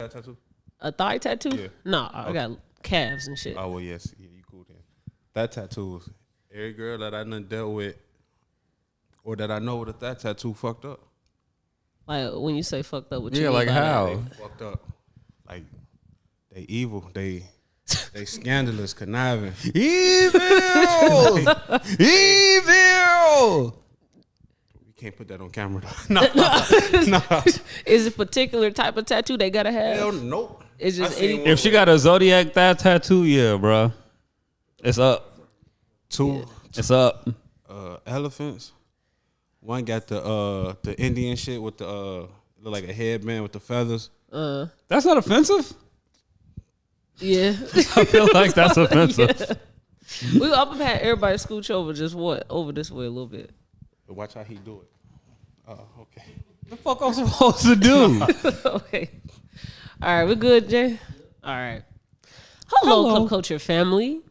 thigh tattoo? A thigh tattoo? Yeah. No, I got calves and shit. Oh well, yes, yeah, you cool then. That tattoo, every girl that I done dealt with, or that I know with a that tattoo fucked up. Like when you say fucked up, what you Yeah, mean like by how? that? They fucked up. Like they evil. They scandalous, conniving. Evil! Evil! You can't put that on camera though. No. Is it a particular type of tattoo they gotta have? Hell nope. It's just I seen any. one If she got a Zodiac that tattoo, yeah, bro. It's up. two It's up. elephants. One got the Indian shit with the look like a headband with the feathers. That's not offensive? Yeah. I feel like that's offensive. I'm gonna have everybody scooch over over this way a little bit. Watch how he do it. Oh, okay. What the fuck I'm supposed to do? Okay. All right, we're good, Jay. All right. Hello, Cup Culture family.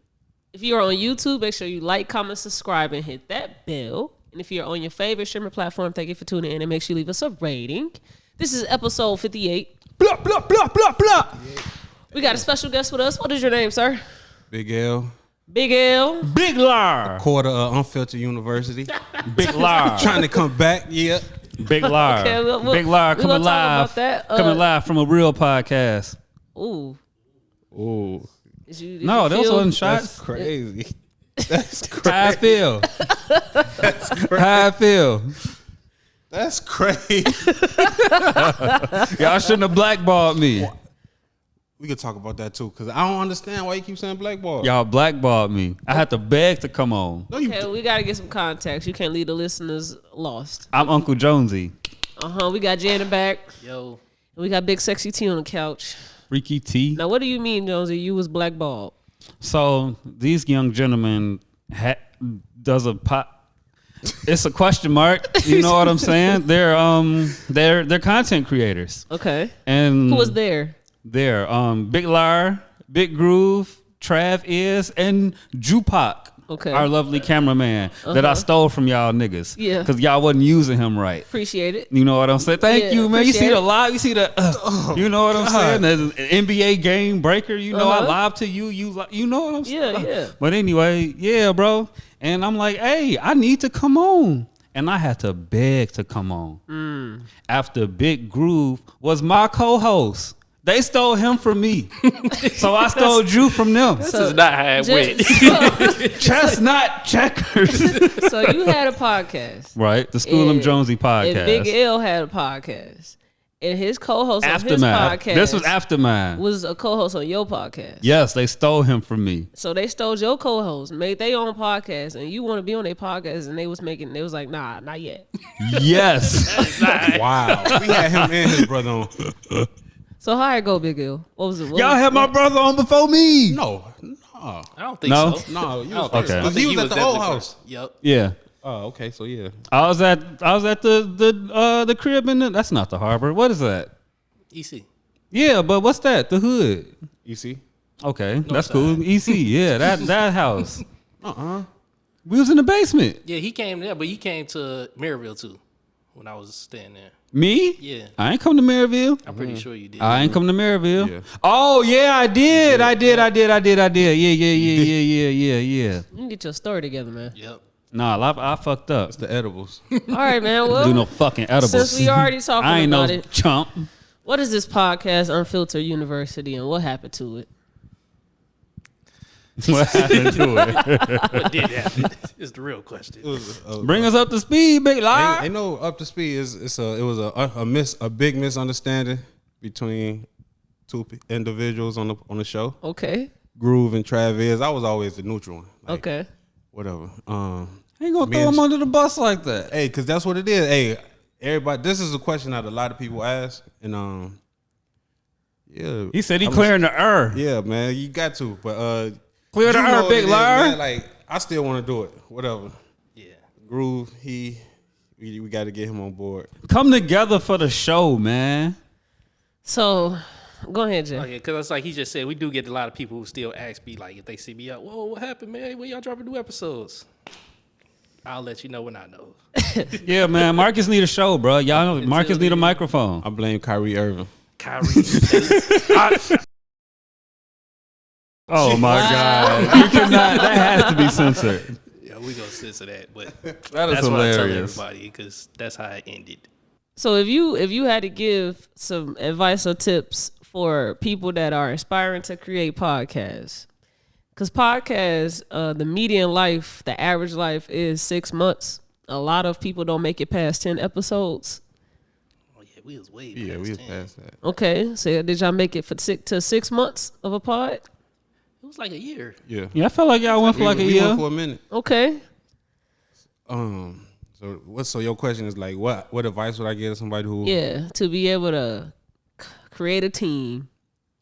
If you're on YouTube, make sure you like, comment, subscribe, and hit that bell. And if you're on your favorite streaming platform, thank you for tuning in and make sure you leave us a rating. This is episode 58. Blah, blah, blah, blah, blah. We got a special guest with us. What is your name, sir? Big L. Big L. Big lar. Quarter of Unfiltered University. Big lar. Trying to come back, yeah. Big lar. Okay, Big lar we coming gonna talk live. about that. Coming live from a real podcast. Ooh. Ooh, Did No, you those feel- wasn't that's shots. crazy. That's crazy. How I feel. How I feel. That's crazy. Y'all shouldn't have blackballed me. We could talk about that too, cause I don't understand why you keep saying blackball. Y'all blackballed me. I had to beg to come on. No, you. Okay, we gotta get some context. You can't leave the listeners lost. I'm Uncle Jonesy. We got Jay in the back. Yo, And we got Big Sexy T on the couch. Freaky T. Now, what do you mean, Jonesy? You was blackballed. So these young gentlemen does a pop. It's a question mark. You know what I'm saying? They're content creators. Okay. And Who was there? There, Big Lar, Big Groove, Trav is, and Jupac. Okay. Our lovely cameraman that I stole from y'all niggas. Yeah. Because y'all wasn't using him right. Appreciate it. You know what I'm saying? Thank Yeah, you, man. You see appreciate the it. live, you see the, you know what I'm saying? The NBA game breaker, you know, I live to you, you know what I'm saying? Yeah. But anyway, yeah, bro. And I'm like, hey, I need to come on. And I had to beg to come on. After Big Groove was my co-host. They stole him from me. So I stole Drew from them. this is not how it went. Chestnut checkers. So you had a podcast. Right, the School And- of Jonesy podcast. And Big L had a podcast. And his co-host on his Aftermath. podcast This was after mine. was a co-host on your podcast. Yes, they stole him from me. So they stole your co-host, made their own podcast, and you want to be on their podcast, and they was like, nah, not yet. Yes. Wow. We had him and his brother on. So how it go, Big L? What was it? Y'all had my brother on before me. No. I don't think No? so. No, you I was don't think first. so. I Because think he was at the old definitely house. first. Yep. Yeah. Oh, okay. So yeah. I was at the crib in that's not the harbor. What is that? EC. Yeah, but what's that? The hood. You see? Okay, that's cool. EC, yeah, that house. Uh-uh. We was in the basement. Yeah, he came there, but he came to Maryville too when I was staying there. Me? Yeah. I ain't come to Maryville. I'm pretty sure you did. I ain't come to Maryville. Yeah. Oh yeah, I did. I did. Yeah. You can get your story together, man. Yep. Nah, I fucked up. It's the edibles. All right, man. Well, Do no fucking edibles. since we already talking I ain't about no it, chump. what is this podcast, Unfiltered University, and what happened to it? What happened to it? What did happen? Is the real question. Bring us up to speed, big lie. Ain't no up to speed. It was a big misunderstanding between two individuals on the show. Okay. Groove and Travis. I was always the neutral one. Like, Okay. Whatever. Ain't gonna throw him under the bus like that. Hey, because that's what it is. Hey, everybody. This is a question that a lot of people ask, and yeah. He said he clearing the air. Yeah, man, you got to, but Clear the you know air, what big it is, liar. man. Like I still want to do it. Whatever. Yeah. Groove. We got to get him on board. Come together for the show, man. So, go ahead, Jay. Oh yeah, because it's like he just said, we do get a lot of people who still ask me like if they see me up. Whoa, what happened, man? When y'all dropping new episodes? I'll let you know when I know. Yeah, man. Marcus need a show, bro. Y'all know Marcus need a microphone. I blame Kyrie Irving. Kyrie. Oh my God! You cannot. That has to be censored. Yeah, we gonna censor that, but That is that's what I tell hilarious. everybody because that's how it ended. So if you had to give some advice or tips for people that are aspiring to create podcasts, because podcasts, the median life, the average life is 6 months. A lot of people don't make it past 10 episodes. Oh yeah, we was way Yeah, past we was 10. past that. Okay, so did y'all make it for 6 months of a pod? It was like a year. Yeah. Yeah, I felt like y'all went for like a we year. went for a minute. Okay. So your question is like, what advice would I give to somebody who? Yeah, to be able to create a team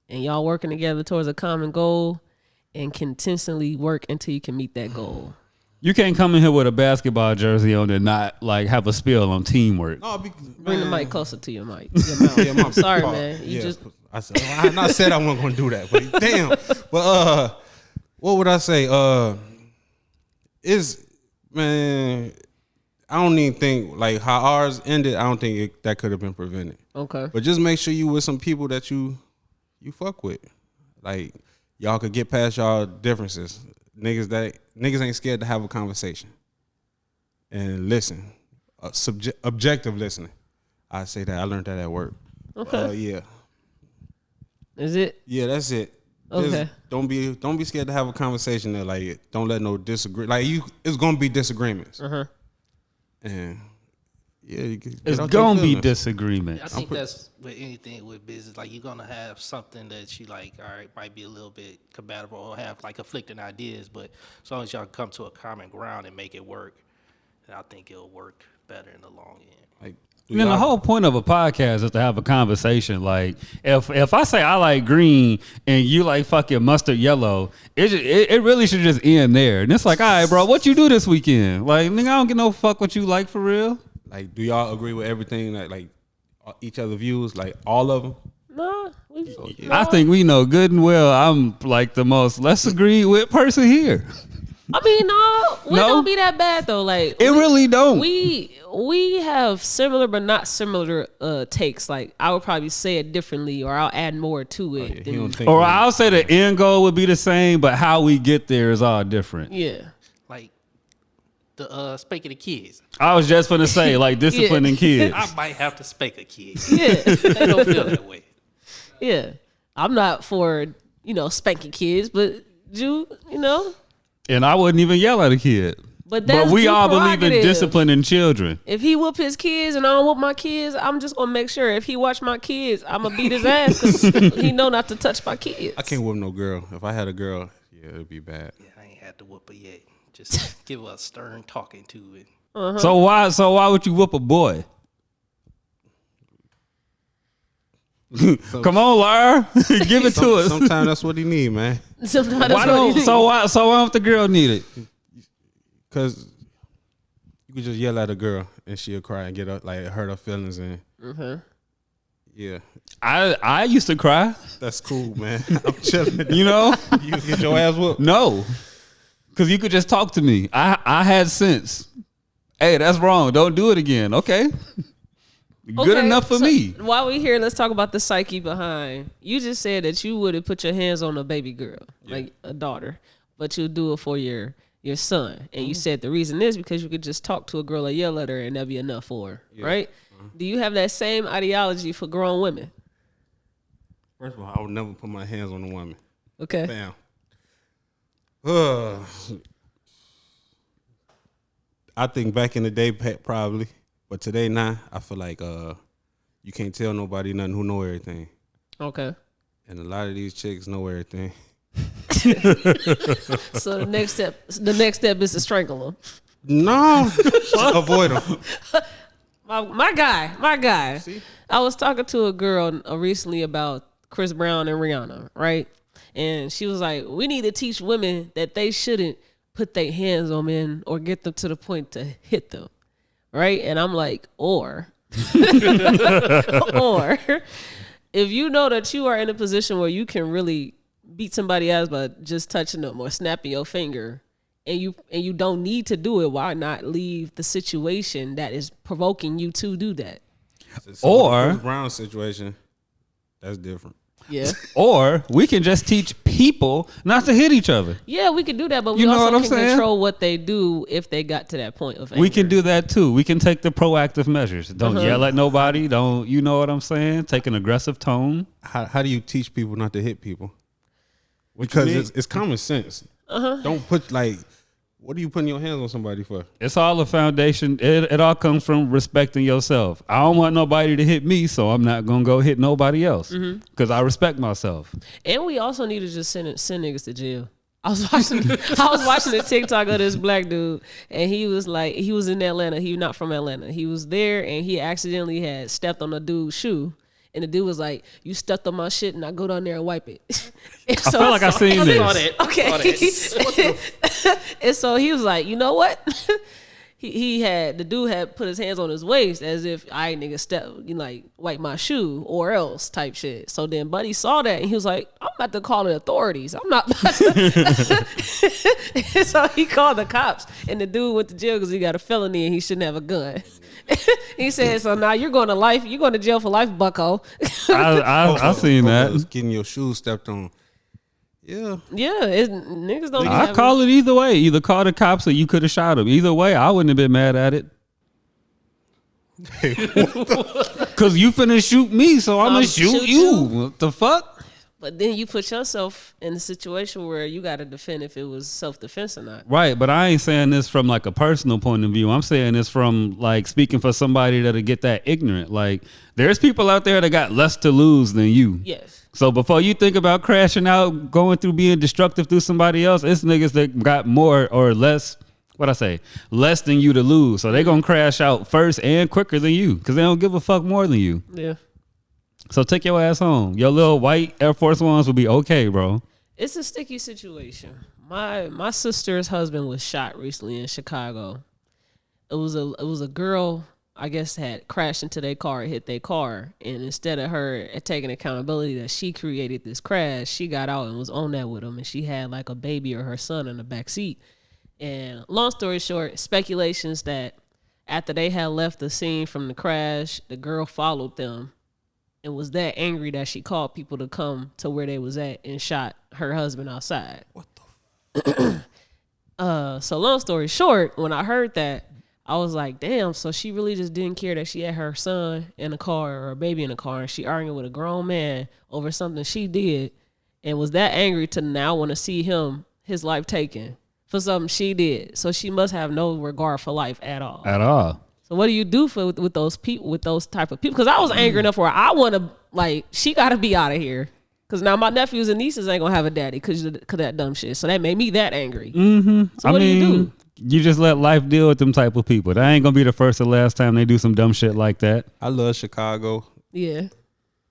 and y'all working together towards a common goal and consistently work until you can meet that goal. You can't come in here with a basketball jersey on and not like have a spill on teamwork. No, Bring the mic closer to your mic. Your mouth. Yeah, my Sorry, fault. man. You Yeah, just I said I wasn't gonna do that, but damn. But what would I say? Man, I don't even think like how ours ended. I don't think that could have been prevented. okay. But just make sure you with some people that you fuck with, like y'all could get past y'all differences. Niggas ain't scared to have a conversation and listen, objective listening. I say that I learned that at work. Okay. Yeah. Is it? Yeah, that's it. Okay. Just don't be scared to have a conversation there. Like, don't let no disagree. Like it's gonna be disagreements. And yeah, It's gonna be disagreements. I think that's with anything with business. Like you're gonna have something that you like. All right, might be a little bit compatible or have like conflicting ideas, but as long as y'all come to a common ground and make it work, then I think it'll work better in the long end. Like, I mean, the whole point of a podcast is to have a conversation. Like, if I say I like green and you like fucking mustard yellow, it really should just end there. And it's like, all right, bro, what you do this weekend? Like, nigga, I don't give no fuck what you like for real. Like, do y'all agree with everything that like each other views? Like all of them? No. I think we know good and well I'm like the most let's agree with person here. I mean, no, we No? don't be that bad though. Like It really don't. we have similar but not similar takes. Like I would probably say it differently, or I'll add more to it. He than- don't think Or we- I'll say the end goal would be the same, but how we get there is all different. yeah. Like the spanking the kids. I was just gonna say, like, disciplining kids. I might have to spank a kid. Yeah. They don't feel that way. Yeah. I'm not for, spanking kids, but you know. And I wouldn't even yell at a kid. But that's we Jew all believe in prerogative. disciplining children. If he whoop his kids and I don't whoop my kids, I'm just gonna make sure if he watch my kids, I'm gonna beat his ass because he know not to touch my kids. I can't whoop no girl. If I had a girl, yeah, it'd be bad. Yeah, I ain't had to whoop her yet. Just give her a stern talking to it. So why would you whoop a boy? Come on, Lara. Give it to us. Sometimes that's what he need, man. Sometimes that's Why what don't he so why don't the girl need it? Cause you could just yell at a girl and she'll cry and get up, like hurt her feelings and yeah, I used to cry. that's cool, man. I'm chilling. You know? You get your ass whooped. No. Cause you could just talk to me. I had sense. Hey, that's wrong. Don't do it again. Okay. Good Okay, enough for so me. While we here, let's talk about the psyche behind. You just said that you wouldn't put your hands on a baby girl, like a daughter, but you'll do it for your son. And you said the reason is because you could just talk to a girl or yell at her and that'd be enough for her, right? Do you have that same ideology for grown women? First of all, I would never put my hands on a woman. Okay. Bam. I think back in the day, probably, but today, nah. I feel like you can't tell nobody nothing who know everything, Okay. and a lot of these chicks know everything. So the next step is to strangle them. No, avoid them. My guy. See? I was talking to a girl recently about Chris Brown and Rihanna, right? And she was like, we need to teach women that they shouldn't put their hands on men or get them to the point to hit them, right? And I'm like, or if you know that you are in a position where you can really beat somebody else by just touching them or snapping your finger, and you don't need to do it, why not leave the situation that is provoking you to do that? So Or- the Chris Brown situation, That's different. Yeah. Or we can just teach people not to hit each other. Yeah, we could do that, but we You know also what I'm can saying? control what they do if they got to that point of anger. We can do that too. We can take the proactive measures. Don't yell at nobody. Don't, you know what I'm saying? Take an aggressive tone. How do you teach people not to hit people? What you mean? Because it's common sense. Don't put like, what are you putting your hands on somebody for? It's all a foundation. It all comes from respecting yourself. I don't want nobody to hit me, so I'm not gonna go hit nobody else because I respect myself. And we also need to just send niggas to jail. I was watching a TikTok of this black dude, and he was in Atlanta. He was not from Atlanta. He was there, and he accidentally had stepped on a dude's shoe. And the dude was like, "You stepped on my shit, and I go down there and wipe it." And I feel like I seen this. Okay. And so he was like, "You know what?" The dude had put his hands on his waist as if I nigga wipe my shoe or else type shit. So then Buddy saw that and he was like, "I'm about to call the authorities. I'm not about to." So he called the cops, and the dude went to jail because he got a felony and he shouldn't have a gun. He said, "So now you're going to jail for life, bucko." I seen that. Getting your shoes stepped on. Yeah. Yeah, niggas don't. I call it either way. Either call the cops or you could have shot him. Either way, I wouldn't have been mad at it. Cause you finna shoot me, so I'm gonna shoot you. What the fuck? But then you put yourself in a situation where you got to defend if it was self-defense or not. Right, but I ain't saying this from like a personal point of view. I'm saying this from like speaking for somebody that'll get that ignorant. Like there's people out there that got less to lose than you. Yes. So before you think about crashing out, going through being destructive through somebody else, it's niggas that got more or less, less than you to lose. So they gonna crash out first and quicker than you because they don't give a fuck more than you. Yeah. So take your ass home. Your little white Air Force Ones will be okay, bro. It's a sticky situation. My sister's husband was shot recently in Chicago. It was a girl, I guess, had crashed into their car, hit their car, and instead of her taking accountability that she created this crash, she got out and was on that with him, and she had like a baby or her son in the back seat. And long story short, speculations that after they had left the scene from the crash, the girl followed them and was that angry that she called people to come to where they was at and shot her husband outside. What the so long story short, when I heard that, I was like, damn, so she really just didn't care that she had her son in a car or a baby in a car, and she arguing with a grown man over something she did and was that angry to now want to see his life taken for something she did. So she must have no regard for life at all. At all. So what do you do with those people, with those type of people? Because I was angry enough where I want to, like, she got to be out of here. Because now my nephews and nieces ain't going to have a daddy because of that dumb shit. So that made me that angry. Mm-hmm. So what do you do? You just let life deal with them type of people. That ain't going to be the first or last time they do some dumb shit like that. I love Chicago. Yeah.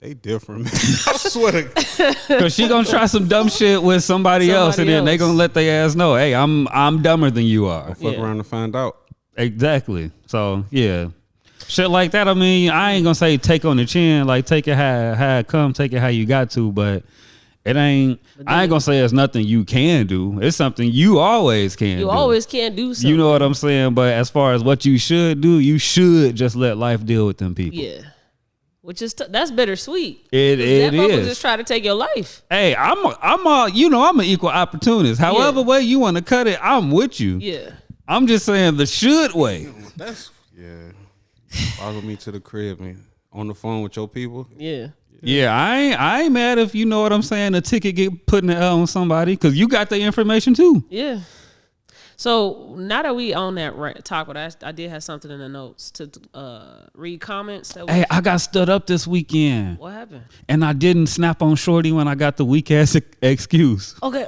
They different, man. I swear to God. Because she going to try some dumb shit with somebody else, and then they going to let their ass know, hey, I'm dumber than you are. I'll fuck around and find out. Exactly. So, yeah. Shit like that, I mean, I ain't gonna say take on the chin, like take it how it come, take it how you got to, but it ain't, I ain't gonna say it's nothing you can do. It's something you always can do. You always can do something. You know what I'm saying? But as far as what you should do, you should just let life deal with them people. Yeah. Which is, that's bittersweet. It is. Just try to take your life. Hey, I'm an equal opportunist. However way you want to cut it, I'm with you. Yeah. I'm just saying the should way. That's, yeah. Follow me to the crib, man. On the phone with your people. Yeah. Yeah, I ain't mad if, you know what I'm saying, a ticket get put in the L on somebody because you got the information too. Yeah. So now that we on that topic, I did have something in the notes to read comments. Hey, I got stood up this weekend. What happened? And I didn't snap on Shorty when I got the weak ass excuse. Okay,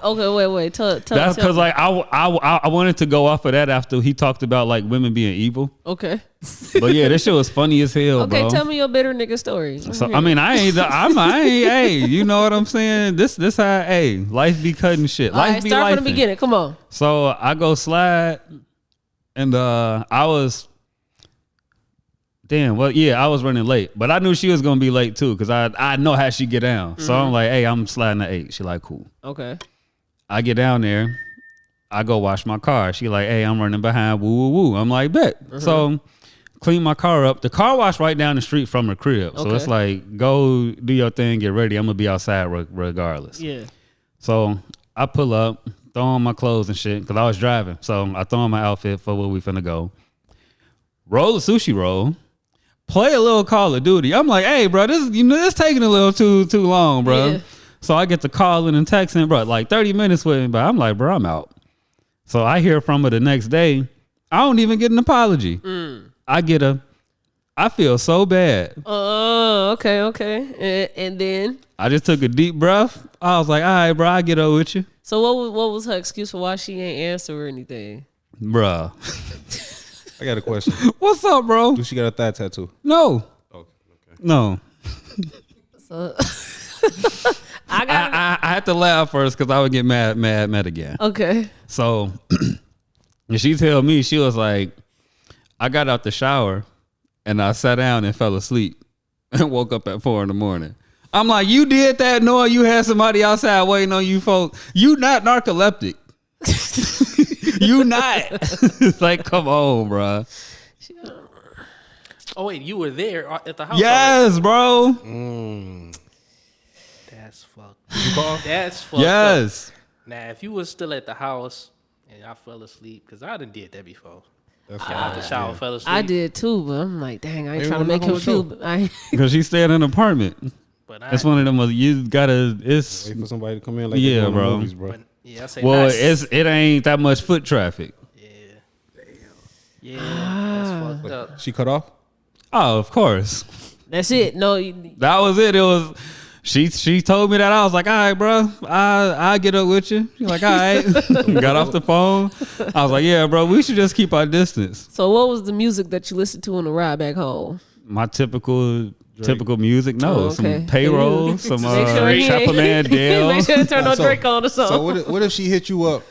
wait. Tell That's because like I wanted to go off of that after he talked about like women being evil. Okay. But yeah, this shit was funny as hell, bro. Okay, tell me your bitter nigga story. So I mean, I ain't. Hey, you know what I'm saying? This how, hey, life be cutting shit. All Life right, be start life. from the beginning. Come on. So I go slide, and I was running late, but I knew she was gonna be late too because I know how she get down. So I'm like, hey, I'm sliding at 8. She like, cool. Okay. I get down there, I go wash my car. She like, hey, I'm running behind. Woo woo woo. I'm like, bet. So clean my car up. The car wash right down the street from her crib. So it's like, go do your thing, get ready. I'm going to be outside regardless. Yeah. So I pull up, throw on my clothes and shit because I was driving. So I throw on my outfit for where we finna go. Roll a sushi roll. Play a little Call of Duty. I'm like, hey, bro, this taking a little too long, bro. Yeah. So I get to calling and texting, bro, like 30 minutes with him, but I'm like, bro, I'm out. So I hear from her the next day. I don't even get an apology. I feel so bad. Oh, okay. And then? I just took a deep breath. I was like, all right, bro, I get over with you. So what was her excuse for why she ain't answer or anything? Bruh. I got a question. What's up, bro? Do she got a thigh tattoo? No. Oh, okay. No. So I had to laugh first because I would get mad again. Okay. So and she told me, she was like, I got out the shower and I sat down and fell asleep and woke up at 4 a.m. I'm like, you did that knowing you had somebody outside waiting on you folks. You not narcoleptic. You not. It's like, come on, bro. Oh wait, you were there at the house? Yes, bro. That's fucked. You call? That's fucked Yes. up. Now, if you was still at the house and I fell asleep, because I done did that before. Got out the shower, fell asleep. I did too, but I'm like, dang, I ain't Maybe trying to we'll make knock him on feel. the Because she stayed in an apartment. But It's one of them. You gotta. It's Wait for somebody to come in like Yeah, they do in the bro. movies, bro. But, yeah, I say well, nice. it ain't that much foot traffic. Yeah, that's fucked up. She cut off? Oh, of course. That's it. No, That was it. It was. She told me that. I was like, all right, bro, I get up with you. She's like, all right. Got off the phone. I was like, yeah, bro, we should just keep our distance. So what was the music that you listened to on the ride back home? My typical music. No, Oh, okay. some payroll, some Make sure he Chapel ain't- Man Dale. Make sure to turn no So- Drake on or something. So what if she hit you up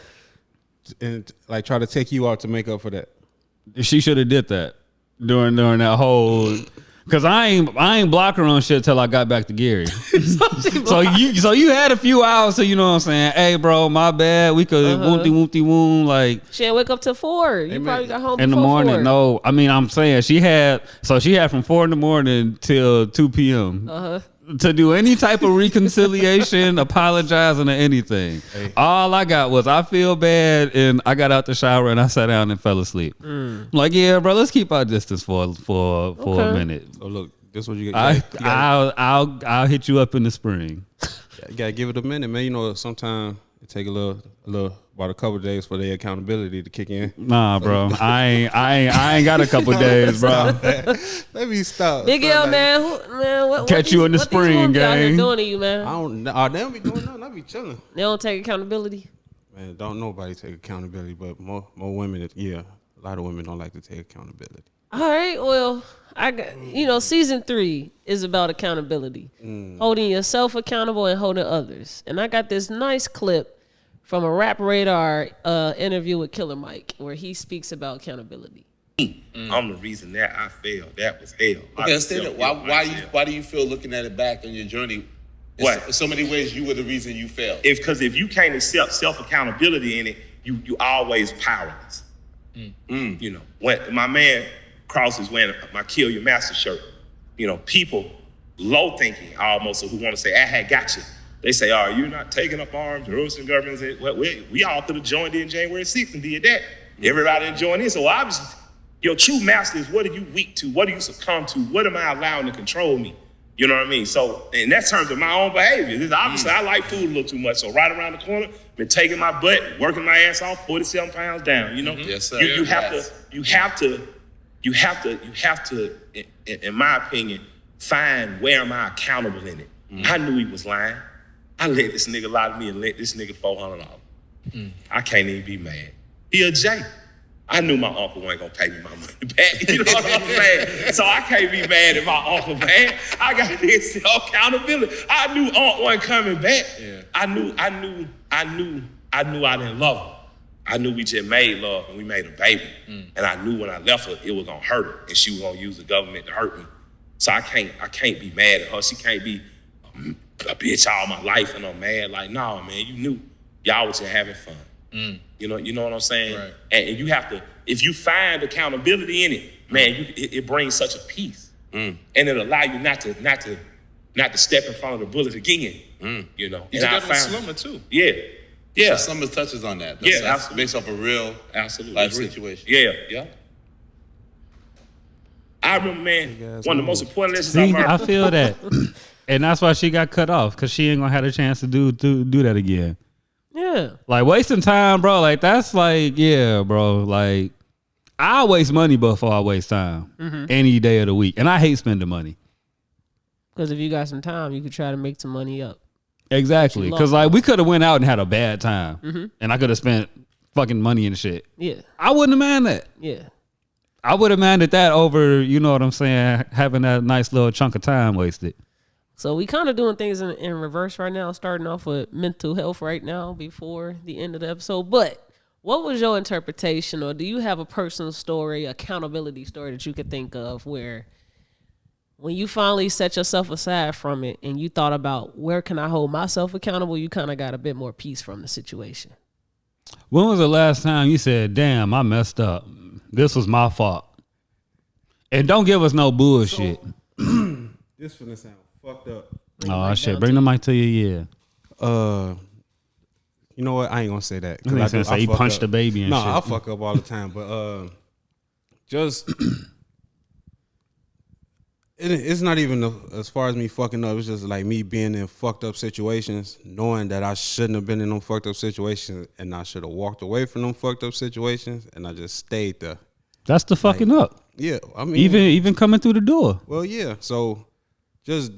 and like try to take you out to make up for that? She should have did that during that whole. Cause I ain't block her on shit till I got back to Gary. so you had a few hours, so you know what I'm saying. Hey, bro, my bad. We could whoopty woom like She didn't wake up till 4. You probably got home in the before morning. 4. No, I mean I'm saying she had from 4 a.m. till 2 p.m. To do any type of reconciliation, apologizing or anything. Hey. All I got was I feel bad and I got out the shower and I sat down and fell asleep. I'm like, yeah, bro, let's keep our distance for a minute. So look, this is what you got. I'll hit you up in the spring. You gotta give it a minute, man. You know, sometimes it take a little about a couple of days for the accountability to kick in. Nah, bro, I ain't got a couple days, bro. Let me stop. Big Stop, L, like, man, what Catch you in the what these spring, women out here gang. doing to you, man? I don't. They don't be doing nothing. I be chilling. They don't take accountability. Man, don't nobody take accountability, but more women. Yeah, a lot of women don't like to take accountability. All right, well, I got season 3 is about accountability, holding yourself accountable and holding others. And I got this nice clip from a Rap Radar interview with Killer Mike where he speaks about accountability. I'm the reason that I failed. That was hell. Okay, stay there. Why do you feel looking at it back on your journey? What? In so many ways, you were the reason you failed. Because if you can't accept self-accountability in it, you always powerless. You know, when my man Cross is wearing my Kill Your Master shirt, people low thinking almost, who want to say, I had got you. They say, oh, you're not taking up arms, Russian government. Well, we all could have joined in January 6th and did that. Everybody joined in. So obviously, your true master is, what are you weak to? What do you succumb to? What am I allowing to control me? You know what I mean? So in that terms of my own behavior, this obviously I like food a little too much. So right around the corner, been taking my butt, working my ass off, 47 pounds down. Yes, sir. You have to, in my opinion, find where am I accountable in it. I knew he was lying. I let this nigga lie to me and let this nigga $400. I can't even be mad. He a J. I knew my uncle wasn't gonna pay me my money back. You know what I'm saying? So I can't be mad at my uncle, man. I got this accountability. I knew Unc wasn't coming back. Yeah. I knew I didn't love her. I knew we just made love and we made a baby. And I knew when I left her, it was gonna hurt her and she was gonna use the government to hurt me. So I can't be mad at her. She can't be a bitch all my life and I'm mad. Like, no, man, you knew y'all was just having fun. You know what I'm saying? Right. And you have to, if you find accountability in it, man, it brings such a peace. And it allow you not to step in front of the bullet again. You know. You got with Slumber too. Yeah. So Slumber touches on that. That's absolutely. Based off a real life situation. Yeah. I remember, man, one of the most important lessons See, I've learned. I feel that, and that's why she got cut off because she ain't gonna have a chance to do that again. Yeah. Like wasting time, bro. Like that's like, yeah, bro. Like I waste money before I waste time any day of the week, and I hate spending money. Because if you got some time, you could try to make some money up. Exactly, because like we could have went out and had a bad time, and I could have spent fucking money and shit. Yeah. I wouldn't have minded that. Yeah. I would have minded that over, you know what I'm saying, having that nice little chunk of time wasted. So we kind of doing things in reverse right now, starting off with mental health right now before the end of the episode. But what was your interpretation, or do you have a personal story, accountability story that you could think of where when you finally set yourself aside from it and you thought about where can I hold myself accountable, you kind of got a bit more peace from the situation? When was the last time you said, damn, I messed up? This was my fault. And don't give us no bullshit. This finna sound fucked up. Oh, shit. Bring the mic to you, You know what? I ain't gonna say that. I say he fuck punched up. the baby and no, shit. I fuck up all the time. But just it's not even as far as me fucking up. It's just like me being in fucked up situations, knowing that I shouldn't have been in them fucked up situations, and I should have walked away from them fucked up situations, and I just stayed there. That's the fucking up. Yeah, I mean, Even coming through the door. well, yeah. So just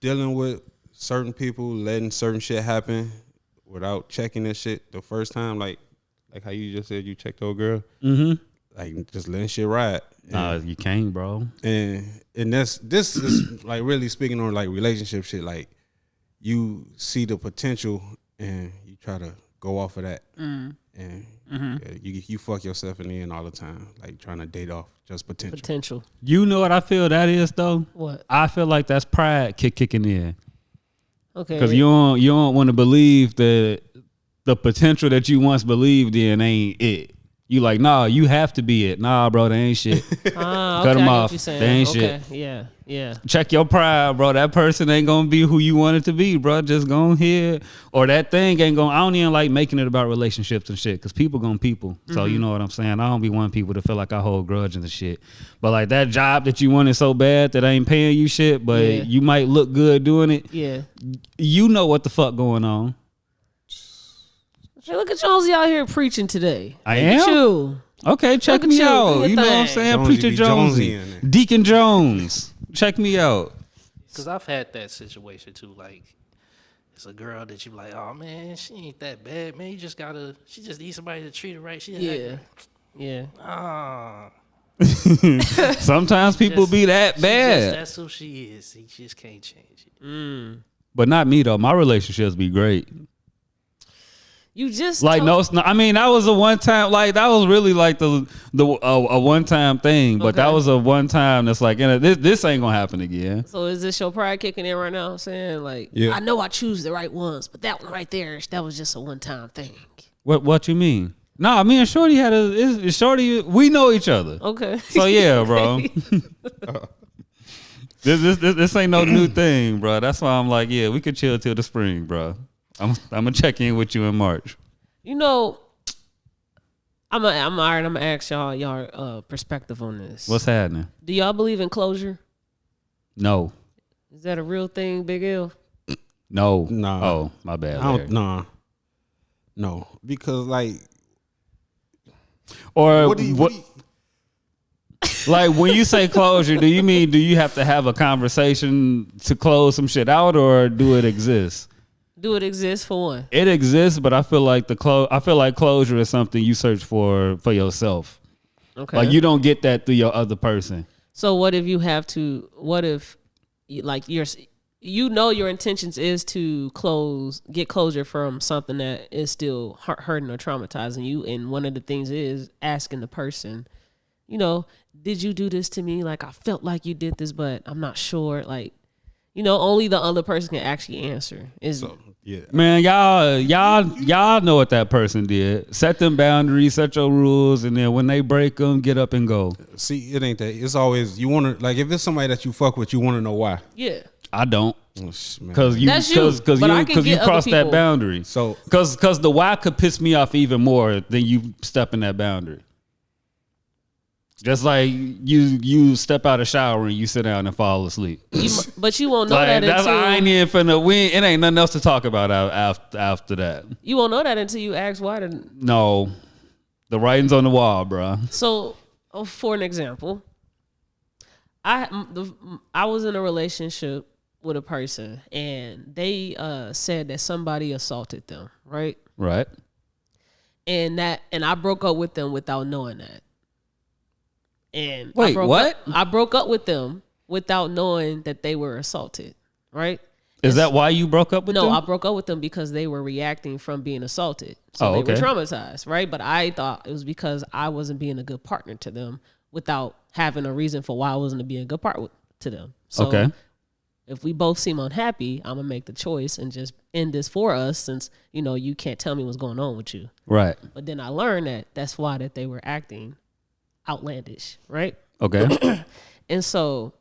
dealing with certain people, letting certain shit happen without checking that shit the first time, like how you just said you checked old girl. Like just letting shit ride. Nah, you can't, bro. And this is like really speaking on like relationship shit. Like you see the potential and you try to go off of that, and you fuck yourself in the end all the time. Like trying to date off just potential. You know what I feel that is though? What? I feel like that's pride kicking in. Okay. Because you don't want to believe that the potential that you once believed in ain't it. You like, nah, you have to be it. Nah, bro, they ain't shit. Cut them off. They ain't shit. Yeah. Check your pride, bro. That person ain't gonna be who you want it to be, bro. Just go ahead. Or that thing ain't gonna. I don't even like making it about relationships and shit, because people gonna people. So you know what I'm saying? I don't be wanting people to feel like I hold grudges and shit. But like that job that you wanted so bad that ain't paying you shit, but you might look good doing it. Yeah. You know what the fuck going on. Hey, look at Jonesy out here preaching today. I am? You. Okay, check Look at me you. Do out. your You know what I'm thing. saying? Jonesy Preacher be Jonesy Jonesy. in there. Deacon Jones. Check me out. Because I've had that situation too. Like, it's a girl that you be like, oh man, she ain't that bad, man. She just needs somebody to treat her right. Yeah. Sometimes people be that bad. That's who she is. He just can't change it. But not me though. My relationships be great. You just Like I mean that was a one time. Like that was really like a one time thing. But that was a one time. That's like this ain't gonna happen again. So is this your pride kicking in right now? Saying like, I know I choose the right ones, but that one right there, that was just a one time thing. What you mean? Nah, me and Shorty had Shorty. We know each other. Okay. So yeah, bro. This ain't no new thing, bro. That's why I'm like, yeah, we could chill till the spring, bro. I'm gonna check in with you in March. You know, I'm gonna ask y'all perspective on this. What's happening? Do y'all believe in closure? No. Is that a real thing, Big L? No. Nah. Oh, my bad. No, because like, or what do you like when you say closure, do you have to have a conversation to close some shit out, or do it exist? Do it exist for one? It exists, but I feel like closure is something you search for yourself. Okay. Like you don't get that through your other person. So what if you have to? What if, like your intentions is to get closure from something that is still hurting or traumatizing you, and one of the things is asking the person, did you do this to me? Like I felt like you did this, but I'm not sure. Like, only the other person can actually answer. Yeah. Man, y'all know what that person did. Set them boundaries, set your rules, and then when they break them, get up and go. See, it ain't that. It's always you want to like if it's somebody that you fuck with, you want to know why. Yeah. I don't. Because you That's you, but I can get other crossed that people. boundary. So because the why could piss me off even more than you stepping that boundary. Just like you step out of shower and you sit down and fall asleep. But you won't know Like, that that's until I ain't even finna. It ain't nothing else to talk about after that. you won't know that until you ask why. No, the writing's on the wall, bro. So, for an example, I was in a relationship with a person, and they said that somebody assaulted them, right? Right. And I broke up with them without knowing that. And Wait, what? I broke up with them without knowing that they were assaulted, right? Is that why you broke up with them? No, I broke up with them because they were reacting from being assaulted. So they were traumatized, right? But I thought it was because I wasn't being a good partner to them without having a reason for why I wasn't being a good partner to them. So if we both seem unhappy, I'm going to make the choice and just end this for us since, you can't tell me what's going on with you. Right. But then I learned that that's why that they were acting outlandish, right? Okay. And so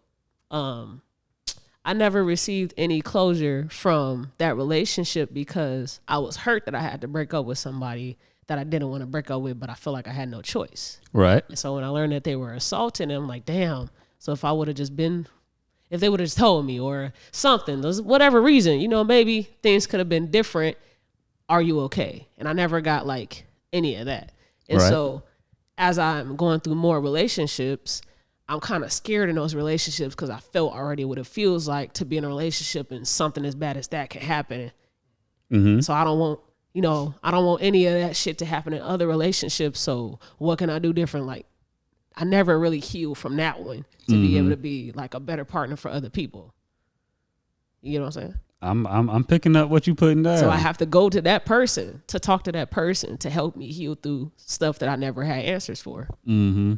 I never received any closure from that relationship because I was hurt that I had to break up with somebody that I didn't want to break up with, but I feel like I had no choice. Right. And so when I learned that they were assaulting, I'm like, damn. So if they would have just told me or something, whatever reason, maybe things could have been different. Are you okay? And I never got like any of that. And so as I'm going through more relationships, I'm kind of scared in those relationships because I felt already what it feels like to be in a relationship and something as bad as that can happen. Mm-hmm. So I don't want any of that shit to happen in other relationships. So what can I do different? Like, I never really healed from that one to be able to be like a better partner for other people. You know what I'm saying? I'm picking up what you putting down. So I have to go to that person to talk to that person to help me heal through stuff that I never had answers for. Mm-hmm.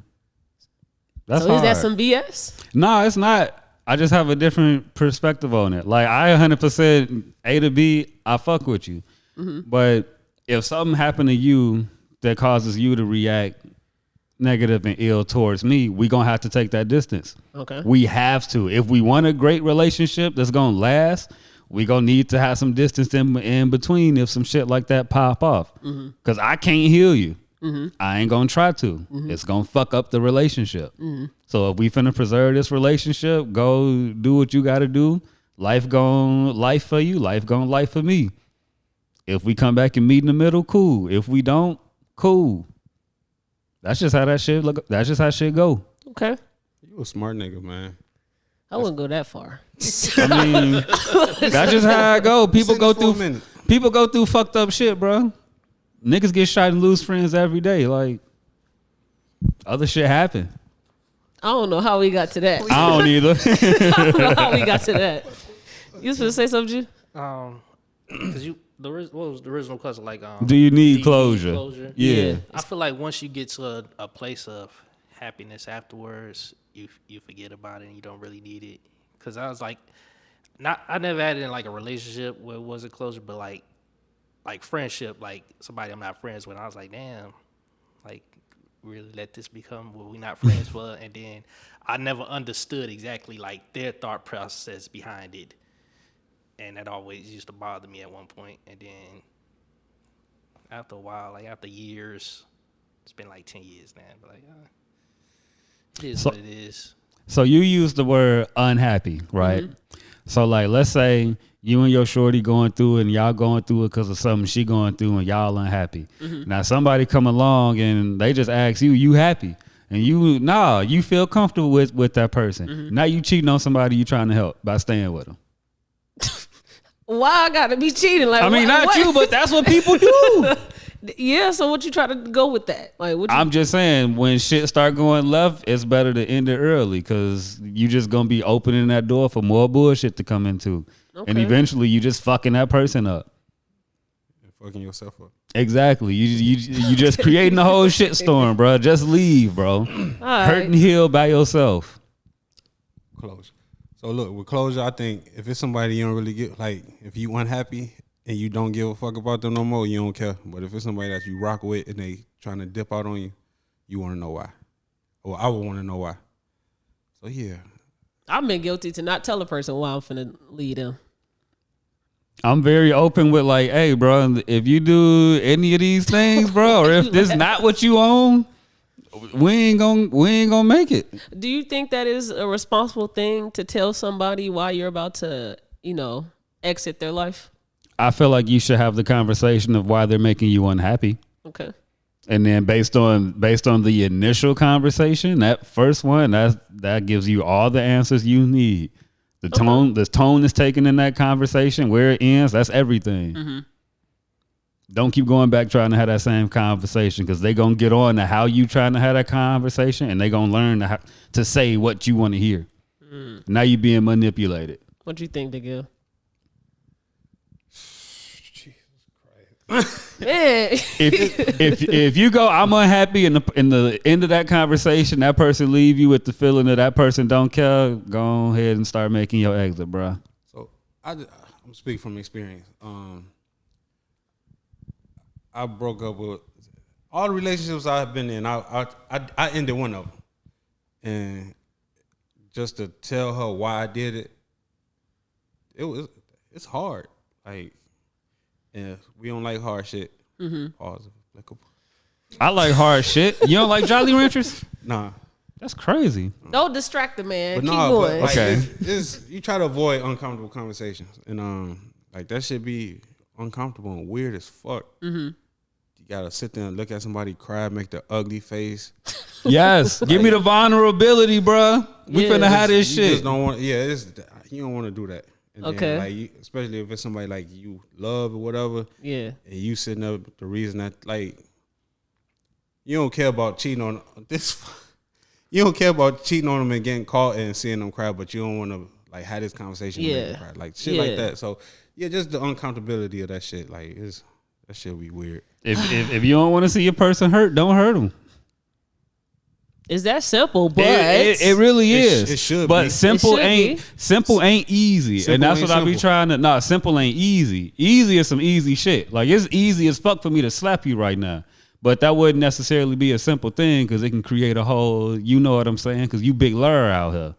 That's so hard. Is that some BS? No, it's not. I just have a different perspective on it. Like I 100% A to B, I fuck with you. Mm-hmm. But if something happened to you that causes you to react negative and ill towards me, we gonna have to take that distance. Okay. We have to. If we want a great relationship that's gonna last, we gonna need to have some distance in between if some shit like that pop off. Mm-hmm. Cause I can't heal you. Mm-hmm. I ain't gonna try to. Mm-hmm. It's gonna fuck up the relationship. Mm-hmm. So if we finna preserve this relationship, go do what you gotta do. Life gon' life for you. Life gon' life for me. If we come back and meet in the middle, cool. If we don't, cool. That's just how that shit look. That's just how shit go. Okay. You a smart nigga, man. I wouldn't go that far. I mean, that's just how I go. People go through fucked up shit, bro. Niggas get shot and lose friends every day. Like, other shit happen. I don't know how we got to that. I don't either. I don't know how we got to that. You was supposed to say something, Because what was the original question? Like, do you need closure? Yeah. I feel like once you get to a place of happiness afterwards, you forget about it and you don't really need it. Because I was like, I never had it in like a relationship where it wasn't closure, but like friendship, like somebody I'm not friends with. I was like, damn, like really let this become what we not friends for. And then I never understood exactly like their thought process behind it. And that always used to bother me at one point. And then after a while, like after years, it's been like 10 years now, but like, it is what it is. So you use the word unhappy, right? Mm-hmm. So like, let's say you and your shorty going through it and y'all going through it because of something she going through and y'all unhappy. Mm-hmm. Now somebody come along and they just ask you happy? And you feel comfortable with that person. Mm-hmm. Now you cheating on somebody you trying to help by staying with them. Why I gotta be cheating? Like, I mean, not you, but that's what people do. Yeah, so what you try to go with that? Like, I'm just saying, when shit start going left, it's better to end it early because you just gonna be opening that door for more bullshit to come into, and eventually you just fucking that person up. You're fucking yourself up. Exactly. You just creating a whole shit storm, bro. Just leave, bro. Hurt and heal by yourself. Closure. So look, with closure, I think if it's somebody you don't really get, like if you unhappy and you don't give a fuck about them no more, you don't care. But if it's somebody that you rock with and they trying to dip out on you, you want to know why. Or I would want to know why. So yeah. I've been guilty to not tell a person why I'm finna leave them. I'm very open with like, hey, bro, if you do any of these things, bro, or if this not what you own, we ain't gonna make it. Do you think that is a responsible thing to tell somebody why you're about to, exit their life? I feel like you should have the conversation of why they're making you unhappy. Okay. And then based on the initial conversation, that first one, that gives you all the answers you need. The tone is taken in that conversation, where it ends, that's everything. Mm-hmm. Don't keep going back trying to have that same conversation, because they gonna get on to how you trying to have that conversation, and they gonna learn to say what you want to hear. Now you being manipulated. What do you think, Big L? Man. if you go, I'm unhappy, in the end of that conversation, that person leave you with the feeling that person don't care, go ahead and start making your exit, bro. So I'm speaking from experience. I broke up with all the relationships I've been in. I ended one of them, and just to tell her why I did it, it's hard. Like, and we don't like hard shit. Pause. I like hard shit. You don't like Jolly Ranchers? Nah, that's crazy. Don't distract the man. but Keep nah, going. but like, Okay. it's you try to avoid uncomfortable conversations, and like that should be uncomfortable and weird as fuck. You gotta sit there and look at somebody cry, make the ugly face. Yes, give me the vulnerability, bro. We Yeah. finna have this You shit. just don't want. Yeah, you don't want to do that. And Okay. then, like, especially if it's somebody like you love or whatever. Yeah. And you sitting up the reason that, like, you don't care about cheating on this. You don't care about cheating on them and getting caught and seeing them cry, but you don't want to like have this conversation and make them cry, like shit like that. So yeah, just the uncomfortability of that shit, like that shit be weird. If you don't want to see a person hurt, don't hurt them. It's that simple, but It really is. It should but be. simple It should ain't be. simple ain't easy, Simple and that's ain't what I be simple. trying to. Nah, simple ain't easy. Easy is some easy shit. Like, it's easy as fuck for me to slap you right now, but that wouldn't necessarily be a simple thing, because it can create a whole. You know what I'm saying? Because you big lure out here.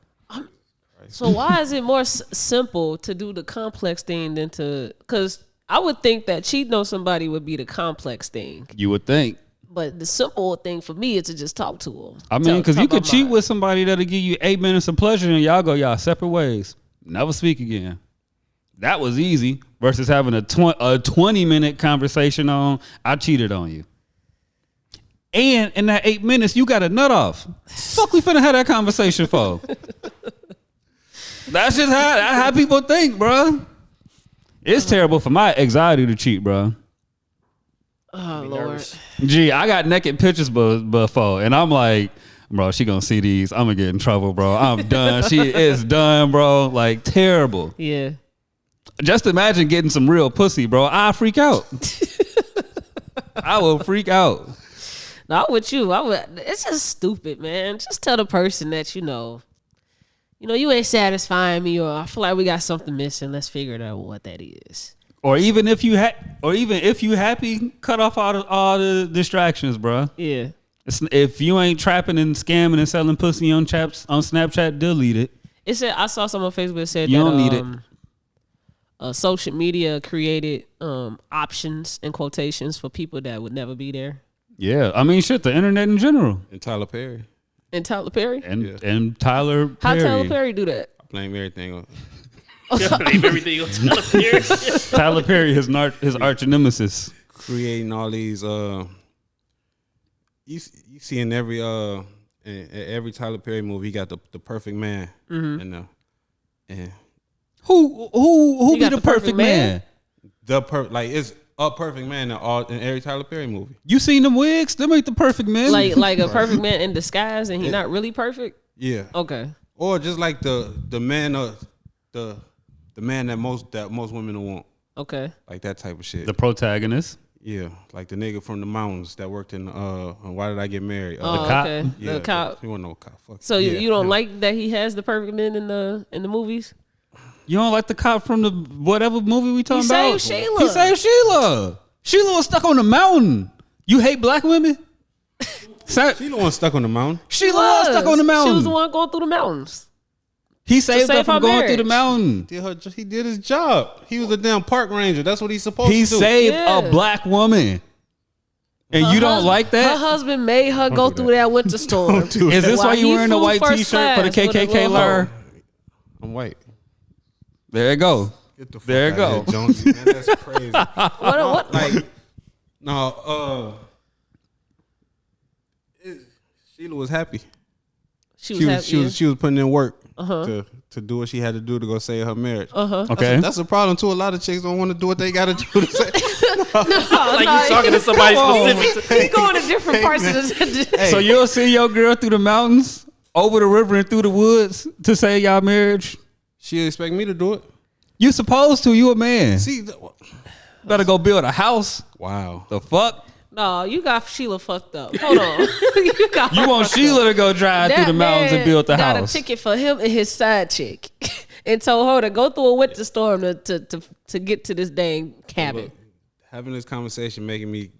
So why is it more simple to do the complex thing than to? Because I would think that cheating on somebody would be the complex thing, You would think. but the simple thing for me is to just talk to them. I mean, because you could cheat with somebody that'll give you 8 minutes of pleasure, and y'all go y'all separate ways, never speak again. That was easy versus having a 20-minute conversation on I cheated on you, and in that 8 minutes you got a nut off. Fuck, we finna have that conversation for? That's just how people think, bro. It's terrible for my anxiety to cheat, bro. Oh Lord. Gee, I got naked pictures before, and I'm like, bro, she gonna see these. I'm gonna get in trouble, bro. I'm done. She is done, bro. Like, terrible. Yeah. Just imagine getting some real pussy, bro. I freak out. I will freak out. Not with you. It's just stupid, man. Just tell the person that you ain't satisfying me, or I feel like we got something missing. Let's figure it out what that is. Or even if you happy, cut off all the distractions, bro. Yeah. If you ain't trapping and scamming and selling pussy on Snapchat, delete it. It said, I saw someone on Facebook that said You that don't need it. Social media created options and quotations for people that would never be there. Yeah, I mean, shit, the internet in general. And Tyler Perry, And Tyler Perry? And Tyler Perry. How Tyler Perry do that? I blame everything on. Name everything on Tyler Perry. Tyler Perry, his arch nemesis. Creating all these you see in every Tyler Perry movie, he got the perfect man. And Who You be got the perfect man? it's a perfect man in every Tyler Perry movie. You seen them wigs? Them ain't the perfect men. Like a perfect man in disguise, and he's not really perfect? Yeah. Okay. Or just like the man the man that most women will want. Okay. Like that type of shit. the protagonist. Yeah, like the nigga from the mountains that worked in on Why Did I Get Married? Oh, cop? okay. Yeah, The cop. He wasn't no cop. Fuck. So Yeah, you don't him. like that he has the perfect men in the movies? You don't like the cop from the whatever movie we talking about? He saved Sheila. He saved Sheila. Sheila was stuck on the mountain. You hate black women? Sheila was stuck on the mountain. Sheila was stuck on the mountain. She was the one going through the mountains. He saved her from going through the mountain. He did his job. He was a damn park ranger. That's what he's supposed to do. He saved a black woman. And you don't like that? Her husband made her go through that winter storm. Is this why you wearing a white t-shirt for the KKK lure? I'm white. There you go. Get the fuck There you out of go. here, Jonesy, man, that's crazy. What? Like, no, Sheila was happy. She was happy. She was putting in work to do what she had to do to go save her marriage. Okay. That's a problem too. A lot of chicks don't want to do what they got to do to save. Like you talking to somebody specific. He's going to different parts of the. Hey. So you'll see your girl through the mountains, over the river, and through the woods to save y'all marriage? She expect me to do it. You supposed to. You a man. See, Better go build a house. wow. The fuck? No, you got Sheila fucked up. Hold on. You want Sheila to go drive through the mountains and build the got house. a ticket for him and his side chick, and told her to go through a winter storm to get to this dang cabin. Look, having this conversation making me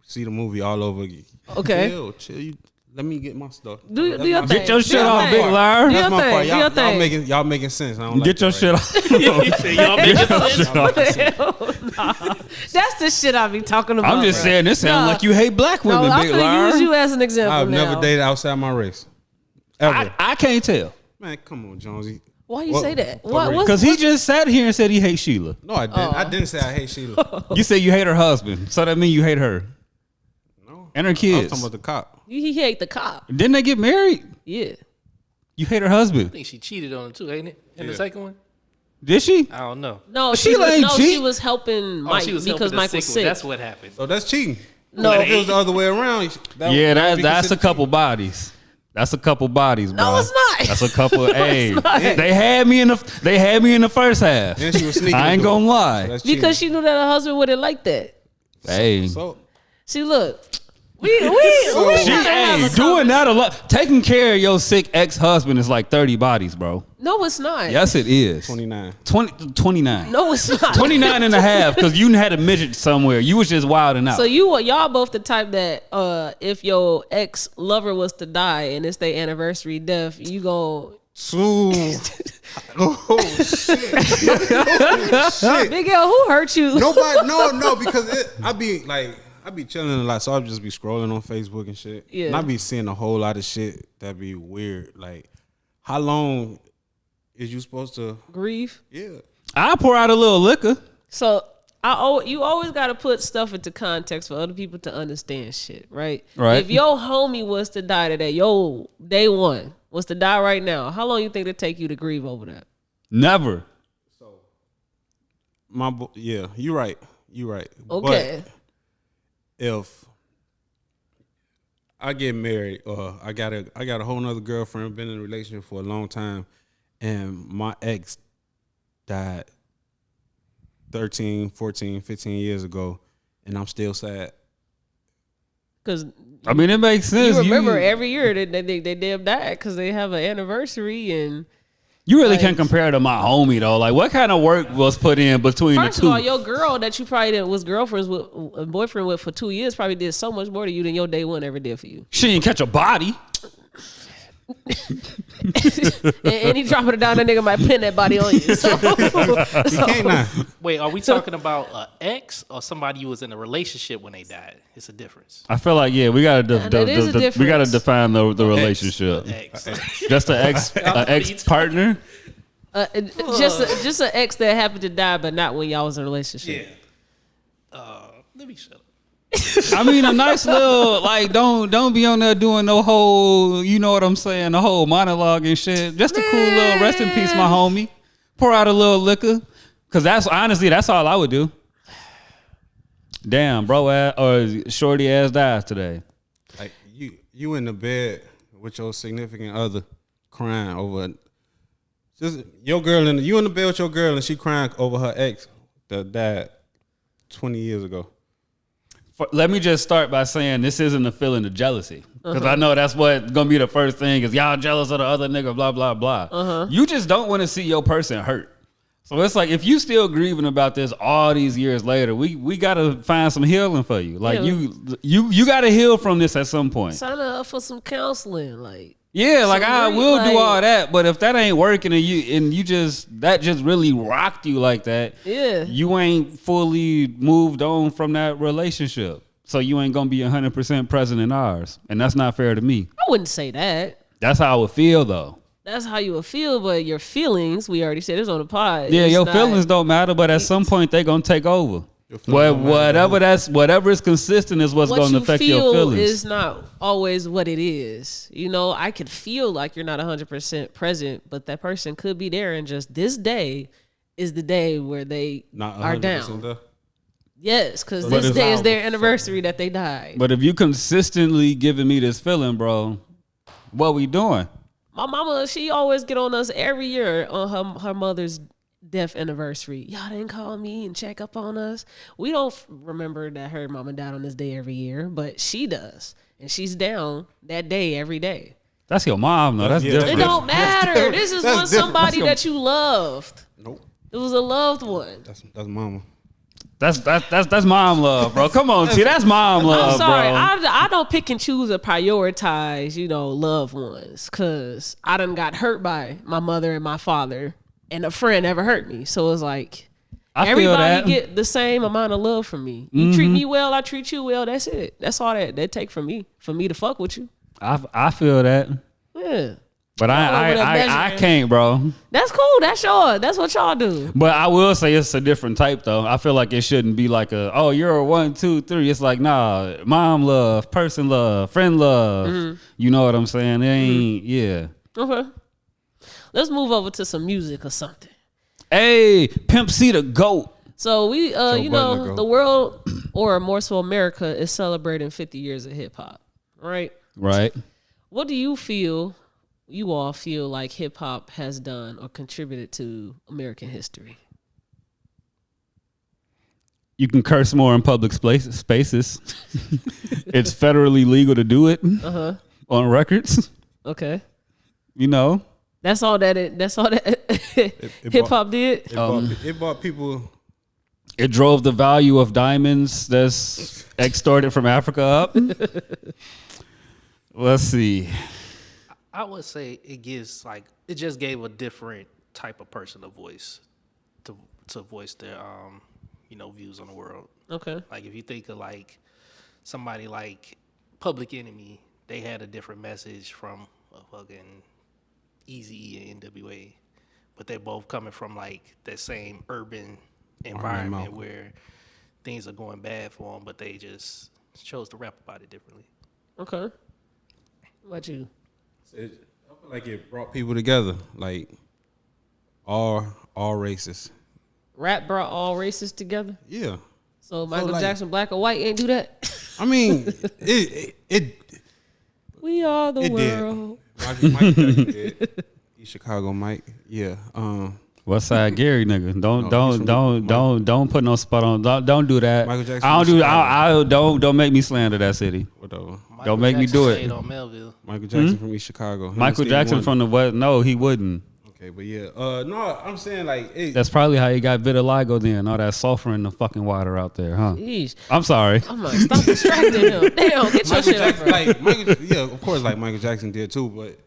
see the movie all over again. Okay. Chill. Let me get my stuff. Do your thing. Get your shit Do your off, thing. big liar. Do your That's my thing. part. Do your thing. Y'all making sense. I don't like Get your that shit right off. Nah. That's the shit I be talking about. I'm just saying, this sounds Nah. like you hate black No, women, I'm big gonna liar. use you as an example. I've now. never dated outside my race. Ever. I can't tell. Man, come on, Jonesy. Why you What- say that? what What? race? What's, Because he just sat here and said he hates Sheila. No, I didn't. I didn't say I hate Sheila. You said you hate her husband, so that means you hate her No. and her I was kids. talking about the cop. he hate the cop. Didn't they get married? Yeah. You hate her husband. I think she cheated on him too, ain't it? In the second one? Did she? I don't know. No, Sheila ain't she cheat. was helping Mike she was because helping the Mike was sick one. sick. That's what happened. So that's cheating. No. If it was the other way around. Yeah, that would be that's a considered couple bodies. That's a couple bodies, bro. No, it's not. That's a couple. Hey, not. they had me in the first half. cheating. And she was sneaking. I ain't into gonna it. lie. So that's cheating. Because she knew that her husband wouldn't like that. Hey, So See, look, we she, gotta have hey, a doing that a lot. Taking care of your sick ex-husband is like 30 bodies, bro. No, it's not. Yes, it is. 29. 29. No, it's not. 29 and a half, because you had a midget somewhere. You was just wilding out. So y'all both the type that if your ex lover was to die and it's their anniversary death, you go Oh shit! Big L, who hurt you? Nobody, no, because I be chilling a lot, so I just be scrolling on Facebook and shit. Yeah. And I be seeing a whole lot of shit that be weird. Like, how long is you supposed to? Grief. Yeah. I pour out a little liquor. So you always got to put stuff into context for other people to understand shit, right? Right. If your homie was to die today, your day one was to die right now, how long you think it'd take you to grieve over that? Never. Yeah, you right. Okay. But if I get married or I got a whole nother girlfriend, been in a relationship for a long time, and my ex died 13, 14, 15 years ago, and I'm still sad. Because I mean, it makes sense. you remember every year that they damn died because they have an anniversary and. You really like- can't compare it to my homie though. Like, what kind of work was put in between First the two? of all, your girl that you probably was girlfriends with, boyfriend with for 2 years, probably did so much more to you than your day one ever did for you. She didn't catch a body. and he dropping it down, that nigga might pin that body on you. So, Can't now. Wait, are we talking about an ex or somebody who was in a relationship when they died? It's a difference. I feel like we gotta there is a we gotta difference. define the relationship. Ex. Just an ex partner. just an ex that happened to die, but not when y'all was in a relationship. Let me shut up. I mean, a nice little like don't be on there doing no whole, you know what I'm saying, the whole monologue and shit. Just a cool little rest in peace, my homie. Pour out a little liquor, cause that's all I would do. Damn, bro, or shorty ass dies today. Like you in the bed with your significant other crying over just your girl you in the bed with your girl and she crying over her ex that died 20 years ago. Let me just start by saying this isn't a feeling of jealousy. Because I know that's what going to be the first thing is y'all jealous of the other nigga, blah, blah, blah. You just don't want to see your person hurt. So it's like if you still grieving about this all these years later, we got to find some healing for you. Like you got to heal from this at some point. Sign up for some counseling. Like yeah, like I will do all that, but if that ain't working and you just really rocked you like that, you ain't fully moved on from that relationship. So you ain't gonna be 100% present in ours, and that's not fair to me. I wouldn't say that. That's how I would feel though. That's how you would feel, but your feelings, we already said this on the pod. Yeah, your feelings don't matter, but at some point they gonna take over. Whatever is consistent is what's gonna affect your feelings. Is not always what it is. You know, I could feel like you're not 100% present, but that person could be there, and just this day is the day where they are down. Though. Yes, because this day is their anniversary that they died. But if you consistently giving me this feeling, bro, what we doing? My mama, she always get on us every year on her mother's death anniversary. Y'all didn't call me and check up on us. We don't remember that her mama died on this day every year, but she does. And she's down that day every day. That's your mom, though. That's different. It don't matter. This is when somebody that you loved. Nope. It was a loved one. That's mama. That's mom love, bro. Come on, T. That's mom love, I'm sorry. bro. I don't pick and choose or prioritize, loved ones, because I done got hurt by my mother and my father, and a friend never hurt me. So it's like everybody get the same amount of love from me. You treat me well, I treat you well. That's it. That's all that take from me for me to fuck with you. I feel that. Yeah. But I can't, bro. That's cool. That's yours. That's what y'all do. But I will say it's a different type, though. I feel like it shouldn't be like you're a 1, 2, 3. It's like, nah, mom love, person love, friend love. You know what I'm saying? It ain't, yeah. Okay. Let's move over to some music or something. Hey, Pimp C the GOAT. So we, the world, or more so America, is celebrating 50 years of hip hop, right? Right. What do you all feel like hip hop has done or contributed to American history? You can curse more in public spaces. It's federally legal to do it on records. Okay. That's all that hip hop did. It bought people. It drove the value of diamonds that's extorted from Africa up. Let's see. I would say it just gave a different type of person a voice to voice their views on the world. Okay. Like if you think of like somebody like Public Enemy, they had a different message from a fucking Eazy-E and NWA, but they're both coming from like that same urban environment where things are going bad for them, but they just chose to rap about it differently. Okay. What about you? I feel like it brought people together, like all races. Rap brought all races together? Yeah. So Michael Jackson, black or white, ain't do that? I mean, it we are the world. Did. Mike Jackson did. He's Chicago Mike. Yeah. West Side Gary, nigga. Don't put no spot on. Don't do that. Michael Jackson. Don't make me slander that city. Whatever. Michael Don't make Jackson me do stayed it. on Melville. Michael Jackson from East Chicago. Michael Jackson from the West. No, he wouldn't. Okay, but yeah. No, I'm saying like that's probably how he got vitiligo then. All that sulfur in the fucking water out there, huh? Jeez. I'm sorry. I'm like, stop distracting him. Damn, get your shit over. Yeah, of course, like Michael Jackson did too, but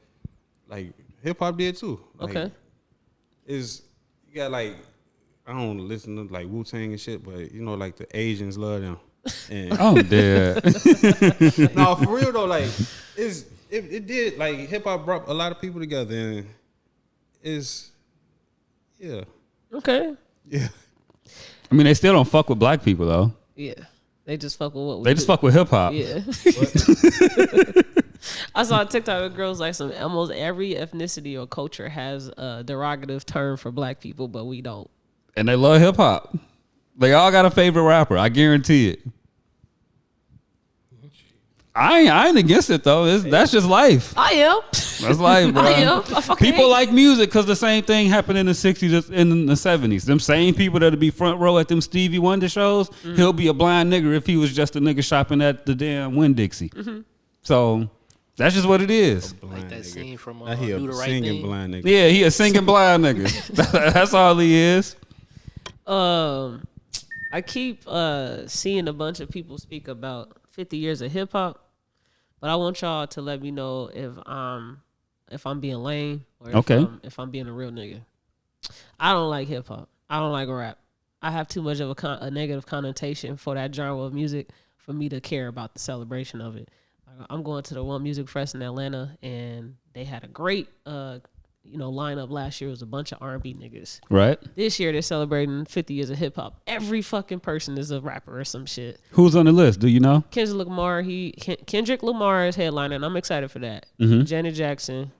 like hip hop did too. Like, okay. You got like, I don't listen to like Wu-Tang and shit, but like the Asians love them. And I'm dead. No, for real though, like it did, like hip hop brought a lot of people together, and yeah. Okay. Yeah. I mean, they still don't fuck with black people though. Yeah. They just fuck with what we They just fuck with hip hop. Yeah. I saw a TikTok of girls like almost every ethnicity or culture has a derogative term for black people, but we don't. And they love hip hop. They all got a favorite rapper. I guarantee it. I ain't against it though. That's just life. I am. That's life, bro. I am. I fucking People hate. like music because the same thing happened in the 60s and in the 70s. Them same people that'll be front row at them Stevie Wonder shows, he'll be a blind nigger if he was just a nigga shopping at the damn Winn-Dixie. So that's just what it is. Like that scene from That he Do a the Right singing Thing. blind nigga. Yeah, he a singing blind nigga. That's all he is. I keep seeing a bunch of people speak about 50 years of hip hop, but I want y'all to let me know if I'm being lame or if I'm being a real nigga. I don't like hip hop. I don't like rap. I have too much of a negative connotation for that genre of music for me to care about the celebration of it. I'm going to the One Music Fest in Atlanta, and they had a great lineup last year. It was a bunch of R&B niggas. Right. This year they're celebrating 50 years of hip hop. Every fucking person is a rapper or some shit. Who's on the list? Do you know? Kendrick Lamar, Kendrick Lamar is headlining, and I'm excited for that. Janet Jackson.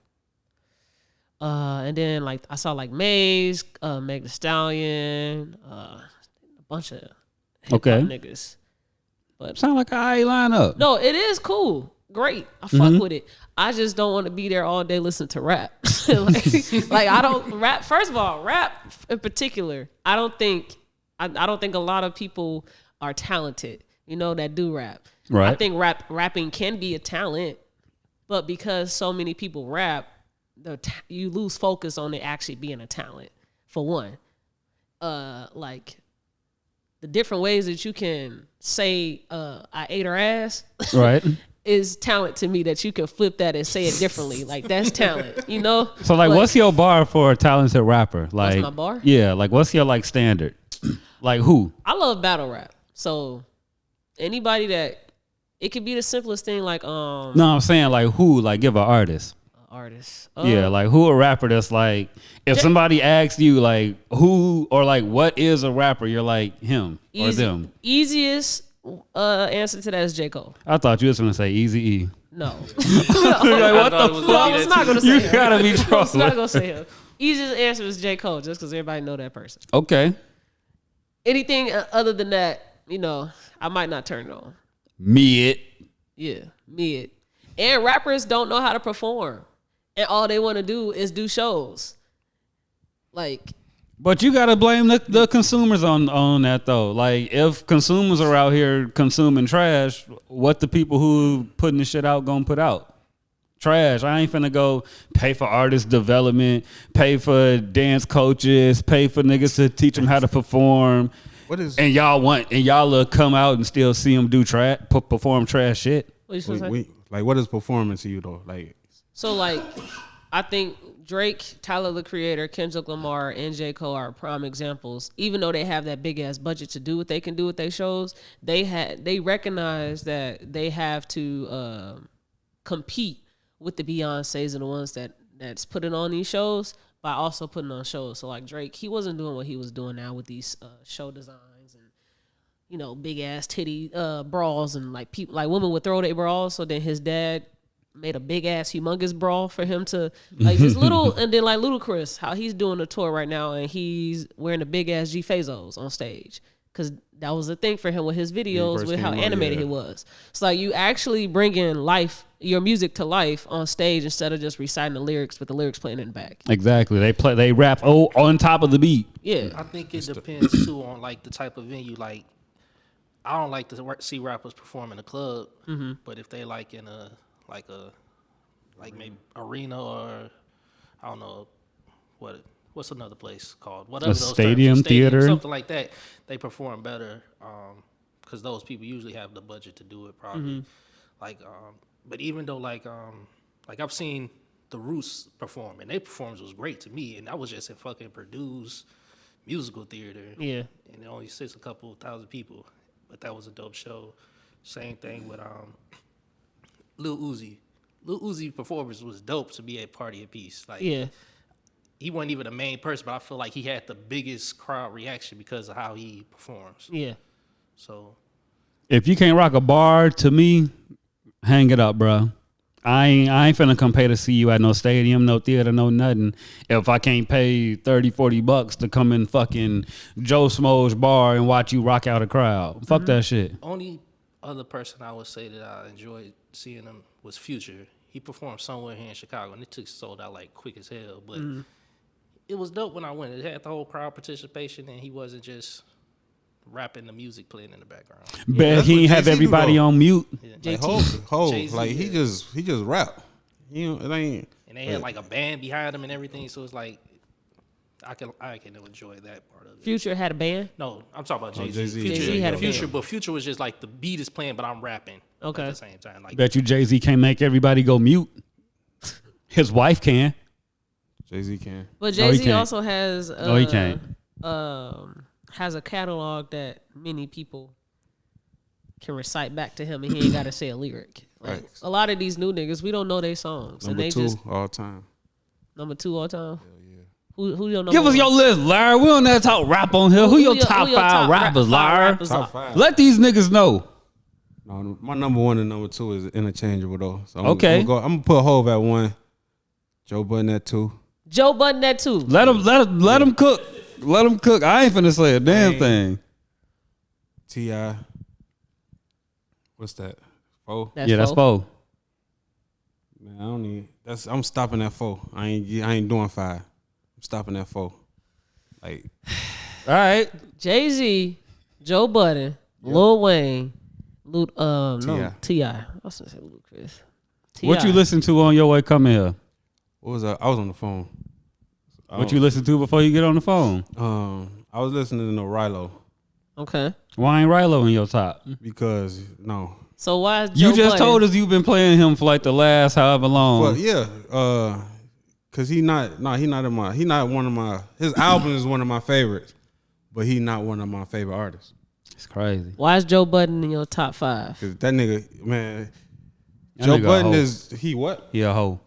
And then like I saw like Maze, Meg Thee Stallion, a bunch of hip hop niggas. But sound like an eye lineup. no, it is cool. Great. I fuck with it. I just don't want to be there all day listening to rap. like I don't rap. First of all, rap in particular, I don't think a lot of people are talented, that do rap. Right. I think rapping can be a talent, but because so many people rap, you lose focus on it actually being a talent. For one, like the different ways that you can say I ate her ass. Right. Is talent to me that you can flip that and say it differently. Like that's talent, So like what's your bar for a talented rapper? Like my bar? Yeah, like what's your like standard? Like who? I love battle rap. So anybody that it could be the simplest thing like No, I'm saying like who? Like give an artist. Artist. Yeah, like who a rapper that's like if somebody asks you like who or like what is a rapper, you're like him or them. Easiest answer to that is J. Cole. I thought you was gonna say Eazy-E. No. Like, what the fuck? No, I was not gonna say You him. gotta be I was trolling. not gonna say him. Easiest answer is J. Cole, just because everybody know that person. Okay. Anything other than that, I might not turn it on. Mid. Yeah, mid. And rappers don't know how to perform. And all they want to do is do shows. Like, But you gotta blame the consumers on that though. Like if consumers are out here consuming trash, what the people who putting the shit out gonna put out? Trash. I ain't finna go pay for artist development, pay for dance coaches, pay for niggas to teach them how to perform. And y'all will come out and still see them do perform trash shit. what you supposed to say? Like what is performance to you though? Like So, like, I think Drake, Tyler, the Creator, Kendrick Lamar, and J. Cole are prime examples. Even though they have that big ass budget to do what they can do with their shows, they recognize that they have to compete with the Beyoncés and the ones that's putting on these shows by also putting on shows. So like Drake, he wasn't doing what he was doing now with these show designs and big ass titty bras and like people like women would throw their bras. So then his dad made a big ass humongous brawl for him to like just little. And then like Ludacris, how he's doing a tour right now and he's wearing the big ass G Fazos on stage because that was the thing for him with his videos with how animated he was. It's like you actually bringing your music to life on stage instead of just reciting the lyrics with the lyrics playing in the back. Exactly. They rap on top of the beat. Yeah, I think it depends too on like the type of venue. Like I don't like to see rappers perform in a club, but if they like in a maybe arena or I don't know what's another place called, whatever A those stadium, terms, theater, something like that, they perform better because those people usually have the budget to do it probably. But even though like I've seen the Roots perform and their performance was great to me, and that was just in fucking Purdue's musical theater. Yeah, and it only sits a couple thousand people, but that was a dope show. Same thing with Lil Uzi. Lil Uzi performance was dope to be at Party of Peace. Like, yeah. He wasn't even the main person, but I feel like he had the biggest crowd reaction because of how he performs. Yeah. So, if you can't rock a bar to me, hang it up, bro. I ain't finna come pay to see you at no stadium, no theater, no nothing. If I can't pay $30-$40 to come in fucking Joe Smo's bar and watch you rock out a crowd, fuck that shit. Only other person I would say that I enjoyed seeing him was Future. He performed somewhere here in Chicago, and it sold out like quick as hell. But it was dope when I went. It had the whole crowd participation, and he wasn't just rapping the music playing in the background. Bet he ain't have everybody on mute. Like Hov, like he just rap. You know, it ain't. And they had like a band behind him and everything, so it's like I can enjoy that part of it. Future had a band? No, I'm talking about Jay-Z. Jay-Z. Jay-Z had a Future, band. but Future was just like the beat is playing, but I'm rapping at the same time. Like, Bet you Jay-Z can't make everybody go mute. His wife can. Jay-Z can. But No, he Jay-Z can't. also has No, he can't. Has a catalog that many people can recite back to him, and he ain't got to say a lyric. Like, Right. a lot of these new niggas, we don't know their songs, Number and they 2 just all time. number 2 all time. Who your number Give us one? your list, Larry. We don't never talk rap on here. Who your top five rappers, Larry? rappers Top are? 5. Let these niggas know. No, my number 1 and number 2 is interchangeable though. So Okay. I'm gonna put Hov at 1, Joe Budden at 2. Joe Budden at 2. Let him cook. Let him cook. I ain't finna say a damn thing. T.I. What's that? 4. That's four. 4. Man, I don't need. I'm stopping at 4. I ain't doing 5. I'm stopping at 4. Like, All right. Jay-Z, Joe Budden, Lil Wayne, T.I. I was gonna say Ludacris. T.I. What you listen to on your way coming here? what was that? I was on the phone. What you listen to before you get on the phone? I was listening to Rilo Okay. Why ain't Rilo in your top? because no. So why is Joe You just Budden? told us you've been playing him for like the last however long. But yeah, cause he not one of my. His album is one of my favorites, but he not one of my favorite artists. It's crazy. Why is Joe Budden in your top 5? Cause that nigga, man, That Joe nigga a Budden hoe. is he what? He a hoe.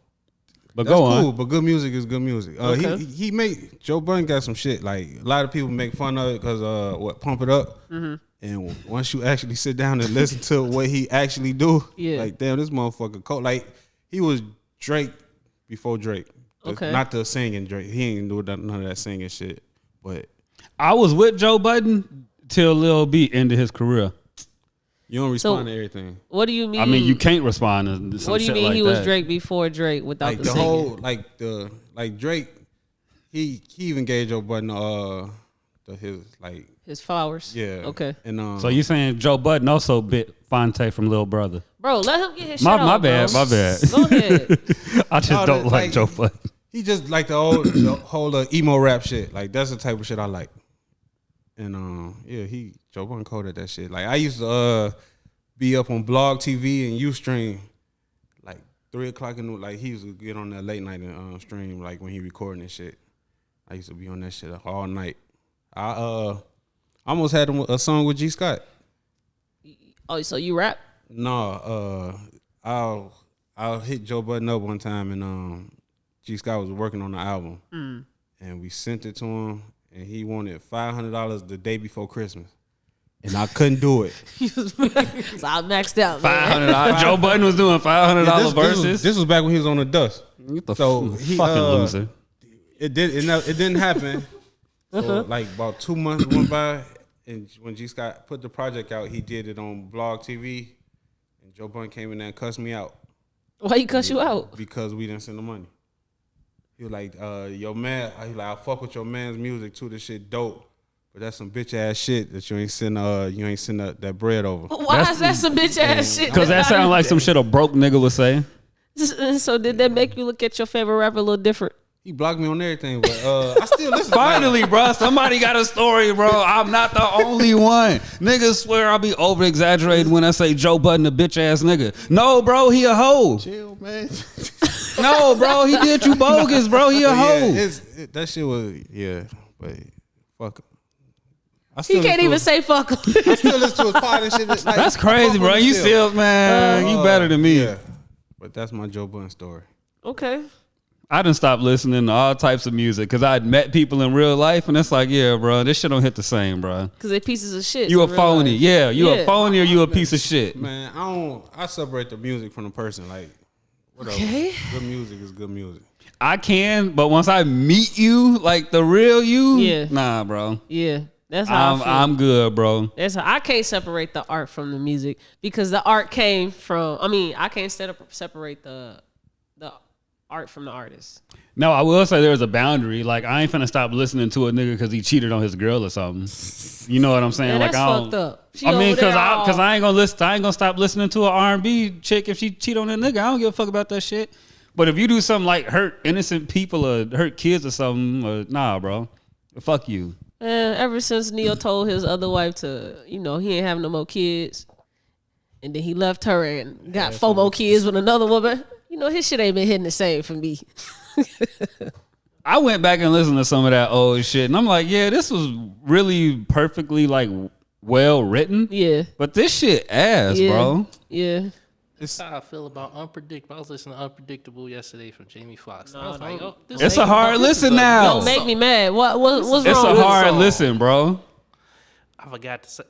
But That's go on. cool, but good music is good music. Okay. He make Joe Budden got some shit. Like a lot of people make fun of it because Pump It Up. Mm-hmm. And once you actually sit down and listen to what he actually do, Yeah. like damn, this motherfucker cold. Like he was Drake before Drake. Okay. Not the singing Drake. He ain't do none of that singing shit. But I was with Joe Budden till Lil B ended his career. you don't respond to everything. What do you mean? I mean, you can't respond to some What do you shit mean like he was that. Drake before Drake without Like the the singing? whole like Drake, he even gave Joe Budden his like His flowers. yeah. Okay. And So you saying Joe Budden also bit Fonte from Lil Brother? Bro, let him get his My shit out, bad, bro. my bad. Go ahead. I just No, don't like like- Joe Budden. he just like the whole emo rap shit. Like that's the type of shit I like. And yeah, Joe Budden coded that shit. Like I used to be up on Blog TV and Ustream like 3 o'clock in the like he used to get on that late night and stream like when he recording and shit. I used to be on that shit all night. I almost had a song with G Scott. Oh, so you rap? No, I'll hit Joe Budden up one time and G Scott was working on the album and we sent it to him and he wanted $500 the day before Christmas and I couldn't do it. So I maxed out. man. $500. Joe Budden was doing $500 verses. This was back when he was on the dust. Get the So he, fucking loser. It didn't happen. So like about 2 months went by, and when G Scott put the project out, he did it on Blog TV, and Joe Budden came in there and cussed me out Why he cuss you out? because we didn't send the money. He was like, "Your man," he like, "I fuck with your man's music too. This shit dope, but that's some bitch ass shit that you ain't send that bread over." Why is that some bitch ass shit? Because that sounded like some shit a broke nigga would say. So did that make you look at your favorite rapper a little different? He blocked me on everything, but I still listen. Finally, bro, somebody got a story, bro. I'm not the only one. Niggas swear I'll be over exaggerating when I say Joe Budden a bitch ass nigga. No, bro, he a hoe. Chill, man. No, bro, he did you bogus, bro. He a hoe. That shit was but fuck. He can't even say fuck him. I still listen to his part and shit. Like, That's crazy, bro. You still, man, you better than me. Yeah. But that's my Joe Budden story. Okay. I done stopped listening to all types of music because I'd met people in real life, and it's like, yeah, bro, this shit don't hit the same, bro. Because they pieces of shit. You a in real phony. life. Yeah, you a phony or you a piece of shit. Man, I separate the music from the person. Like, whatever. Okay. Good music is good music. I can, but once I meet you, like the real you, Yeah. nah, bro. Yeah. That's how I feel. I'm good, bro. I can't separate the art from the music because the art came from. I mean, I can't separate the art from the artist. No, I will say there's a boundary. Like, I ain't finna stop listening to a nigga because he cheated on his girl or something. You know what I'm saying? Man, like, that's fucked up. I mean, because I ain't gonna listen. I ain't gonna stop listening to an R&B chick if she cheat on that nigga. I don't give a fuck about that shit. But if you do something like hurt innocent people or hurt kids or something, nah, bro, fuck you. Ever since Neil told his other wife to, he ain't having no more kids, and then he left her and got 4 more kids with another woman. His shit ain't been hitting the same for me. I went back and listened to some of that old shit, and I'm like, yeah, this was really perfectly like well written. Yeah. But this shit ass, bro. Yeah. That's how I feel about Unpredictable. I was listening to Unpredictable yesterday from Jamie Foxx. I was like, it's a hard listen now. Don't make me mad. What's wrong? It's a hard listen, bro. I forgot to say.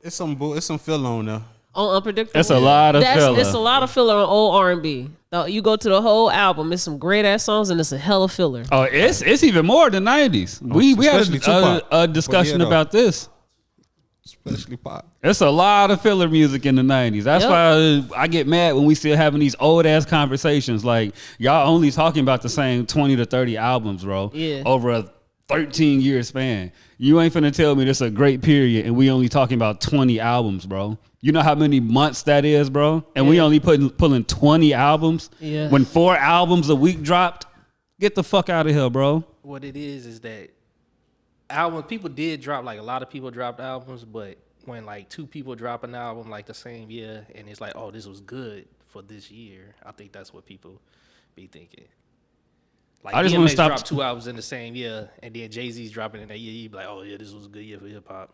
It's some filler on there. On Unpredictable. It's a lot of filler. It's a lot of filler on old R&B. You go to the whole album, it's some great ass songs, and it's a hella filler. Oh, it's even more than 90s. We had a discussion about this. Especially pop. It's a lot of filler music in the 90s. That's why I get mad when we still having these old ass conversations. Like, y'all only talking about the same 20 to 30 albums, bro. Yeah. Over a 13-year span. You ain't finna tell me this a great period and we only talking about 20 albums, bro. You know how many months that is, bro? And we only pulling 20 albums? Yeah. When 4 albums a week dropped? Get the fuck out of here, bro. What it is that people did drop, like a lot of people dropped albums, but when like 2 people drop an album like the same year and it's like, oh, this was good for this year, I think that's what people be thinking. Like, I just want to stop. Drop 2 albums in the same year, and then Jay-Z's dropping in that year. You be like, oh yeah, this was a good year for hip hop.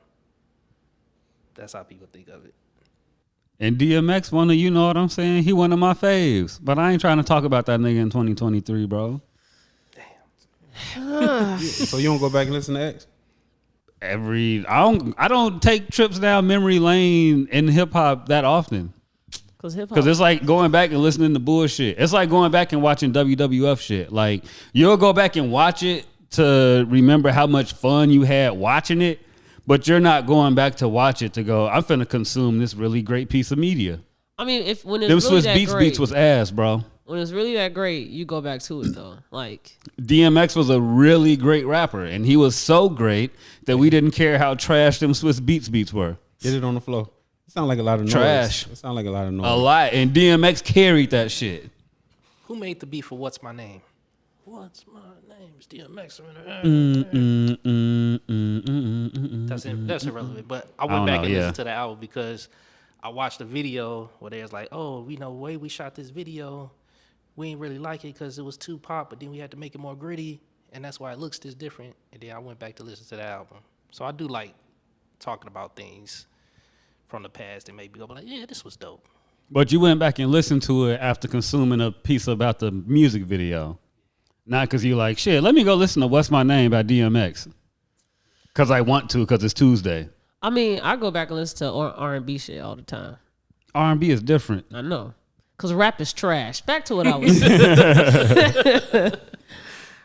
That's how people think of it. And DMX, you know what I'm saying? He one of my faves, but I ain't trying to talk about that nigga in 2023, bro. So you don't go back and listen to X? I don't take trips down memory lane in hip hop that often. Because it's like going back and listening to bullshit. It's like going back and watching WWF shit. Like, you'll go back and watch it to remember how much fun you had watching it, but you're not going back to watch it to go, I'm finna consume this really great piece of media. I mean, when it's them really Swiss that Beats great, beats was ass, bro. When it's really that great, you go back to it though. Like, DMX was a really great rapper, and he was so great that we didn't care how trash them Swiss beats were. Get it on the floor. It sound like a lot of noise. Trash. It sound like a lot of noise. A lot, and DMX carried that shit. Who made the beat for What's My Name? What's my name? It's DMX. That's irrelevant. But I went back and listened to the album because I watched the video where they was like, oh, the way we shot this video, we ain't really like it because it was too pop, but then we had to make it more gritty, and that's why it looks this different. And then I went back to listen to the album. So I do like talking about things from the past and maybe go like, yeah, this was dope. But you went back and listened to it after consuming a piece about the music video. Not because you like, shit, let me go listen to What's My Name by DMX. Because I want to, because it's Tuesday. I mean, I go back and listen to R&B shit all the time. R&B is different. I know. Because rap is trash. Back to what I was saying.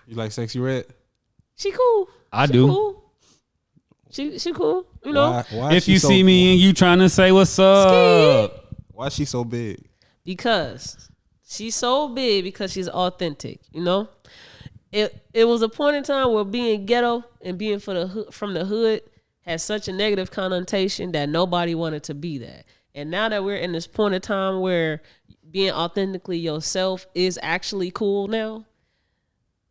You like Sexyy Red? She cool. I do. Cool. She cool. You know? Why if you see me and you trying to say what's up. Why is she so big? Because she's so big because she's authentic, you know? It was a point in time where being ghetto and being from the hood had such a negative connotation that nobody wanted to be that. And now that we're in this point in time where being authentically yourself is actually cool now,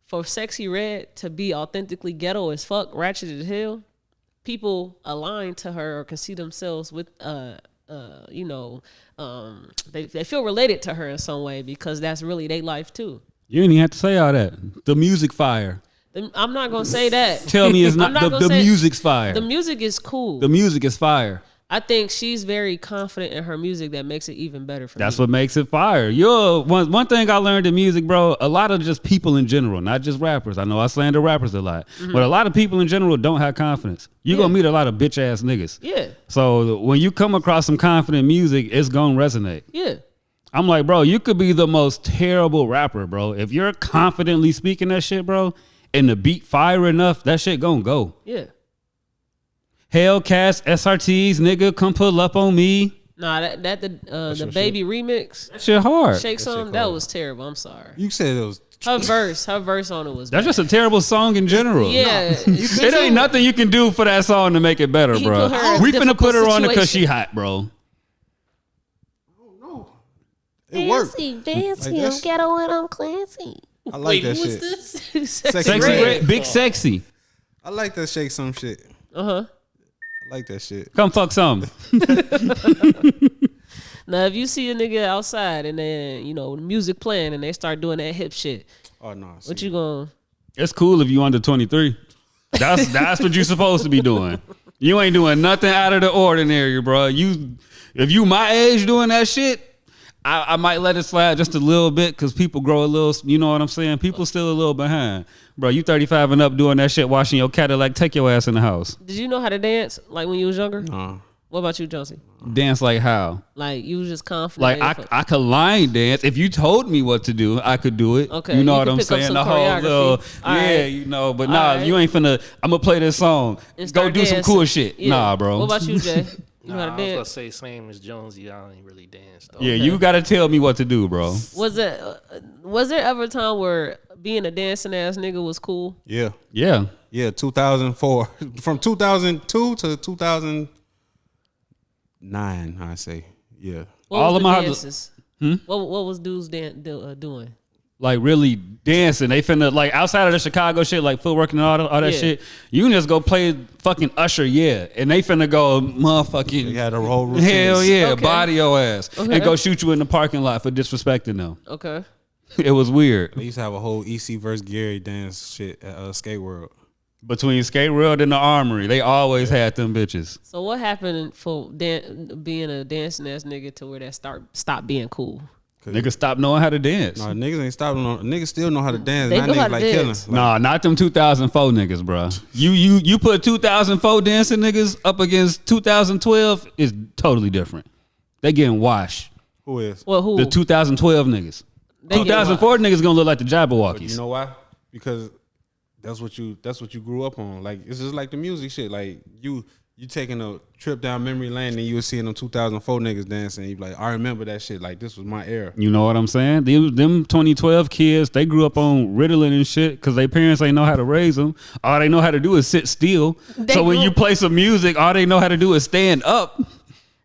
for Sexyy Red to be authentically ghetto as fuck, ratchet as hell, people align to her or can see themselves with, they feel related to her in some way because that's really their life too. You didn't even have to say all that. The music fire. I'm not going to say that. Tell me it's not the music's fire. The music is cool. The music is fire. I think she's very confident in her music that makes it even better for me. That's what makes it fire. One thing I learned in music, bro, a lot of just people in general, not just rappers. I know I slander rappers a lot, but a lot of people in general don't have confidence. You're going to meet a lot of bitch ass niggas. Yeah. So when you come across some confident music, it's going to resonate. Yeah. I'm like, bro, you could be the most terrible rapper, bro. If you're confidently speaking that shit, bro, and the beat fire enough, that shit going to go. Yeah. Hellcats, SRTs, nigga, come pull up on me. Nah, the baby remix. That shit hard. Shake Some, that was terrible. I'm sorry. You said it was. Her verse on it was That's bad. just a terrible song in general. Yeah. It ain't nothing you can do for that song to make it better, He bro. put her in a We finna put her difficult on it because situation. she hot, bro. No. It worked. Fancy, Like, I'm ghetto and I'm classy. I like that shit. Sexy Red, Big Sexy. I like that Shake Some shit. Uh-huh. I like that shit. Come fuck some. Now, if you see a nigga outside and then, music playing and they start doing that hip shit, Oh no. what you gonna... It's cool if you under 23. That's what you supposed to be doing. You ain't doing nothing out of the ordinary, bro. If you my age doing that shit, I might let it slide just a little bit because people grow a little, you know what I'm saying? People still a little behind. Bro, you 35 and up doing that shit, washing your Cadillac, take your ass in the house. Did you know how to dance, like when you was younger? What about you, Jonesy? Dance like how? Like, you was just confident? Like, I could line dance. If you told me what to do, I could do it. Okay, You know you what can I'm pick up saying? some The whole choreography. little, All right. but All nah, right. you ain't finna, I'm gonna play this song. And Go start do some dancing. cool shit. Yeah. Nah, bro. What about you, Jay? You know Nah, how to I was gonna dance? say same as Jonesy. I don't really dance though. Yeah, you gotta tell me what to do, bro. Was there ever a time where being a dancing ass nigga was cool? Yeah. Yeah. Yeah, 2004. From 2002 to 2009, I say. Yeah. What All was of the my- dances? What was dudes doing? Like really dancing. They finna like outside of the Chicago shit, like footwork and all that Yeah. shit. You can just go play fucking Usher, and they finna go They motherfucking had a whole routine. hell yeah, Okay. body your ass Okay. and go shoot you in the parking lot for disrespecting them. Okay. It was weird. They used to have a whole EC versus Gary dance shit at Skate World. Between Skate World and the Armory, they always had them bitches. So what happened for being a dancing ass nigga to where that stop being cool? Niggas stop knowing how to dance. No, niggas ain't stopping. Niggas still know how to dance. They Now know how niggas to like killing. dance. Like, Nah, not them 2004 niggas, bro. You put 2004 dancing niggas up against 2012 is totally different. They getting washed. who is? Well, who? The 2012 niggas. They getting 2004 niggas gonna look like the But Jabberwockies. you know why? Because that's what you grew up on. Like it's just like the music shit. Like you taking a trip down memory lane and you were seeing them 2004 niggas dancing. And you be like, I remember that shit. Like this was my era. You know what I'm saying? Them 2012 kids, they grew up on Ritalin and shit because their parents ain't know how to raise them. All they know how to do is sit still. So when you play some music, all they know how to do is stand up.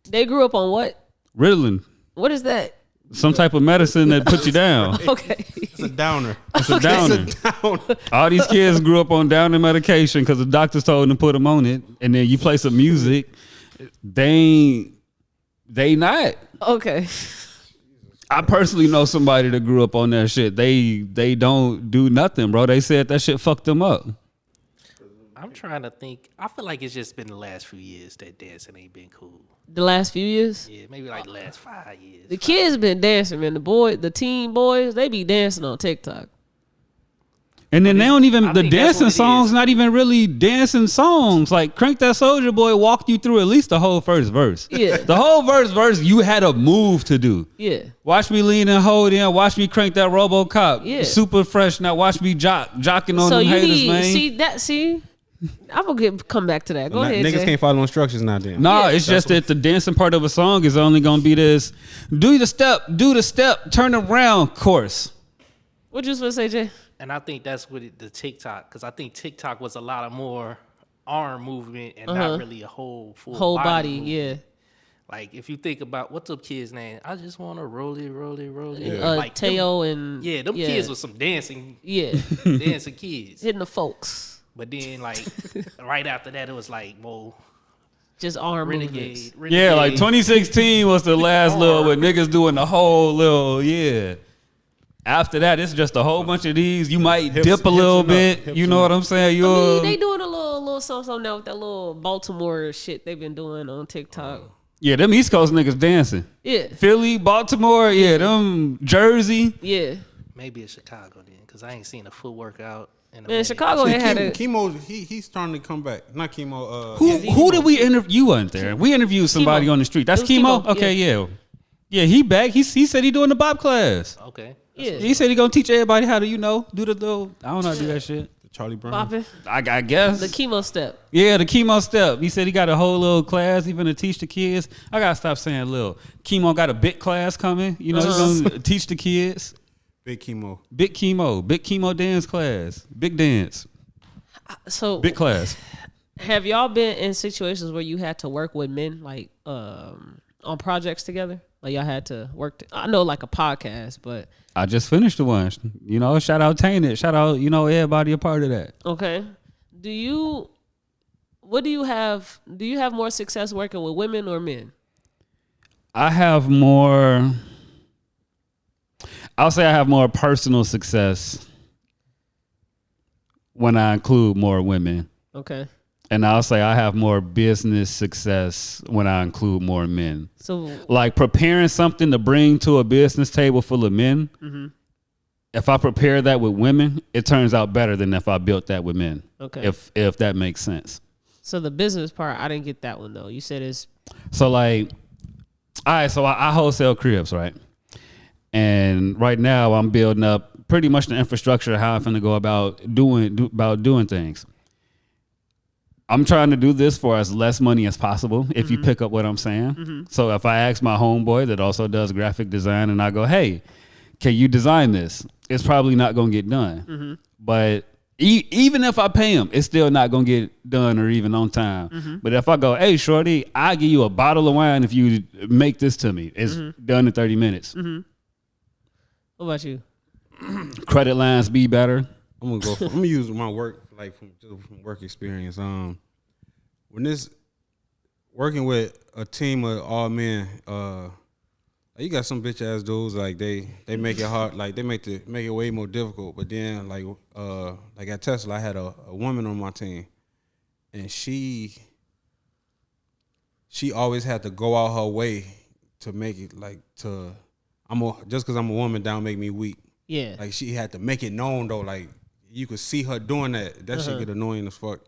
They grew up on what? Ritalin, What is that? some type of medicine that puts you down. Okay. It's a downer. It's a downer. It's a downer. All these kids grew up on downer medication because the doctors told them to put them on it. And then you play some music, they not. Okay. I personally know somebody that grew up on that shit. They don't do nothing, bro. They said that shit fucked them up. I'm trying to think. I feel like it's just been the last few years that dancing ain't been cool. The last few years, Yeah, maybe like the last 5 years. the kids been dancing, man. The teen boys, they be dancing on TikTok. And then they don't even, I the think that's dancing what it songs, is. not even really dancing songs. Like Crank That Soldier Boy walked you through at least the whole first verse. Yeah. The whole verse, you had a move to do. Yeah. Watch me lean and hold in. Watch me crank that RoboCop. Yeah. Super fresh. Now watch me jocking on So them you haters, man. see, I'm gonna come back to that. Go ahead, Niggas Jay. can't follow instructions now. Then Nah, Yeah. it's just that the dancing part of a song is only gonna be this do the step, turn around course. What you supposed to say, Jay? And I think that's what the TikTok, because I think TikTok was a lot of more arm movement and not really a whole full Whole body, movement. yeah. Like if you think about what's up kid's name, I just want to roll it. Like Teo and them kids was some dancing dancing kids. hitting the folks. But then like right after that, it was like, whoa, Just arm movements. renegade. Yeah, like 2016 was the last little with niggas doing the whole little, yeah. After that, it's just a whole bunch of these. You might dip a little hips and up, bit. hips You know and what I'm saying? I You're, mean, they doing a little something now with that little Baltimore shit they've been doing on TikTok. yeah, them East Coast niggas dancing. Yeah, Philly, Baltimore, yeah, them Jersey. Maybe it's Chicago then, because I ain't seen a full workout. Man, Chicago ain't had a Chemo, he's starting to come back. Not Chemo. Who did we interview? You weren't there. We interviewed somebody Chemo. on the street. That's It was Chemo? Chemo, Okay, yeah. Yeah, he back. He said he doing the Bob class. Okay. yeah. He said he gonna teach everybody how to, do the little, I don't know how to do that shit. Charlie Brown. Popping I guess. the chemo step. Yeah, the chemo step. He said he got a whole little class even to teach the kids. I gotta stop saying little. Chemo got a big class coming. You know, he's gonna teach the kids. Big chemo. Big chemo dance class. Big dance. So Big class. have y'all been in situations where you had to work with men, like on projects together? Like y'all had to work. I know, like a podcast, but I just finished the one. You know, shout out Tainted. Shout out, you know, everybody a part of that. okay. What do you have? Do you have more success working with women or men? I have more. I'll say I have more personal success when I include more women. Okay. And I'll say I have more business success when I include more men. So Like preparing something to bring to a business table full of men. Mm-hmm. If I prepare that with women, it turns out better than if I built that with men. Okay. If that makes sense. So the business part, I didn't get that one though. You said it's So like, all right, so I wholesale cribs, right? And right now I'm building up pretty much the infrastructure of how I'm going to go about doing things. I'm trying to do this for as less money as possible, if you pick up what I'm saying. So if I ask my homeboy that also does graphic design and I go, hey, can you design this? It's probably not going to get done. But even if I pay him, it's still not going to get done or even on time. But if I go, hey, shorty, I'll give you a bottle of wine if you make this to me. It's done in 30 minutes. what about you? Credit lines be better. I'm gonna use my work like from work experience. When this working with a team of all men, you got some bitch ass dudes like they make it hard, like they make it way more difficult. But then like at Tesla, I had a woman on my team, and she always had to go out her way to make it just because I'm a woman, don't make me weak. Yeah. Like she had to make it known though, like you could see her doing that. That shit get annoying as fuck.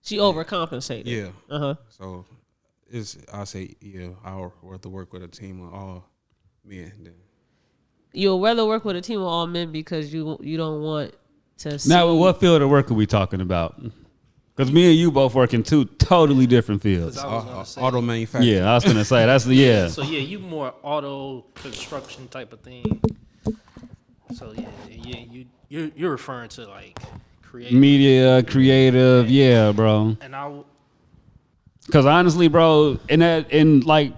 She overcompensated. Yeah. So I'll say hour worth of work with a team of all men. Then. You'll rather work with a team of all men because you don't want to see. Now, what field of work are we talking about? Because me and you both work in two totally different fields. I was gonna say, Auto manufacturing. Yeah, I was gonna say that's the yeah. So yeah, you more auto construction type of thing. So you're referring to like creative Media, creative, yeah, bro. and Because honestly, bro, in like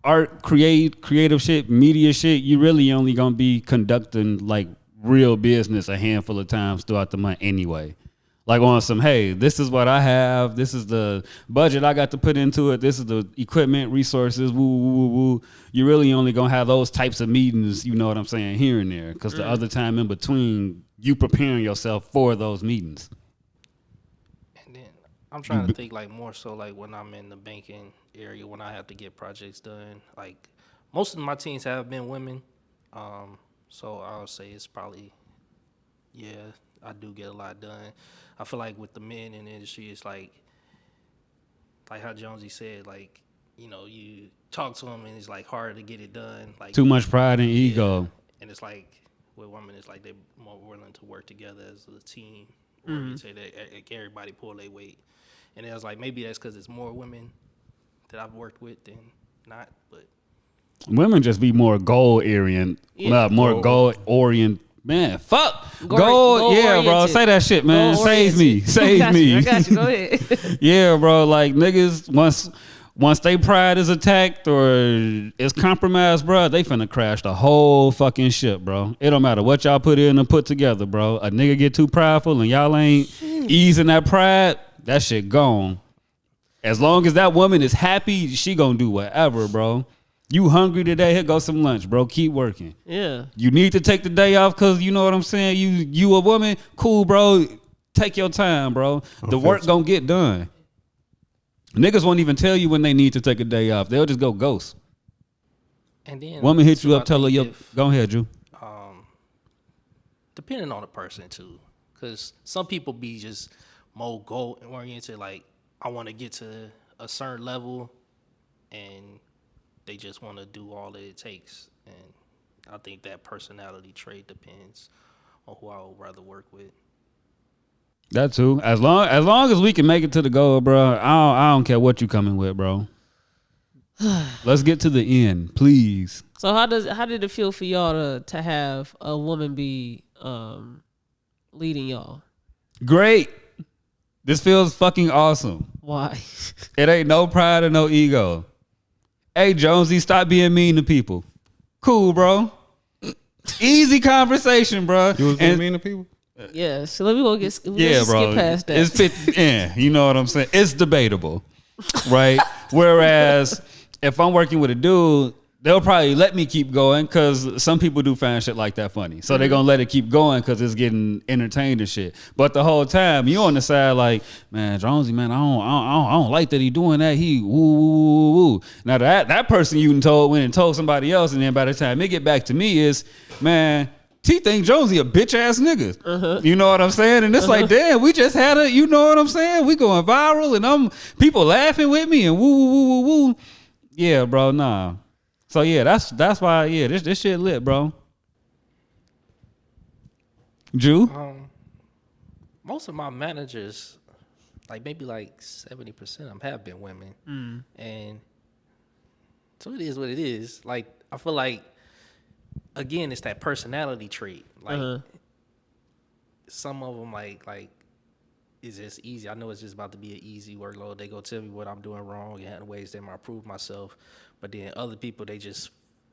art, creative shit, media shit, you really only gonna be conducting like real business a handful of times throughout the month anyway. Like on some, hey, this is what I have. This is the budget I got to put into it. This is the equipment, resources, woo, woo, woo, woo. You really only going to have those types of meetings, you know what I'm saying, here and there. Because the other time in between, you preparing yourself for those meetings. And then I'm trying to think like more so like when I'm in the banking area, when I have to get projects done. Like most of my teams have been women. So I'll say it's probably, I do get a lot done. I feel like with the men in the industry, it's like how Jonesy said, like, you know, you talk to them and it's like hard to get it done. Like Too much pride and ego. and it's like with women, it's like they're more willing to work together as a team. Or you say that like, everybody pull their weight. And it was like maybe that's because it's more women that I've worked with than not. But Women just be more goal-oriented. Goal-oriented. Man, fuck. Goal Yeah, bro. Say that shit, man. Save me. Save me. I got you. Go ahead. Yeah, bro. Like niggas, once they pride is attacked or is compromised, bro, they finna crash the whole fucking ship, bro. It don't matter what y'all put in and put together, bro. A nigga get too prideful and y'all ain't easing that pride, that shit gone. As long as that woman is happy, she gonna do whatever, bro. You hungry today? Here go some lunch, bro. Keep working. Yeah. You need to take the day off because you know what I'm saying? You a woman? Cool, bro. Take your time, bro. The work gonna get done. Niggas won't even tell you when they need to take a day off. They'll just go ghost. and then Woman hit you too, up, I tell her, think yo, if- go ahead, Drew. depending on the person too, because some people be just more goal oriented. Like I want to get to a certain level, and they just want to do all that it takes. And I think that personality trait depends on who I would rather work with. That too. As long as we can make it to the goal, bro. I don't care what you coming with, bro. Let's get to the end, please. So how did it feel for y'all to have a woman be leading y'all? Great. This feels fucking awesome. Why? It ain't no pride or no ego. Hey, Jonesy, stop being mean to people. Cool, bro. Easy conversation, bro. You was being mean to people? Yeah, so let me go skip past that. It's 50, yeah, you know what I'm saying? It's debatable, right? Whereas if I'm working with a dude, they'll probably let me keep going because some people do find shit like that funny. So they're going to let it keep going because it's getting entertained and shit. But the whole time, you on the side like, man, Jonesy, man, I don't like that he doing that. He woo. Now that person you went and told somebody else, and then by the time it get back to me is, man, T think Jonesy a bitch ass nigga. Uh-huh. You know what I'm saying? And it's like, damn, we just had you know what I'm saying? We going viral and people laughing with me and woo. Yeah, bro, nah. So yeah, that's why, yeah, this shit lit, bro. Jew? Most of my managers, like maybe like 70% of them have been women. And so it is what it is. Like, I feel like, again, it's that personality trait. Like, some of them, like, it's just easy. I know it's just about to be an easy workload. They go tell me what I'm doing wrong and ways that I improve myself. But then other people, they just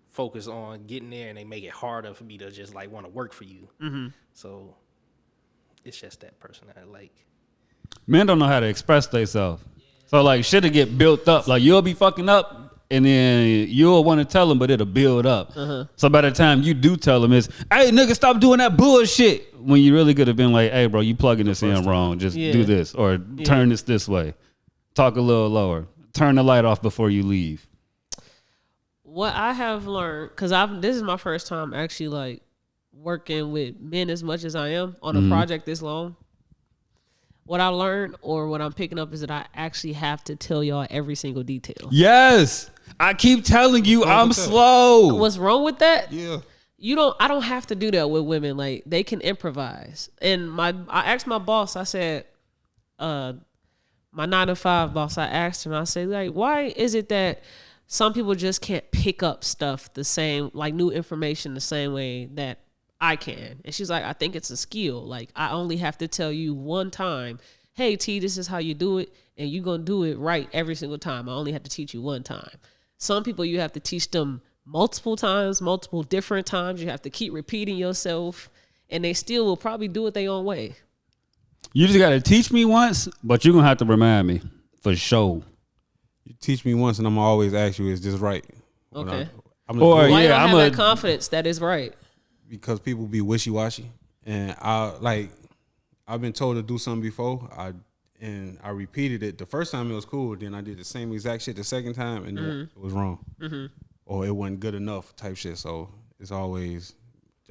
focus on getting there and they make it harder for me to just like want to work for you. So it's just that personality. Like, men don't know how to express themselves. So like shit'll get built up. Like you'll be fucking up and then you'll want to tell them, but it'll build up. So by the time you do tell them, it's, hey, nigga, stop doing that bullshit. When you really could have been like, hey, bro, you plugging this in wrong. Just do this or turn this way. Talk a little lower. Turn the light off before you leave. What I have learned, because this is my first time actually like working with men as much as I am on a project this long. What I learned or what I'm picking up is that I actually have to tell y'all every single detail. Yes. I keep telling you I'm slow. What's wrong with that? Yeah. I don't have to do that with women. Like, they can improvise. And I asked my boss, I said, my 9-to-5 boss, I asked him, I said, like, why is it that some people just can't pick up stuff the same, like new information the same way that I can? And she's like, I think it's a skill. Like, I only have to tell you one time, hey, T, this is how you do it. And you're going to do it right every single time. I only have to teach you one time. Some people, you have to teach them multiple times, multiple different times. You have to keep repeating yourself. And they still will probably do it their own way. You just got to teach me once, but you're going to have to remind me for sure. You teach me once and I'm always ask you, is this right? Okay. Why you don't have that confidence that is right? Because people be wishy-washy. And I've been told to do something before. I repeated it. The first time it was cool. Then I did the same exact shit the second time and it was wrong. Or it wasn't good enough type shit. So it's always,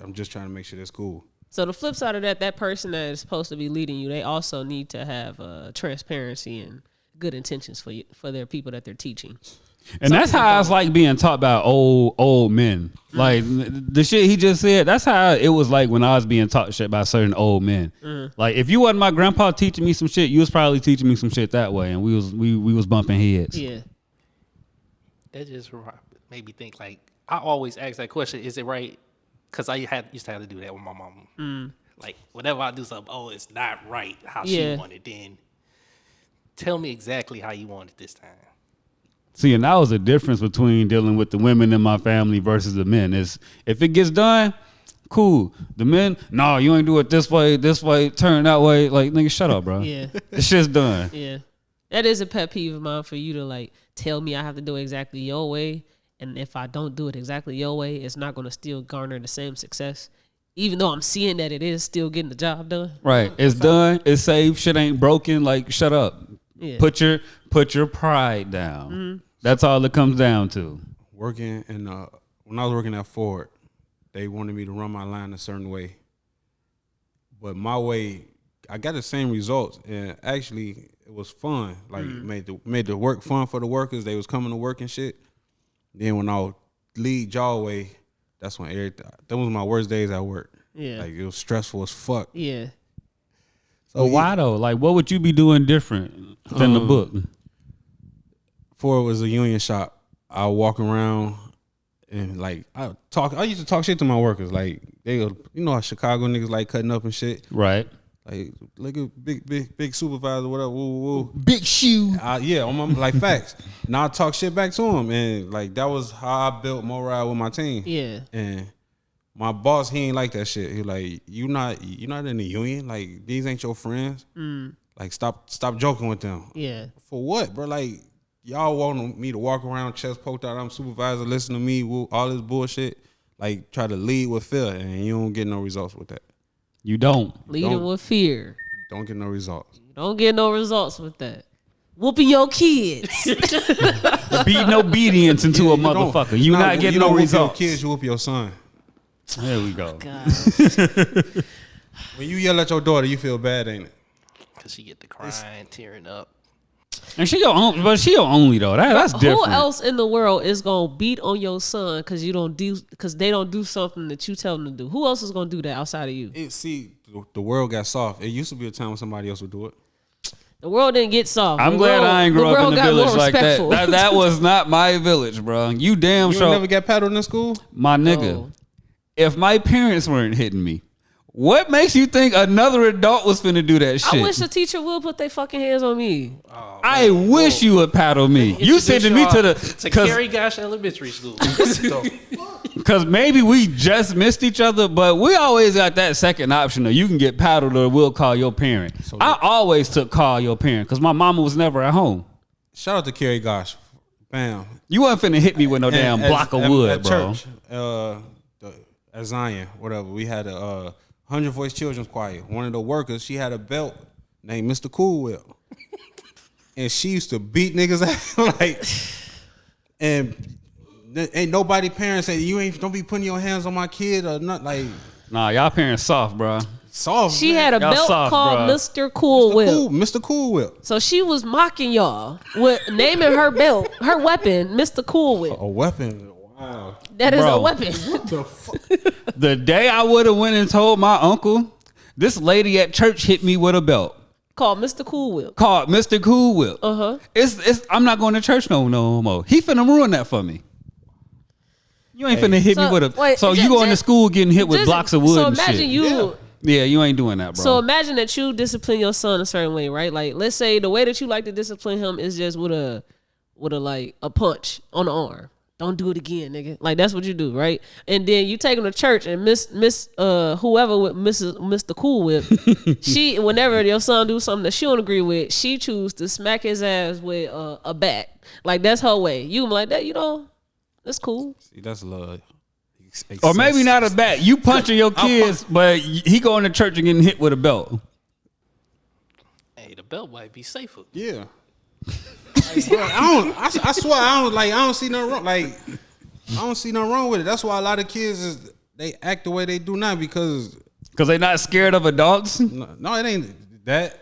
I'm just trying to make sure that's cool. So the flip side of that person that is supposed to be leading you, they also need to have transparency and good intentions for their people that they're teaching. And that's how it's like being taught by old men. Like the shit he just said, that's how it was like when I was being taught shit by certain old men. Like if you wasn't my grandpa teaching me some shit, you was probably teaching me some shit that way, and we was bumping heads. Yeah. That just made me think, like, I always ask that question, is it right? Because I used to have to do that with my mom. Like, whenever I do something, it's not right how she wanted, then tell me exactly how you want it this time. See, and that was the difference between dealing with the women in my family versus the men. Is if it gets done, cool. The men, no, you ain't do it this way, turn that way. Like, nigga, shut up, bro. Yeah. The shit's done. Yeah. That is a pet peeve of mine, for you to like tell me I have to do it exactly your way. And if I don't do it exactly your way, it's not going to still garner the same success. Even though I'm seeing that it is still getting the job done. Right. It's done. It's safe. Shit ain't broken. Like, shut up. Yeah. Put your pride down. That's all it comes down to. Working when I was working at Ford, they wanted me to run my line a certain way. But my way, I got the same results, and actually it was fun. Like made the work fun for the workers. They was coming to work and shit. Then when I would lead y'all way, that's when that was my worst days at work. Yeah. Like it was stressful as fuck. Yeah. So But why though? Like, what would you be doing different than the book? Before it was a union shop, I would walk around and like I used to talk shit to my workers. Like they, you know how Chicago niggas like cutting up and shit. Right. Like look at big supervisor, whatever. Woo, woo. Big shoe. Yeah, on my like facts. Now I talk shit back to him, and like that was how I built morale with my team. Yeah. And my boss, he ain't like that shit. He like, you not in the union. Like these ain't your friends. Like stop joking with them. Yeah. For what, bro? Like y'all want me to walk around chest poked out. I'm supervisor. Listen to me. All this bullshit. Like try to lead with fear, and you don't get no results with that. You don't. Leading with fear. Don't get no results. Don't get no results with that. Whooping your kids. Beating obedience into a motherfucker. You not getting no results. You whoop your kids, you whoop your son. There we go. God. When you yell at your daughter, you feel bad, ain't it? Because she get the crying, tearing up. And she your own, but she your only though. That's different. Who else in the world is gonna beat on your son because they don't do something that you tell them to do? Who else is gonna do that outside of you? The world got soft. It used to be a time when somebody else would do it. The world didn't get soft. I'm glad I ain't grow up in the village like that. That was not my village, bro. You damn sure. You never got paddled in school? My nigga, No. if my parents weren't hitting me, what makes you think another adult was finna do that shit? I wish a teacher would put their fucking hands on me. Oh, I wish you would paddle me. You sending me to Cary Gosh Elementary School. Because maybe we just missed each other, but we always got that second option of you can get paddled or we'll call your parent. I always took call your parent because my mama was never at home. Shout out to Cary Gosh. Bam. You wasn't finna hit me with no damn block of wood, at bro. Church, at Zion, whatever, we had a 100 Voice Children's Choir. One of the workers, she had a belt named Mr. Cool Will. And she used to beat niggas out like, and ain't nobody parents say don't be putting your hands on my kid or not like. Nah, y'all parents soft, bro. Soft. She man. had a Y'all belt soft, called bruh. Mr. Cool Will. Mr. Cool Will. So she was mocking y'all with naming her belt, her weapon, Mr. Cool Will. A weapon. Wow. That is Bro. a weapon. The fuck? The day I would have went and told my uncle, this lady at church hit me with a belt Called Mr. Cool Will. called Mr. Cool Will. Uh-huh. It's I'm not going to church no more. He finna ruin that for me. You ain't finna hit me with a. wait, so you going to school getting hit with Just- blocks of wood So and imagine shit. you. Yeah, you ain't doing that, bro. So imagine that you discipline your son a certain way, right? Like, let's say the way that you like to discipline him is just with a like a punch on the arm. Don't do it again, nigga. Like that's what you do, right? And then you take him to church and miss whoever with Mr. Cool Whip, she whenever your son do something that she don't agree with, she choose to smack his ass with a bat. Like that's her way. You can be like that, that's cool. See, that's love. or maybe not a bat. You punching your kids, but he going to church and getting hit with a belt. Hey, the belt might be safer. Yeah. Like, bro, I swear I don't see nothing wrong. Like I don't see nothing wrong with it. That's why a lot of kids they act the way they do now because They not scared of adults. no, it ain't that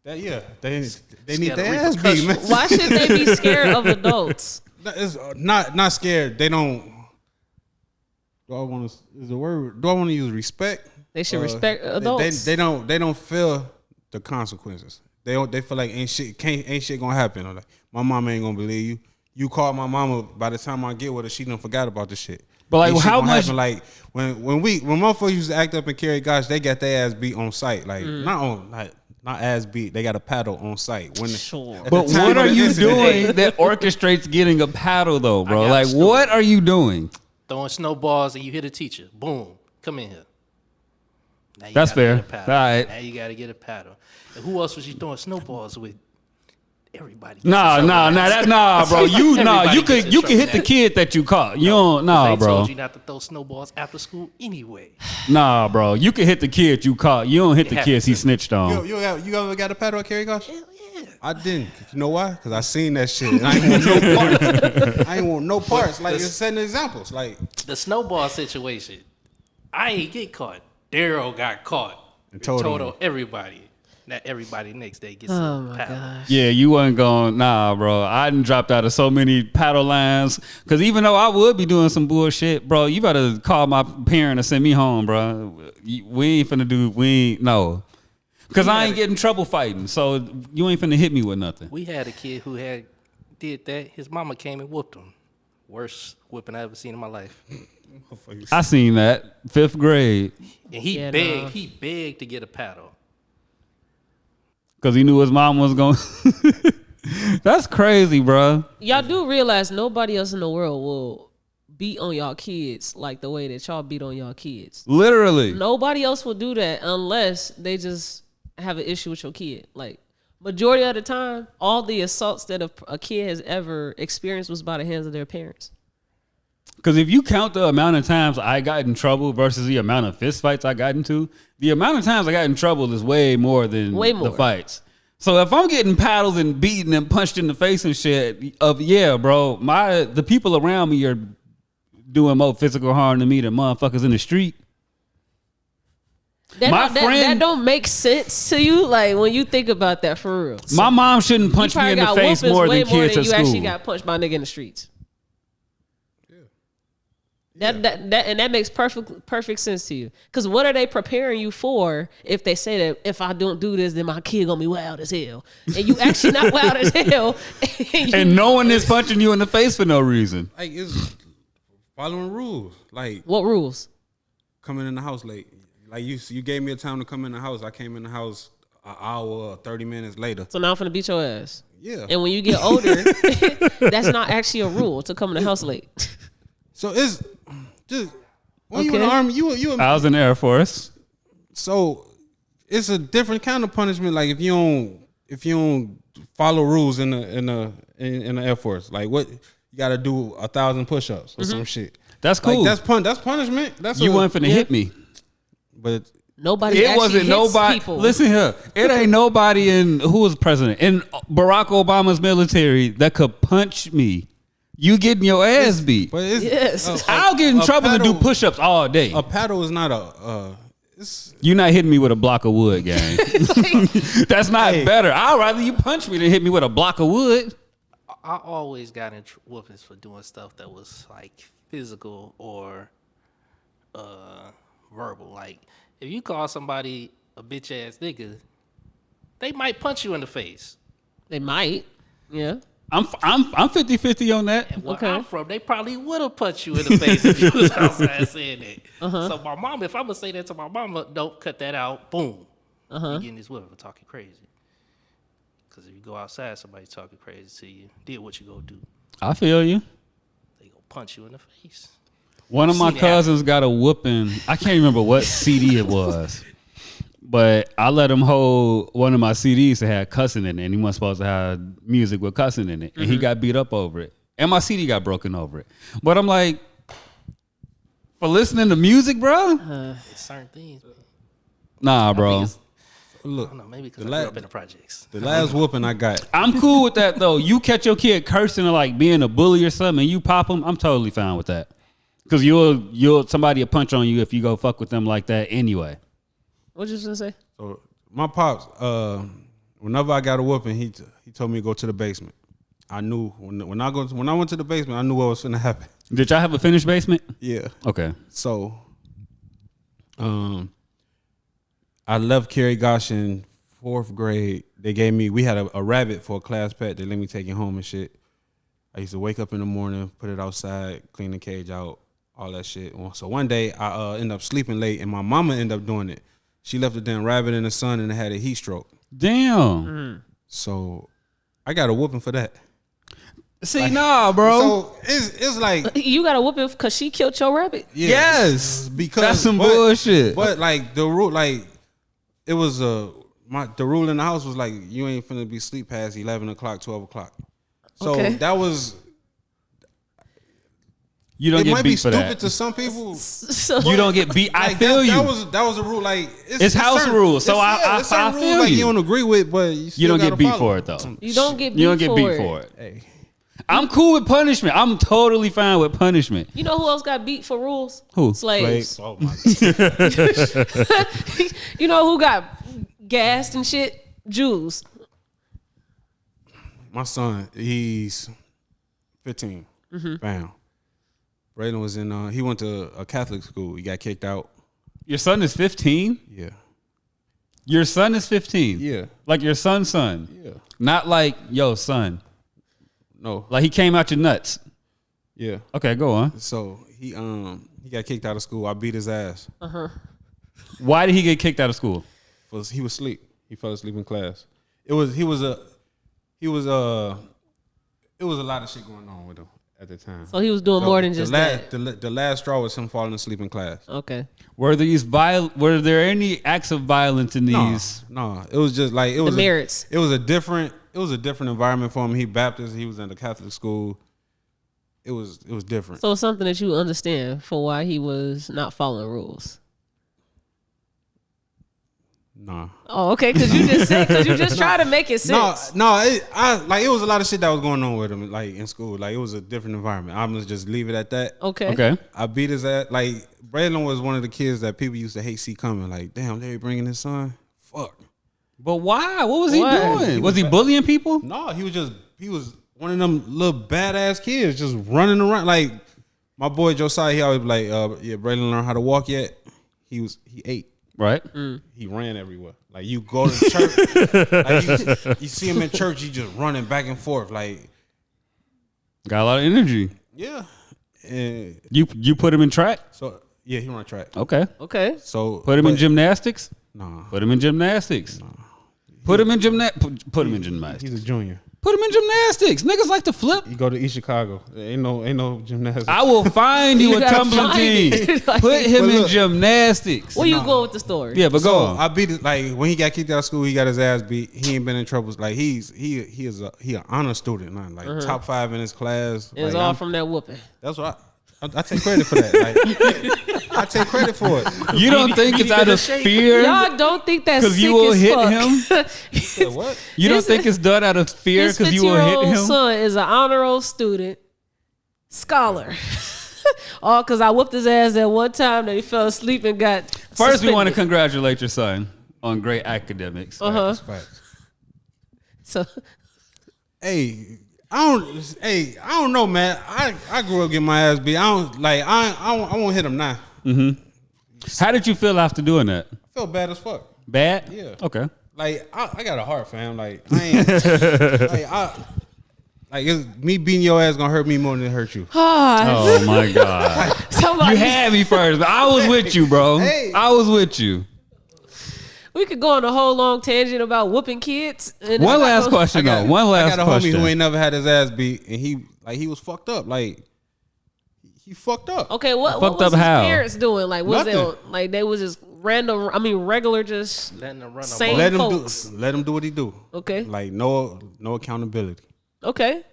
yeah they need Scared their of ass beat, man. Why should they be scared of adults? It's not scared. They don't. Do I want to use respect? They should respect adults. They don't feel the consequences. They feel like ain't shit gonna happen. Or like, my mama ain't gonna believe you. You call my mama. By the time I get with her, she done forgot about the shit. But like, Ain't shit how gonna much? happen. Like when motherfuckers used to act up and carry gosh, they got their ass beat on site. Like not ass beat. They got a paddle on site. Sure. But what are you doing that orchestrates getting a paddle though, bro? Like, what are you doing? Throwing snowballs and you hit a teacher. Boom. Come in here. Now you That's gotta get fair. a paddle. All right. Now you got to get a paddle. And who else was you throwing snowballs with? Everybody. Nah, bro. You Everybody gets in you could hit trouble the kid that you caught. You don't, They bro. told you not to throw snowballs after school anyway. Nah, bro. You can hit the kid you caught. You don't hit the kids he snitched on. You ever got a paddle at carry gosh? I didn't. You know why? Because I seen that shit. And I ain't want no parts. I ain't want no parts. Like, it's setting examples. Like The snowball situation, I ain't get caught. Daryl got caught. And told him. Everybody. Now everybody next day gets Oh a my paddle. gosh. Yeah, you wasn't going, nah, bro. I done dropped out of so many paddle lines. Because even though I would be doing some bullshit, bro, you better call my parent and send me home, bro. No. Because I ain't getting in trouble fighting, so you ain't finna hit me with nothing. We had a kid who did that. His mama came and whooped him. Worst whipping I ever seen in my life. I seen that 5th grade And he begged to get a paddle. because he knew his mom was going. That's crazy, bro. Y'all do realize nobody else in the world will beat on y'all kids like the way that y'all beat on y'all kids. Literally. Nobody else will do that unless they just have an issue with your kid. Like, majority of the time, all the assaults that a kid has ever experienced was by the hands of their parents. Because if you count the amount of times I got in trouble versus the amount of fist fights I got into, the amount of times I got in trouble is way more than the fights. So if I'm getting paddled and beaten and punched in the face and shit, bro, the people around me are doing more physical harm to me than motherfuckers in the street. That don't make sense to you, like when you think about that for real. My mom shouldn't punch me in the face more than kids at school. You actually got punched by a nigga in the streets. That makes perfect sense to you. Because what are they preparing you for if they say that if I don't do this, then my kid gonna be wild as hell, and you actually not wild as hell, and no one is punching you in the face for no reason. Like, it's following rules. Like, what rules? Coming in the house late. Like you gave me a time to come in the house. I came in the house an hour or 30 minutes later. So now I'm finna beat your ass. Yeah. And when you get older, that's not actually a rule to come in the house late. So it's just when you in the army, you. I was in the Air Force. So it's a different kind of punishment. Like if you don't follow rules in the Air Force, like what you got to do 1,000 push-ups or some shit. That's cool. Like that's punishment. That's you weren't finna hit me. But nobody. It wasn't nobody. People. Listen here, it ain't nobody in who was president in Barack Obama's military that could punch me. You getting your ass beat. But I'll get in trouble to do push-ups all day. A paddle is not you're not hitting me with a block of wood, gang. That's not better. I'd rather you punch me than hit me with a block of wood. I always got in whoopings for doing stuff that was like physical or verbal. Like if you call somebody a bitch ass nigga, they might punch you in the face. They might. Yeah. I'm 50-50 on that. And where I'm from, they probably would have punched you in the face if you was outside saying that. So my mom, if I'm gonna say that to my mama, don't cut that out. Boom. You getting this woman for talking crazy. Because if you go outside, somebody's talking crazy to you. Did what you gonna do? I feel you. They gonna punch you in the face. One of my cousins got a whooping. I can't remember what CD it was. But I let him hold one of my CDs that had cussing in it, and he wasn't supposed to have music with cussing in it. And he got beat up over it. And my CD got broken over it. But I'm like, for listening to music, bro? It's certain things, man. Nah, bro. Look, I don't know, maybe because I grew up in the projects. The last whooping I got. I'm cool with that, though. You catch your kid cursing or like being a bully or something, and you pop them, I'm totally fine with that. Because somebody will punch on you if you go fuck with them like that anyway. What you gonna say? So my pops, whenever I got a whooping, he told me to go to the basement. I knew when I went to the basement, I knew what was gonna happen. Did y'all have a finished basement? Yeah. Okay. So, I left Kerry Gosh in 4th grade. We had a rabbit for a class pet. They let me take it home and shit. I used to wake up in the morning, put it outside, clean the cage out, all that shit. So one day I ended up sleeping late, and my mama ended up doing it. She left the damn rabbit in the sun and it had a heat stroke. Damn. So I got a whooping for that. See, nah, bro. So it's like you got a whooping because she killed your rabbit. Yeah, yes, because that's some bullshit. But like the rule, like it was the rule in the house was like you ain't finna be sleep past 11 o'clock, 12 o'clock. So that was. You don't get beat for that. It might be stupid to some people. So, you don't get beat. I like feel you. That was a rule. Like it's house rules. So I feel like you. You don't agree with, but you don't get beat for it though. You don't get beat for it. Hey. I'm cool with punishment. I'm totally fine with punishment. You know who else got beat for rules? Who? Slaves. Oh my God. You know who got gassed and shit? Jews. My son, he's 15. Bam. Braylon was he went to a Catholic school. He got kicked out. Your son is 15? Yeah. Your son is 15. Yeah. Like your son's son. Yeah. Not like yo son. No. Like he came out your nuts. Yeah. Okay, go on. So he got kicked out of school. I beat his ass. Why did he get kicked out of school? He was asleep. He fell asleep in class. It was a lot of shit going on with him at the time. So he was doing more than just that. The last straw was him falling asleep in class. Okay. Were there any acts of violence in these? No. It was just like it was merits. It was a different environment for him. He Baptist. He was in the Catholic school. It was different. So it's something that you understand for why he was not following rules. Nah. Oh, okay. Because you just try to make it sense. No. It was a lot of shit that was going on with him, like in school. Like it was a different environment. I'm gonna just leave it at that. Okay. I beat his ass. Like Braylon was one of the kids that people used to hate see coming. Like, damn, they bringing his son. Fuck. But why? What was he doing? Was he bullying people? No, he was one of them little badass kids just running around. Like my boy Josiah, he always be like, yeah, Braylon learned how to walk yet? He 8. Right. He ran everywhere. Like you go to church, like you see him in church, he just running back and forth. Like got a lot of energy. Yeah. And you put him in track? So yeah, he run track. Okay. So put him in gymnastics? Nah. Put him in gymnastics. Nah. Put him in gymnastics. He's a junior. Put him in gymnastics. Niggas like to flip. You go to East Chicago. Ain't no gymnastics. I will find you a tumbling team. Put him in gymnastics. Where you going with the story? Yeah, but go on. I beat it. Like when he got kicked out of school, he got his ass beat. He ain't been in trouble. Like he an honor student, man. Like top 5 in his class. It was like, all from that whooping. That's what I take credit for that. Like, I take credit for it. You don't think it's out of fear? Y'all don't think that's sick you will as hit fuck. him? What? You don't think it's done out of fear because you will hit him? His son is an honor roll student, scholar. All because I whooped his ass that one time that he fell asleep and got First, suspended. we want to congratulate your son on great academics. Facts. So, I don't know, man. I grew up getting my ass beat. I won't hit him now. Mm-hmm. How did you feel after doing that? I feel bad as fuck. Bad? Yeah. Okay. Like I got a heart, fam. Like I ain't. It's, me beating your ass gonna hurt me more than it hurt you. Oh my god! You had me first. I was with you, bro. Hey. I was with you. We could go on a whole long tangent about whooping kids. One last question, though. One last question. I got a homie who ain't never had his ass beat, and he was fucked up. Like he fucked up. Okay, what was his parents doing? Like was they was just random? I mean, regular, just letting them run. Same folks. Let him do what he do. Okay. Like no accountability. Okay.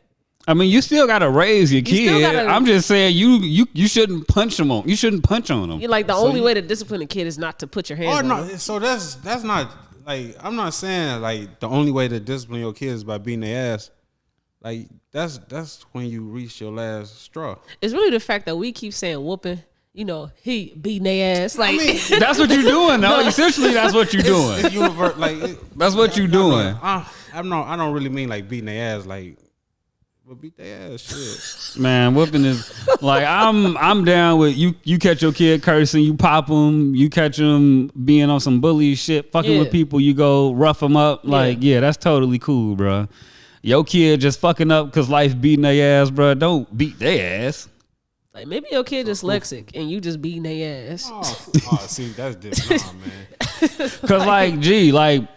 I mean, you still gotta raise your kid. I'm just saying you shouldn't punch him on. You shouldn't punch on him. You're like the only way to discipline a kid is not to put your hands on no. him. So that's not like I'm not saying like the only way to discipline your kids is by beating their ass. Like that's when you reach your last straw. It's really the fact that we keep saying whooping. You know, he beating their ass. Like that's what you're doing. No, essentially that's what you're doing. It's universe. Like that's what you're doing. I don't really mean like beating their ass. Like. But beat their ass, shit. Man, whooping is like I'm down with you. You catch your kid cursing, you pop him. You catch him being on some bully shit, fucking with people. You go rough them up. Like that's totally cool, bro. Your kid just fucking up because life beating their ass, bro. Don't beat their ass. Like maybe your kid dyslexic and you just beating their ass. Oh, see, that's different, man. Cause like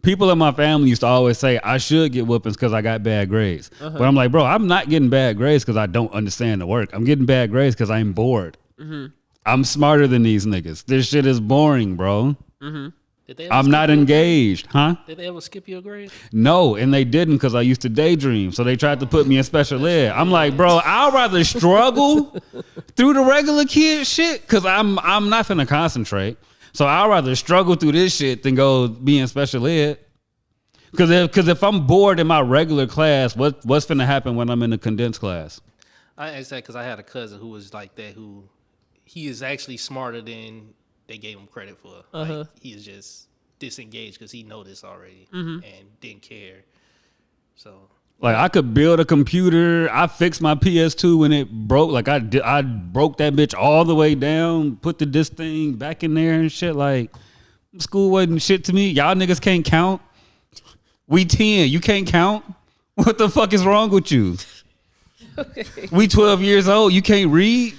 people in my family used to always say I should get whoopings because I got bad grades. But I'm like, bro, I'm not getting bad grades because I don't understand the work. I'm getting bad grades because I'm bored. Mm-hmm. I'm smarter than these niggas. This shit is boring, bro. Mm-hmm. I'm not engaged, huh? Did they ever skip your grade? No, and they didn't because I used to daydream. So they tried to put me in special ed. I'm like, bro, I'd rather struggle through the regular kid shit because I'm not finna concentrate. So I'd rather struggle through this shit than go be in special ed. Because if I'm bored in my regular class, what's finna happen when I'm in the condensed class? I asked that because I had a cousin who was like that, who he is actually smarter than they gave him credit for. Like, he is just disengaged because he know this already and didn't care. So like I could build a computer. I fixed my PS2 when it broke. Like I broke that bitch all the way down, put this thing back in there and shit. Like School wasn't shit to me. Y'all niggas can't count. We 10. You can't count. What the fuck is wrong with you? Okay. We 12 years old. You can't read.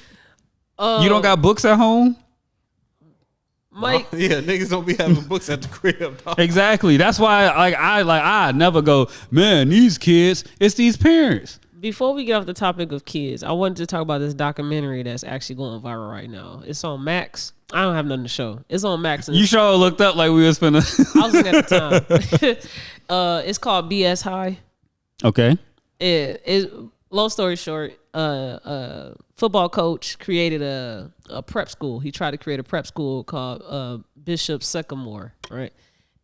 You don't got books at home. Mike, yeah, niggas don't be having books at the crib. Dog. Exactly. That's why I never go, man, these kids, it's these parents. before we get off the topic of kids, I wanted to talk about this documentary that's actually going viral right now. It's on Max. I don't have nothing to show. It's on Max. You sure looked up like we was finna. I was looking at the time. It's called BS High. Okay. Long story short, football coach created a prep school. He tried to create a prep school called Bishop Sycamore, right?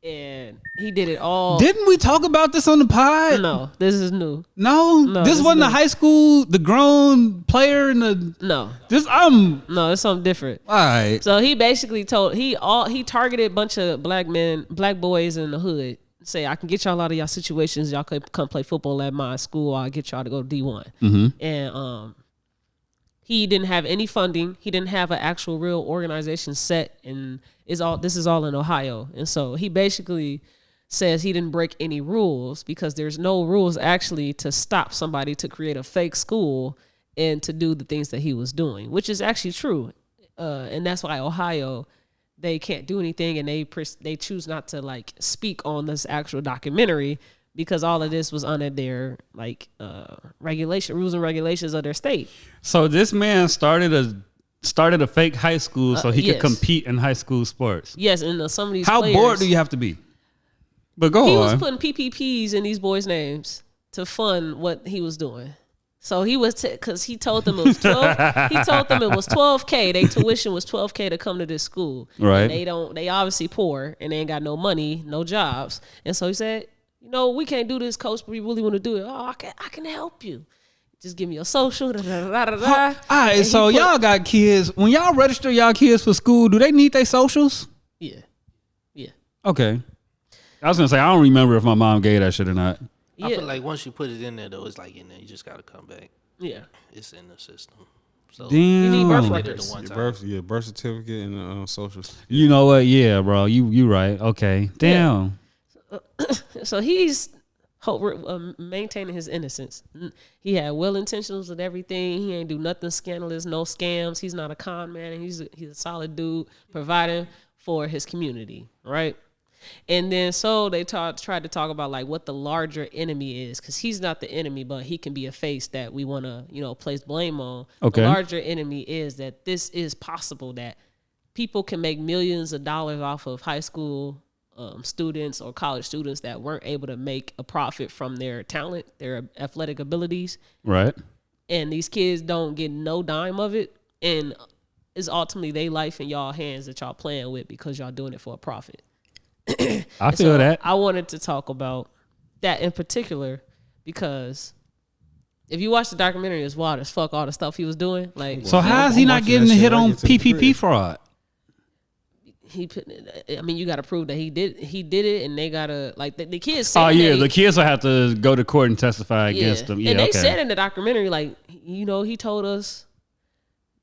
And he did it all. Didn't we talk about this on the pod? No, this is new. No, this wasn't the high school, the grown player in the. No, No, it's something different. All right. So he basically he targeted a bunch of black boys in the hood. Say, I can get y'all out of y'all situations. Y'all could come play football at my school. I'll get y'all to go to D1. Mm-hmm. And he didn't have any funding. He didn't have an actual real organization set, and this is all in Ohio. And so he basically says he didn't break any rules because there's no rules actually to stop somebody to create a fake school and to do the things that he was doing, which is actually true. And that's why Ohio, they can't do anything, and they choose not to like speak on this actual documentary because all of this was under their like rules and regulations of their state. So this man started a fake high school so he could compete in high school sports. Yes, and some of these How players, bored do you have to be? But go on. He was putting PPPs in these boys' names to fund what he was doing. So he was because he told them it was 12. He told them it was $12K. Their tuition was $12K to come to this school. Right. And they obviously poor and they ain't got no money, no jobs. And so he said, we can't do this, coach, but we really want to do it. Oh, I can help you. Just give me your social. Da, da, da, da, da. All right, so y'all got kids. When y'all register y'all kids for school, do they need their socials? Yeah. Okay. I was gonna say I don't remember if my mom gave that shit or not. Yeah. I feel like once you put it in there, though, it's like in there. You just got to come back. Yeah. It's in the system. So Damn. You need birth did it records. the one Your time. birth certificate and socials. You know what? Yeah, bro. You right. Okay. Damn. So he's maintaining his innocence. He had well intentions with everything. He ain't do nothing scandalous, no scams. He's not a con man, and he's a solid dude providing for his community, right? And then so they tried to talk about like what the larger enemy is, because he's not the enemy, but he can be a face that we want to place blame on. Okay. The larger enemy is that this is possible, that people can make millions of dollars off of high school students or college students that weren't able to make a profit from their talent, their athletic abilities. Right. And these kids don't get no dime of it. And it's ultimately their life in y'all hands that y'all playing with because y'all doing it for a profit. I feel that. I wanted to talk about that in particular because if you watch the documentary, it's wild as fuck all the stuff he was doing. Like, So how is he not getting the hit on PPP fraud? You got to prove that he did it, and they gotta like the kids. Oh yeah, the kids will have to go to court and testify against them. Yeah, and they said in the documentary, like, he told us,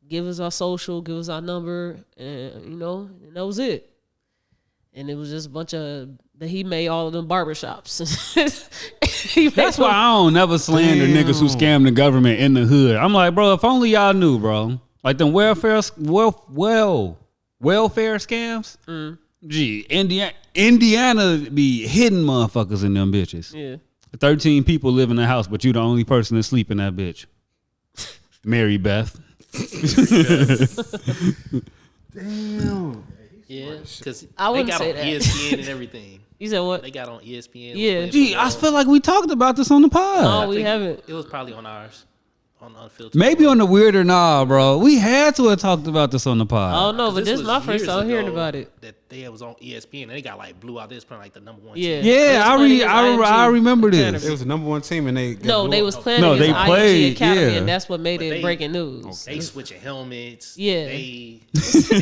give us our social, give us our number, and and that was it. And it was just a bunch of that he made all of them barbershops. That's why I don't never slander niggas who scam the government in the hood. I'm like, bro, if only y'all knew, bro. Like them welfare scams. Gee, Indiana be hidden motherfuckers in them bitches. Yeah. 13 people live in the house, but you the only person that sleep in that bitch. Mary Beth. Damn. Yeah, because I they wouldn't got say on that. ESPN and everything. You said what? They got on ESPN. Yeah. Gee, I feel like we talked about this on the pod. No, we haven't. It was probably on ours, on Unfiltered. Maybe on the Weird or Nah, bro. We had to have talked about this on the pod. I don't know, but this is was my first years time hearing ago about it. That they was on ESPN and they got like blew out. This playing like the number one. Yeah. team. Yeah, I remember this. It was the number one team, and they Was playing No, against they IMG played, Academy, yeah. and that's what made But it they- breaking news. They switching helmets. Yeah. They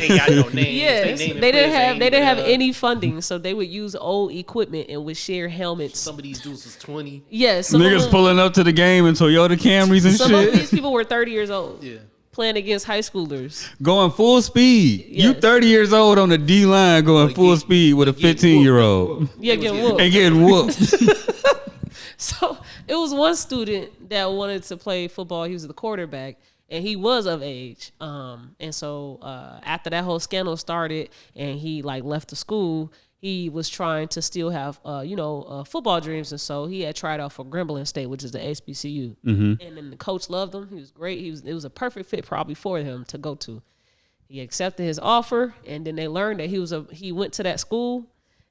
got no names. Yes, naming they players didn't have ain't any funding, so they would use old equipment and would share helmets. Some of these dudes was 20. Yes, some Niggas of them, pulling up to the game in Toyota Camrys and some of shit. these people were 30 years old. Yeah. playing against high schoolers. Going full speed. Yes. You 30 years old on the D line going full speed with a 15-year-old. Yeah, getting whooped. And getting whooped. So it was one student that wanted to play football. He was the quarterback, and he was of age. And so after that whole scandal started, and he like left the school, he was trying to still have football dreams, and so he had tried out for Grambling State, which is the HBCU. And then the coach loved him. He was great. It was a perfect fit probably for him to go to. He accepted his offer, and then they learned that he went to that school.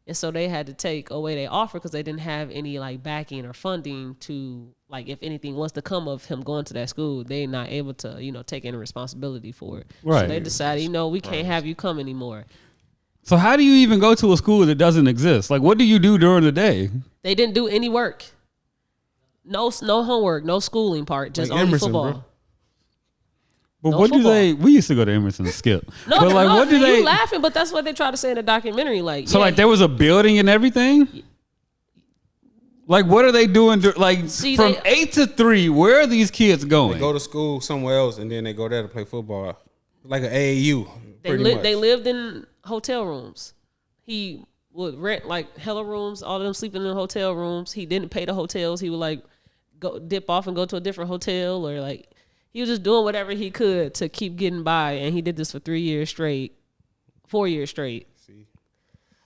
And so they had to take away their offer because they didn't have any like backing or funding to like if anything was to come of him going to that school, they're not able to take any responsibility for it. Right. So they decided, we can't have you come anymore. So how do you even go to a school that doesn't exist? Like, what do you do during the day? They didn't do any work. No homework, no schooling part, just Like only Emerson, football. bro. But No what football. do they? We used to go to Emerson and skip. No, but like, what do you they? laughing, but that's what they try to say in the documentary. Like, So yeah, like, there was a building and everything. Like, what are they doing? Like, See, from they- 8 to 3, where are these kids going? They go to school somewhere else, and then they go there to play football, like an AAU. Pretty much. they lived in hotel rooms. He would rent like hella rooms, all of them sleeping in hotel rooms. He didn't pay the hotels. He would like go dip off and go to a different hotel, or like he was just doing whatever he could to keep getting by. And he did this for 3 years straight, 4 years straight. See,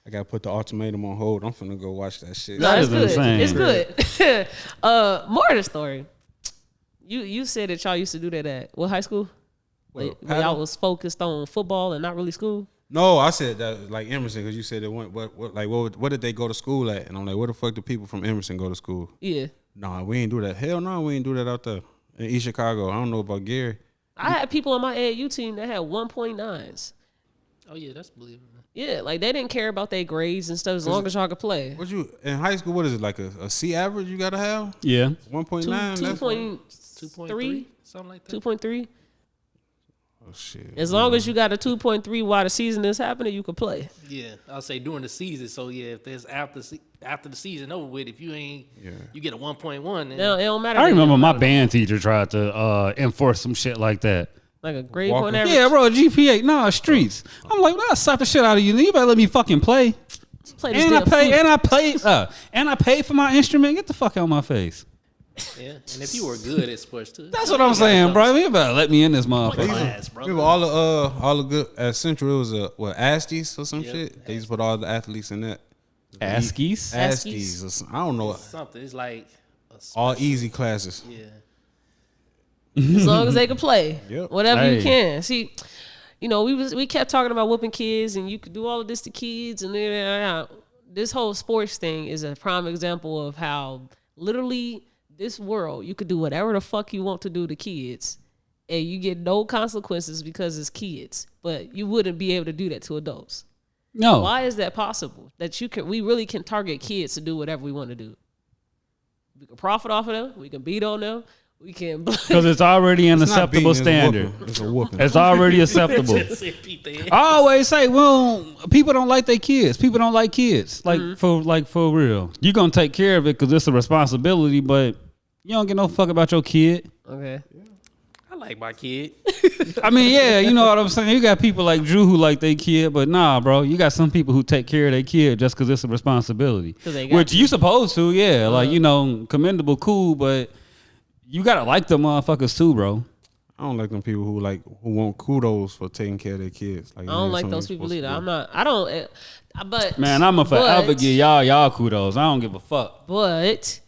I gotta put the ultimatum on hold. I'm finna go watch that shit. That it's is good. insane. It's good. More of the story. You said that y'all used to do that at what high school? What, When paddle? y'all was focused on football and not really school. No, I said that like Emerson because you said it went. What did they go to school at? And I'm like, where the fuck do people from Emerson go to school? Yeah. Nah, we ain't do that. Hell no, we ain't do that out there in East Chicago. I don't know about Gary. I had people on my AAU team that had 1.9s. Oh yeah, that's believable. Yeah, like they didn't care about their grades and stuff as long as y'all could play. What you in high school? What is it like a C average? You gotta have Yeah. 1.9. That's 2.3, something like that. 2.3. oh shit. As long as you got a 2.3 while the season is happening, you could play. Yeah, I'll say during the season. So yeah, if there's after the season over with, if you ain't, you get a 1.1. Then Now, it don't matter. I to remember them. my band teacher tried to enforce some shit like that. Like a grade Walker. point average. Yeah, bro, GPA, nah, streets. I'm like, well, I'll slap the shit out of you. You better let me fucking play. Play this And I damn pay, flute. and I paid for my instrument. Get the fuck out of my face. yeah, and if you were good at sports too, That's what I'm saying, bro. You better let me in this motherfucker. Class, bro. Remember all the good at Central. It was Asties or some shit. They used to put all the athletes in that. Askies? Asties. Or some, I don't know. Something. It's like All easy classes. yeah. As long as they could play. Yep. Whatever Hey. you can. See, we kept talking about whooping kids and you could do all of this to kids and this whole sports thing is a prime example of how literally this world you could do whatever the fuck you want to do to kids and you get no consequences because it's kids. But you wouldn't be able to do that to adults. No. Why is that possible? That we really can target kids to do whatever we want to do. We can profit off of them. We can beat on them. We can. Because it's already an It's not beating, acceptable it's a standard. whooping. It's a whooping. It's already acceptable. I always say, well, people don't like their kids. People don't like kids. For real. You're gonna take care of it because it's a responsibility, but you don't get no fuck about your kid. Okay. I like my kid. I mean, yeah, you know what I'm saying? You got people like Drew who like their kid, but nah, bro. You got some people who take care of their kid just because it's a responsibility. 'Cause they got Which to. you supposed to, yeah. Like, commendable, cool, but you gotta like the motherfuckers too, bro. I don't like them people who want kudos for taking care of their kids. I don't like those people either. But Man, I'ma forever give y'all kudos. I don't give a fuck. But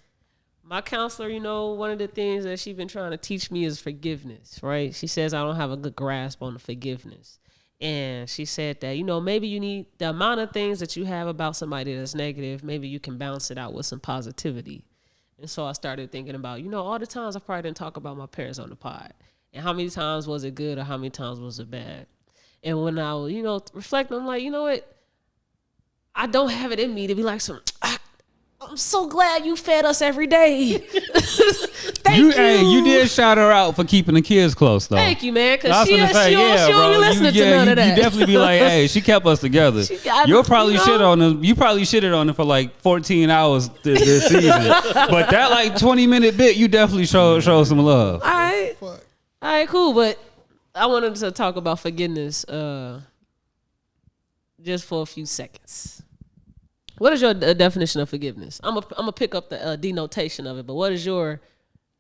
my counselor, one of the things that she's been trying to teach me is forgiveness, right? She says I don't have a good grasp on the forgiveness. And she said that, maybe you need the amount of things that you have about somebody that's negative, maybe you can balance it out with some positivity. And so I started thinking about, all the times I probably didn't talk about my parents on the pod. And how many times was it good or how many times was it bad? And when I was, reflecting, I'm like, you know what? I don't have it in me to be like I'm so glad you fed us every day. Thank you. Hey, you did shout her out for keeping the kids close, though. Thank you, man. I Because was she gonna say, don't bro. be listening to none of that. You definitely be like, hey, she kept us together. You'll probably shit on them. You probably shitted on her for like 14 hours this season. But that 20-minute bit, you definitely showed some love. All right, cool. But I wanted to talk about forgiveness just for a few seconds. What is your definition of forgiveness? I'm gonna pick up the denotation of it, but what is your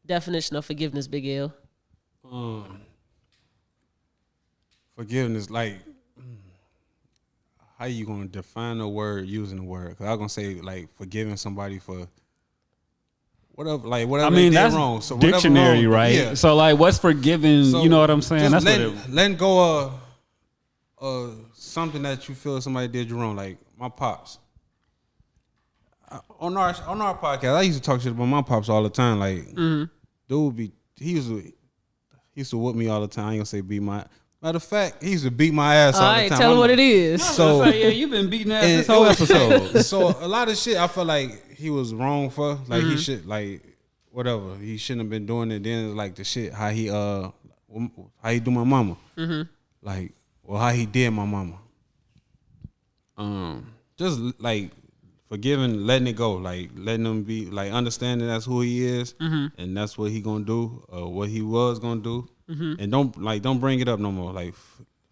definition of forgiveness, Big L? Forgiveness, like, how you gonna define the word using the word? Because I was gonna say like forgiving somebody for whatever, like whatever I mean, they did that's wrong. So whatever dictionary, wrong, right? Yeah. So like, what's forgiven? So You know what I'm saying? just That's letting go of something that you feel somebody did you wrong. Like my pops. On our podcast, I used to talk shit about my pops all the time. Like, dude, he used to whoop me all the time. I ain't gonna say beat my. Matter of fact, he used to beat my ass all the time. Tell him what it is. So yeah, you've been beating ass this whole episode. So a lot of shit I feel like he was wrong for. Like he should, like, whatever. He shouldn't have been doing it. Then like the shit how he do my mama. Like, or how he did my mama. Just like forgiving, letting it go, like letting him be, like understanding that's who he is, and that's what he gonna do, or what he was gonna do, and don't bring it up no more. Like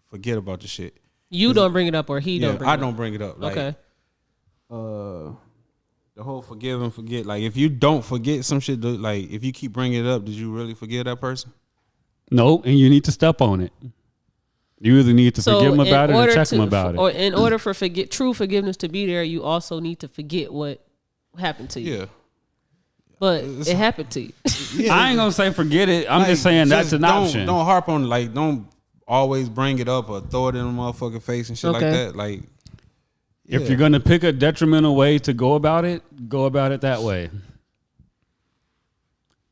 forget about the shit. You don't bring it up, or he don't bring it up. I don't bring it up. Like, Okay. The whole forgive and forget. Like if you don't forget some shit, like if you keep bringing it up, did you really forgive that person? No, and you need to step on it. You either need to forgive them about it or check them about it. Or in order for true forgiveness to be there, you also need to forget what happened to you. Yeah. But it happened to you. Yeah. I ain't gonna say forget it. I'm Like, just saying that's an option. Don't harp on, like, don't always bring it up or throw it in a motherfucking face and shit like that. Like, If you're gonna pick a detrimental way to go about it that way.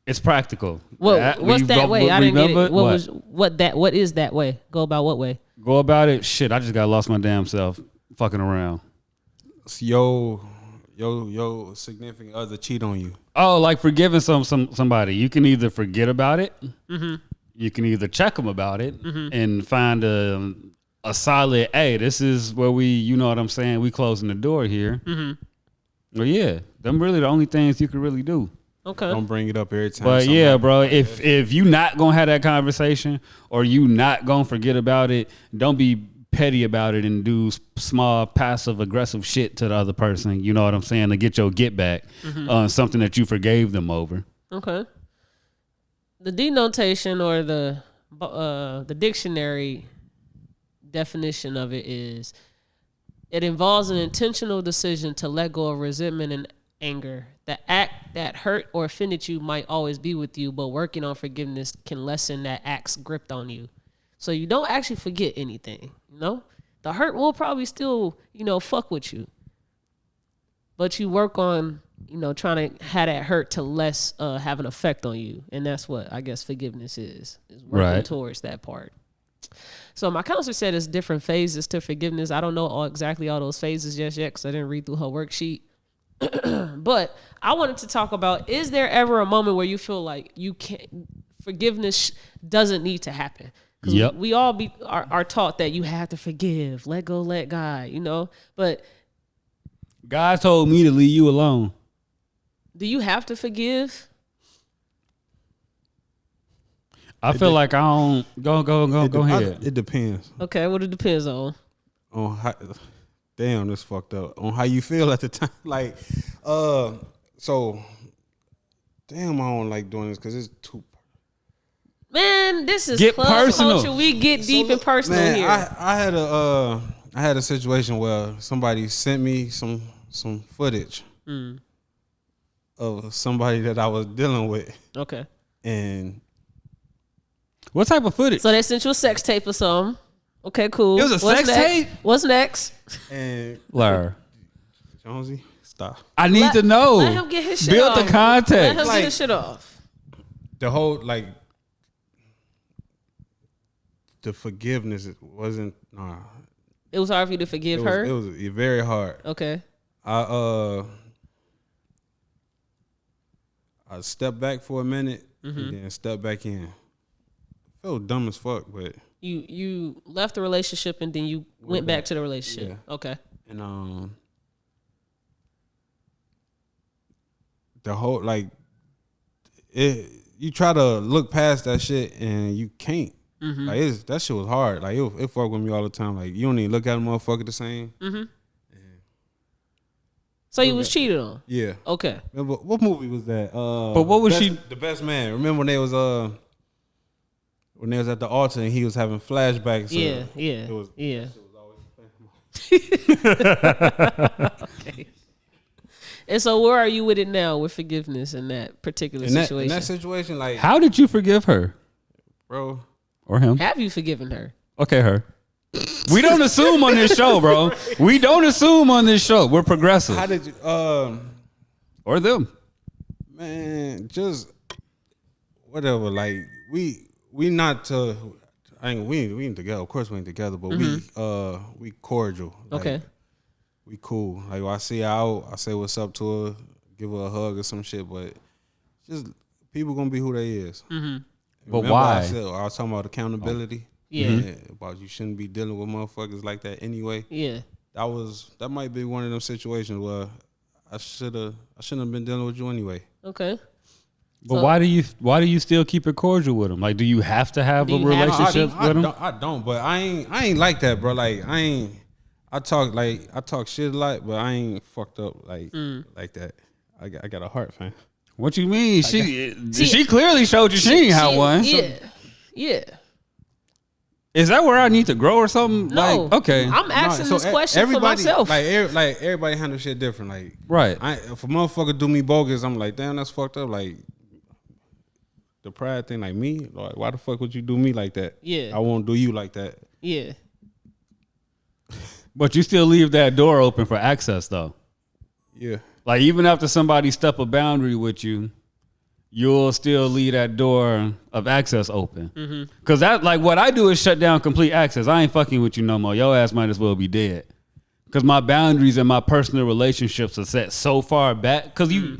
It's practical. What's that way? I didn't get it. What is that way? Go about what way? Go about it. Shit, I just got lost my damn self fucking around. Yo significant other cheat on you. Oh, like forgiving somebody. You can either forget about it. You can either check them about it and find a solid, hey, this is where we, you know what I'm saying, we closing the door here. Well, yeah, them really the only things you can really do. Okay. Don't bring it up every time. But yeah, bro, if you not gonna have that conversation or you not gonna forget about it, don't be petty about it and do small passive aggressive shit to the other person. You know what I'm saying, to get your get back on something that you forgave them over. Okay. The denotation or the dictionary definition of it is, it involves an intentional decision to let go of resentment and anger. The act that hurt or offended you might always be with you, but working on forgiveness can lessen that act's grip on you. So you don't actually forget anything, you know? The hurt will probably still, fuck with you. But you work on, trying to have that hurt to less have an effect on you. And that's what I guess forgiveness is working towards that part. So my counselor said there's different phases to forgiveness. I don't know exactly all those phases just yet because I didn't read through her worksheet. But I wanted to talk about, is there ever a moment where you feel like you can't, forgiveness doesn't need to happen? Because we all are taught that you have to forgive, let go, let God, But God told me to leave you alone. Do you have to forgive? I feel like I don't. Go ahead. It depends. Okay, what it depends on? On how, damn, this fucked up. On how you feel at the time. Like, so, damn, I don't like doing this because it's too. Man, this is Get club personal. culture. We get deep and personal man, here. I had a situation where somebody sent me some footage of somebody that I was dealing with. Okay. And what type of footage? So they sent you a sex tape or something. Okay, cool. It was a sex tape? What's next? And Larry, Jonesy, stop. I need to know. Let him get his shit Build off. the context. Let him Like- get his shit off. The whole, like, the forgiveness wasn't. Nah, It was hard for you to forgive her? it was very hard. Okay. I stepped back for a minute and then stepped back in. Felt dumb as fuck, but You left the relationship and then you went back to the relationship. Yeah. Okay. and the whole, like, it. You try to look past that shit and you can't. Like that shit was hard. Like it fuck with me all the time. Like you don't even look at a motherfucker the same. So you was cheated on? Yeah. Okay. Remember what movie was that? But what was she? The Best Man. Remember when they was at the altar and he was having flashbacks? Yeah. It was, Yeah. Okay. And so where are you with it now with forgiveness in that particular situation? In that situation, like, How did you forgive her bro, or him? Have you forgiven her? Okay, her. We don't assume on this show, bro. We don't assume on this show. We're progressive. how did you? Or them. Man, just whatever. Like we not we ain't together. Of course we ain't together, but we cordial. Like, Okay. we cool. Like when I see her out, I say what's up to her, give her a hug or some shit. But just people gonna be who they is. But Remember why? I was talking about accountability. Yeah. About you shouldn't be dealing with motherfuckers like that anyway. Yeah. That might be one of them situations where I shouldn't have been dealing with you anyway. Okay. But why do you still keep it cordial with him? Like, do you have to have a relationship with him? I don't, but I ain't like that, bro. Like I talk shit a lot, but I ain't fucked up like that. I got a heart, fam. What you mean? She clearly showed you she ain't had one. Yeah. Yeah. Is that where I need to grow or something? No. Like, okay. I'm asking this question for myself. Like everybody handle shit different. Like, Right. If a motherfucker do me bogus, I'm like, damn, that's fucked up. Like the pride thing, like me, like why the fuck would you do me like that? Yeah. I won't do you like that. Yeah. But you still leave that door open for access, though. Yeah. Like, even after somebody step a boundary with you, you'll still leave that door of access open. Because that, like, what I do is shut down complete access. I ain't fucking with you no more. Your ass might as well be dead. Because my boundaries and my personal relationships are set so far back. Because you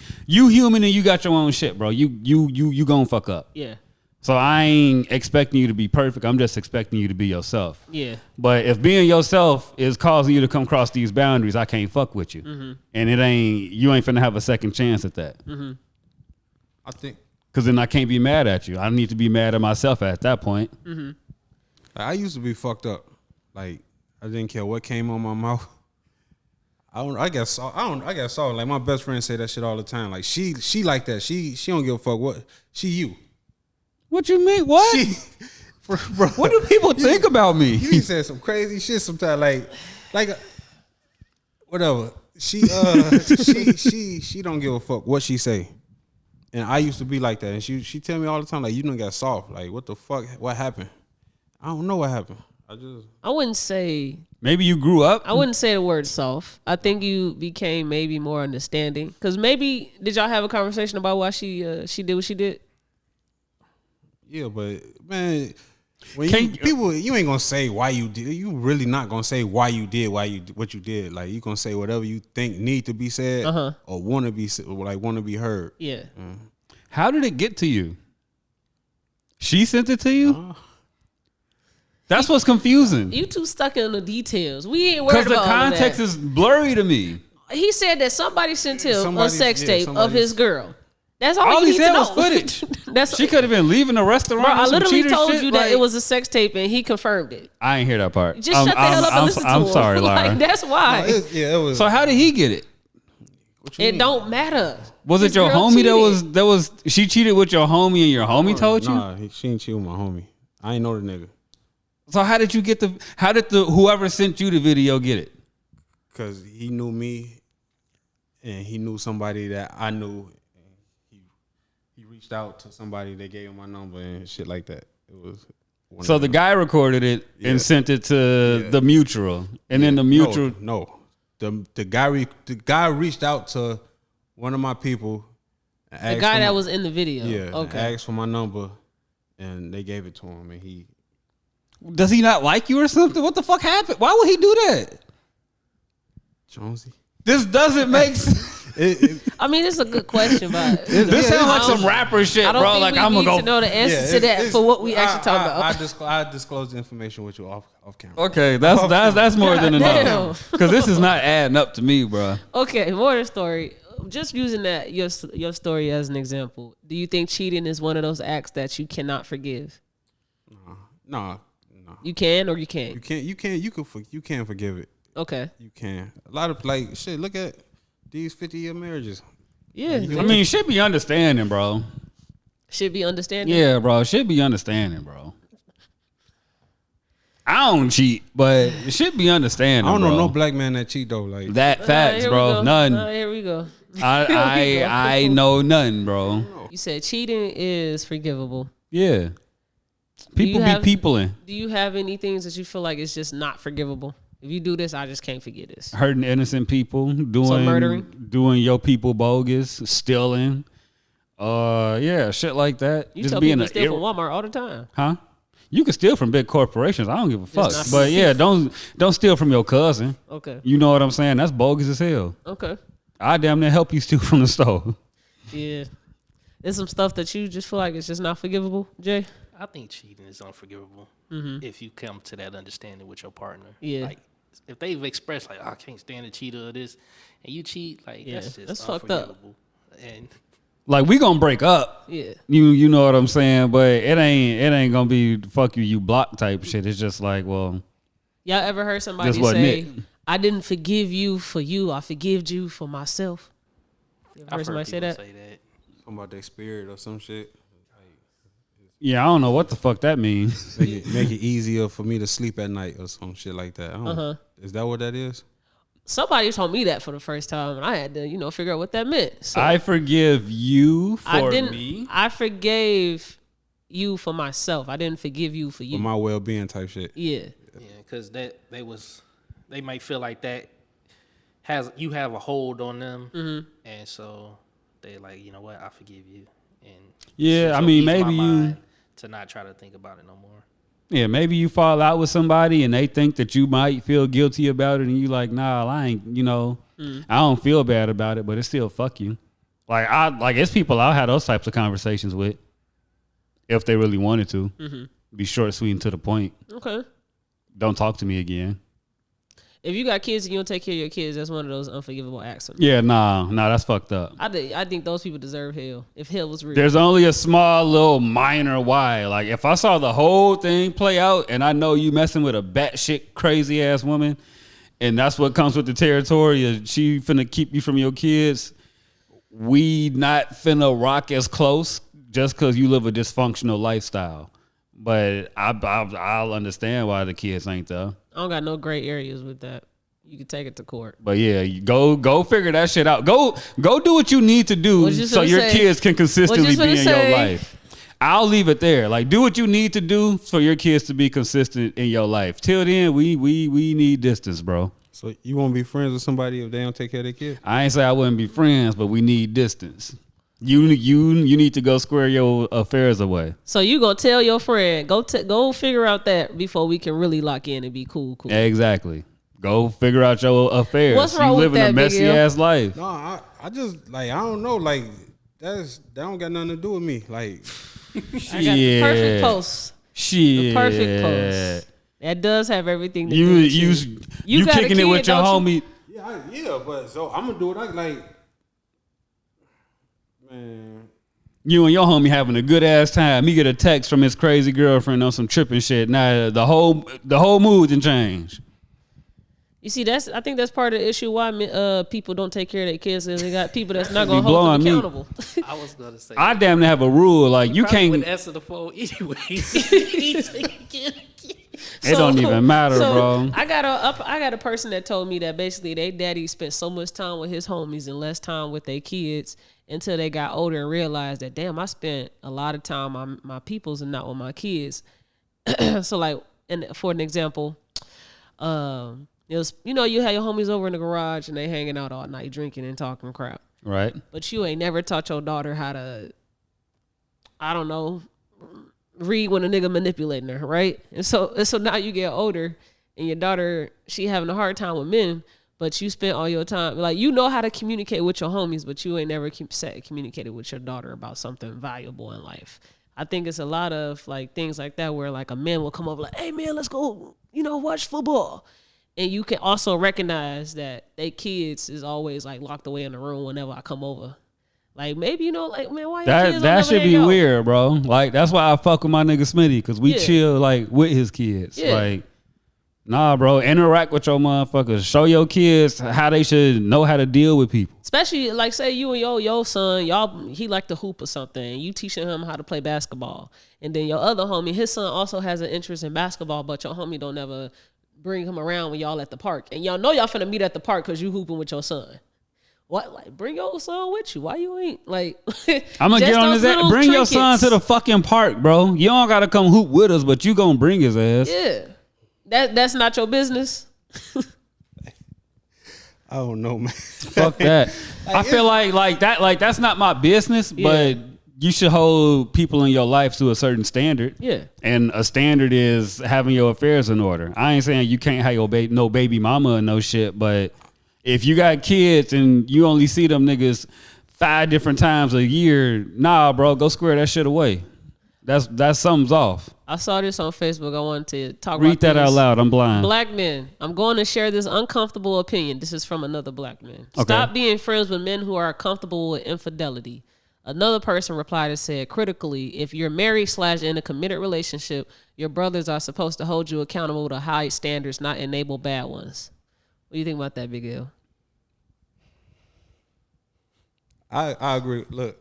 human and you got your own shit, bro. You gonna fuck up. Yeah. So I ain't expecting you to be perfect. I'm just expecting you to be yourself. Yeah. But if being yourself is causing you to come across these boundaries, I can't fuck with you. And you ain't finna have a second chance at that. I think Because then I can't be mad at you. I need to be mad at myself at that point. like, I used to be fucked up. Like I didn't care what came on my mouth. I got soft. Like my best friend say that shit all the time. Like she like that. She don't give a fuck what she you. What you mean? What? Bro, What do people think about me? You be saying some crazy shit sometimes. Like whatever. She don't give a fuck what she say. And I used to be like that. And she tell me all the time, like, you done got soft. Like, what the fuck? What happened? I don't know what happened. I wouldn't say. Maybe you grew up. I wouldn't say the word soft. I think you became maybe more understanding. Because maybe, did y'all have a conversation about why she did what she did? Yeah, but man, when you ain't gonna say why you did. You really not gonna say why you did what you did. Like you gonna say whatever you think need to be said or want to be heard. Yeah. How did it get to you? She sent it to you? That's what's confusing. You too stuck in the details. We ain't worried about Because the context all is blurry to me. He said that somebody sent him a sex tape of his girl. That's all All you he need said to know. was footage. That's She could have been leaving a restaurant. Bro, I on some literally cheater told shit, you that like- it was a sex tape and he confirmed it. I ain't hear that part. Just shut the hell up and listen to him. I'm sorry, Lara. Like, that's why. It was. So how did he get it? It don't matter. Was His it your girl homie cheated. that was she cheated with your homie and your homie told you? Nah, she ain't cheat with my homie. I ain't know the nigga. So how did whoever sent you the video get it? Cause he knew me, and he knew somebody that I knew. And he reached out to somebody. They gave him my number and shit like that. It was. So the guy recorded it and sent it to the mutual, and then the mutual. No. The guy reached out to one of my people. The guy that was in the video. Yeah. Okay. Asked for my number, and they gave it to him, and he. Does he not like you or something? What the fuck happened? Why would he do that? Jonesy. This doesn't make sense. I mean, it's a good question, but This sounds like some rapper shit, I don't bro. think Like we I'm need gonna to go. know the answer to that for what we actually talking about. I disclose the information with you off camera. Okay, that's more than Damn. enough. Because this is not adding up to me, bro. Okay, more of the story. Just using that your story as an example. Do you think cheating is one of those acts that you cannot forgive? No. You can or you can't? You can forgive it. Okay. You can. A lot of like shit. Look at these 50-year marriages. Yeah. I mean, should be understanding, bro. Should be understanding. Yeah, bro. Should be understanding, bro. I don't cheat, but it should be understanding. I don't know bro. no black man that cheat though. Like That facts, bro. None. Here we go. I know none, bro. You said cheating is forgivable. Yeah. People be peopling. Do you have any things that you feel like it's just not forgivable? If you do this, I just can't forget this. Hurting innocent people, murdering? doing your people bogus, stealing. Yeah, shit like that. You just tell being people to steal from Walmart all the time. Huh? You can steal from big corporations. I don't give a fuck. not- But yeah, don't steal from your cousin. Okay. You know what I'm saying? That's bogus as hell. Okay. I damn near help you steal from the store. Yeah. There's some stuff that you just feel like it's just not forgivable, Jay? I think cheating is unforgivable if you come to that understanding with your partner. Yeah. Like, if they've expressed like, I can't stand a cheater or this, and you cheat, like that's just fucked up. unforgivable. And Like we gonna break up. Yeah. You know what I'm saying? But it ain't gonna be fuck you block type shit. It's just like, well, Y'all ever heard somebody Just wasn't say, it. I didn't forgive you for you, I forgived you for myself? You ever I've heard somebody say that? say that. talking about their spirit or some shit. yeah, I don't know what the fuck that means. Make it easier for me to sleep at night or some shit like that. I don't Uh-huh. Is that what that is? Somebody told me that for the first time, and I had to, figure out what that meant. So I forgive you for me. I forgave you for myself. I didn't forgive you for you. For my well-being type shit. Yeah. Yeah, because they might feel like that you have a hold on them, and so they like, you know what, I forgive you, and Yeah, so I mean, ease my maybe you. mind to not try to think about it no more. Yeah, maybe you fall out with somebody and they think that you might feel guilty about it, and you like, nah, I ain't. I don't feel bad about it, but it's still fuck you. Like it's people I'll have those types of conversations with if they really wanted to. Be short, sweet, and to the point. Okay. Don't talk to me again. If you got kids and you don't take care of your kids, that's one of those unforgivable acts. Yeah, nah, that's fucked up. I think those people deserve hell. If hell was real. There's only a small little minor why. Like if I saw the whole thing play out and I know you messing with a batshit crazy ass woman and that's what comes with the territory, is she finna keep you from your kids, we not finna rock as close just cause you live a dysfunctional lifestyle. But I'll understand why the kids ain't though. I don't got no gray areas with that. You can take it to court. But yeah, you go figure that shit out. Go do what you need to do so your kids can consistently be in your life. I'll leave it there. Like do what you need to do for your kids to be consistent in your life. Till then, we need distance, bro. So you won't be friends with somebody if they don't take care of their kid? I ain't say I wouldn't be friends, but we need distance. You need to go square your affairs away. So you gonna tell your friend, go figure out that before we can really lock in and be cool. Exactly. Go figure out your affairs. What's wrong you with living that, a messy Big L? ass life. No, I just like I don't know. Like that don't got nothing to do with me. Like I got the perfect post. Shit. The perfect post. That does have everything to do with you got a kicking it kid, with your don't homie. yeah, but so I'm gonna do it like man. You and your homie having a good ass time. He get a text from his crazy girlfriend on some tripping shit. Now the whole mood can change. You see, I think that's part of the issue why people don't take care of their kids. Is they got people that's not Be gonna hold them blowing me. accountable. I was gonna say I damn near have a rule like you probably can't. wouldn't answer the phone anyways. It don't even matter, bro. I got a person that told me that basically their daddy spent so much time with his homies and less time with their kids until they got older and realized that damn, I spent a lot of time on my peoples and not with my kids. So like, and for an example, it was, you have your homies over in the garage and they hanging out all night drinking and talking crap. Right. But you ain't never taught your daughter how to, I don't know, read when a nigga manipulating her, right? And so now you get older and your daughter, she having a hard time with men, but you spent all your time, like you know how to communicate with your homies, but you ain't never communicated with your daughter about something valuable in life. I think it's a lot of like things like that where like a man will come over like, hey man, let's go, watch football. And you can also recognize that they kids is always like locked away in the room whenever I come over. Like maybe like man, why your That kids don't should never be hang out? weird, bro. Like that's why I fuck with my nigga Smitty because we Yeah. chill like with his kids. Yeah. Like, nah, bro. Interact with your motherfuckers. Show your kids how they should know how to deal with people. Especially like say you and your son, he like to hoop or something. And you teaching him how to play basketball, and then your other homie, his son also has an interest in basketball, but your homie don't ever bring him around when y'all at the park, and y'all know y'all finna meet at the park because you hooping with your son. What, like, bring your son with you? Why you ain't like? I'm gonna just get on those his ass. little Bring your son trinkets. to the fucking park, bro. You don't gotta come hoop with us, but you gonna bring his ass. Yeah, that's not your business. I don't know, man. Fuck that. I feel like that's not my business, but you should hold people in your life to a certain standard. Yeah. And a standard is having your affairs in order. I ain't saying you can't have your no baby mama and no shit, but if you got kids and you only see them niggas 5 different times a year, nah, bro, go square that shit away. That's something's off. I saw this on Facebook. I wanted to talk Read about that out this. loud. I'm blind. Black men, I'm going to share this uncomfortable opinion. This is from another black man. Okay. Stop being friends with men who are comfortable with infidelity. Another person replied and said, critically, if you're married / in a committed relationship, your brothers are supposed to hold you accountable to high standards, not enable bad ones. What do you think about that, Big L? I agree. Look,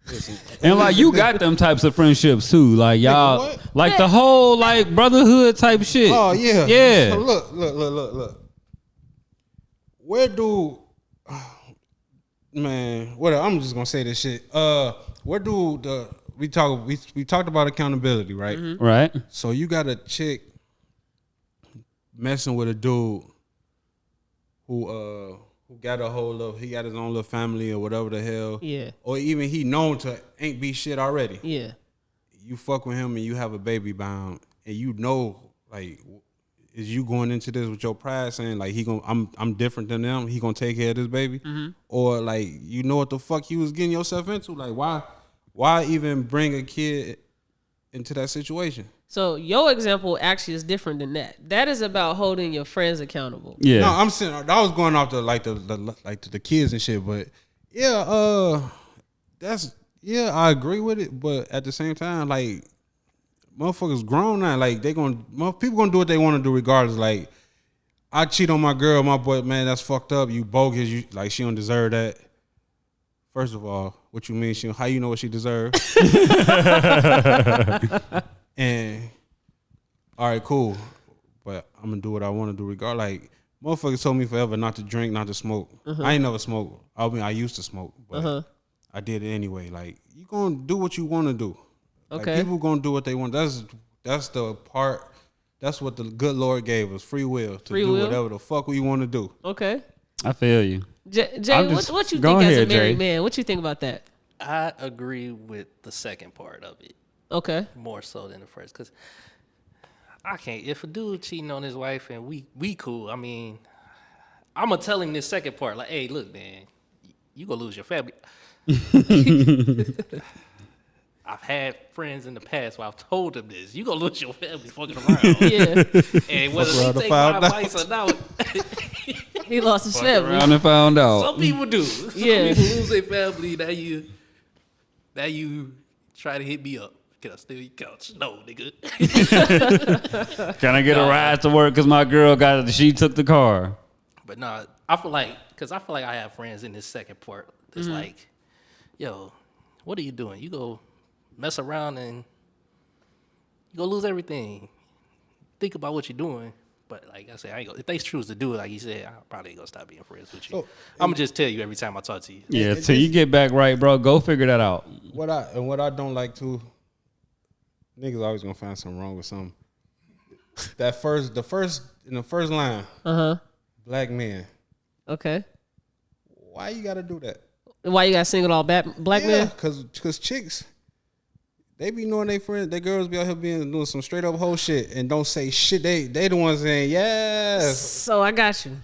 listen. And like you got them types of friendships too. Like y'all what? like the whole like brotherhood type shit. Oh yeah, Yeah. So look. Where do, man? What I'm just gonna say this shit. Where do we talked about accountability, right? Mm-hmm. Right. So you got a chick messing with a dude who got a hold of, he got his own little family or whatever the hell. Yeah. Or even he known to ain't be shit already. Yeah. You fuck with him and you have a baby bound and you know, like, is you going into this with your pride saying like I'm different than them, he gonna take care of this baby? Mm-hmm. Or like you know what the fuck you was getting yourself into? Like why even bring a kid into that situation? So your example actually is different than that. That is about holding your friends accountable. Yeah. No, I'm saying I was going off the kids and shit, but yeah, I agree with it, but at the same time, like motherfuckers grown now, like people gonna do what they want to do regardless. Like I cheat on my girl, my boy, man, that's fucked up. You bogus, you like she don't deserve that. First of all, what you mean? How you know what she deserves? And all right, cool, but I'm gonna do what I want to do regardless. Like motherfuckers told me forever not to drink, not to smoke. I ain't never smoked. I mean, I used to smoke, but I did it anyway. Like you gonna do what you want to do. Okay. Like, people gonna do what they want. That's the part. That's what the good Lord gave us, free will to do whatever the fuck we want to do. Okay. I feel you. Jay, what you go think as a ahead, married Jay. man? What you think about that? I agree with the second part of it Okay. more so than the first, because I can't. If a dude cheating on his wife and we cool, I mean, I'm gonna tell him this second part, like, hey, look, man, you gonna lose your family. I've had friends in the past where I've told them this. You gonna lose your family fucking around. Yeah. And whether Fuck around they and take my find out. advice or not, He lost his family. Around and found out. some people do. Some Yeah. people lose their family. Now you try to hit me up. Can I steal your couch? No, nigga. Can I get a ride to work? Cause my girl she took the car. But no, I feel like I have friends in this second part that's like, yo, what are you doing? You go mess around and you go lose everything. Think about what you're doing. But like I said, if they choose to do it, like you said, I probably ain't gonna stop being friends with you. So, I'm gonna just tell you every time I talk to you. Yeah, till you get back right, bro. Go figure that out. What I don't like too, niggas always gonna find something wrong with something. In the first line, black men. Okay. Why you gotta do that? Why you got single all black men? Cause chicks, they be knowing they friends, they girls be out here doing some straight up whole shit and don't say shit. They the ones saying yes. So I got you.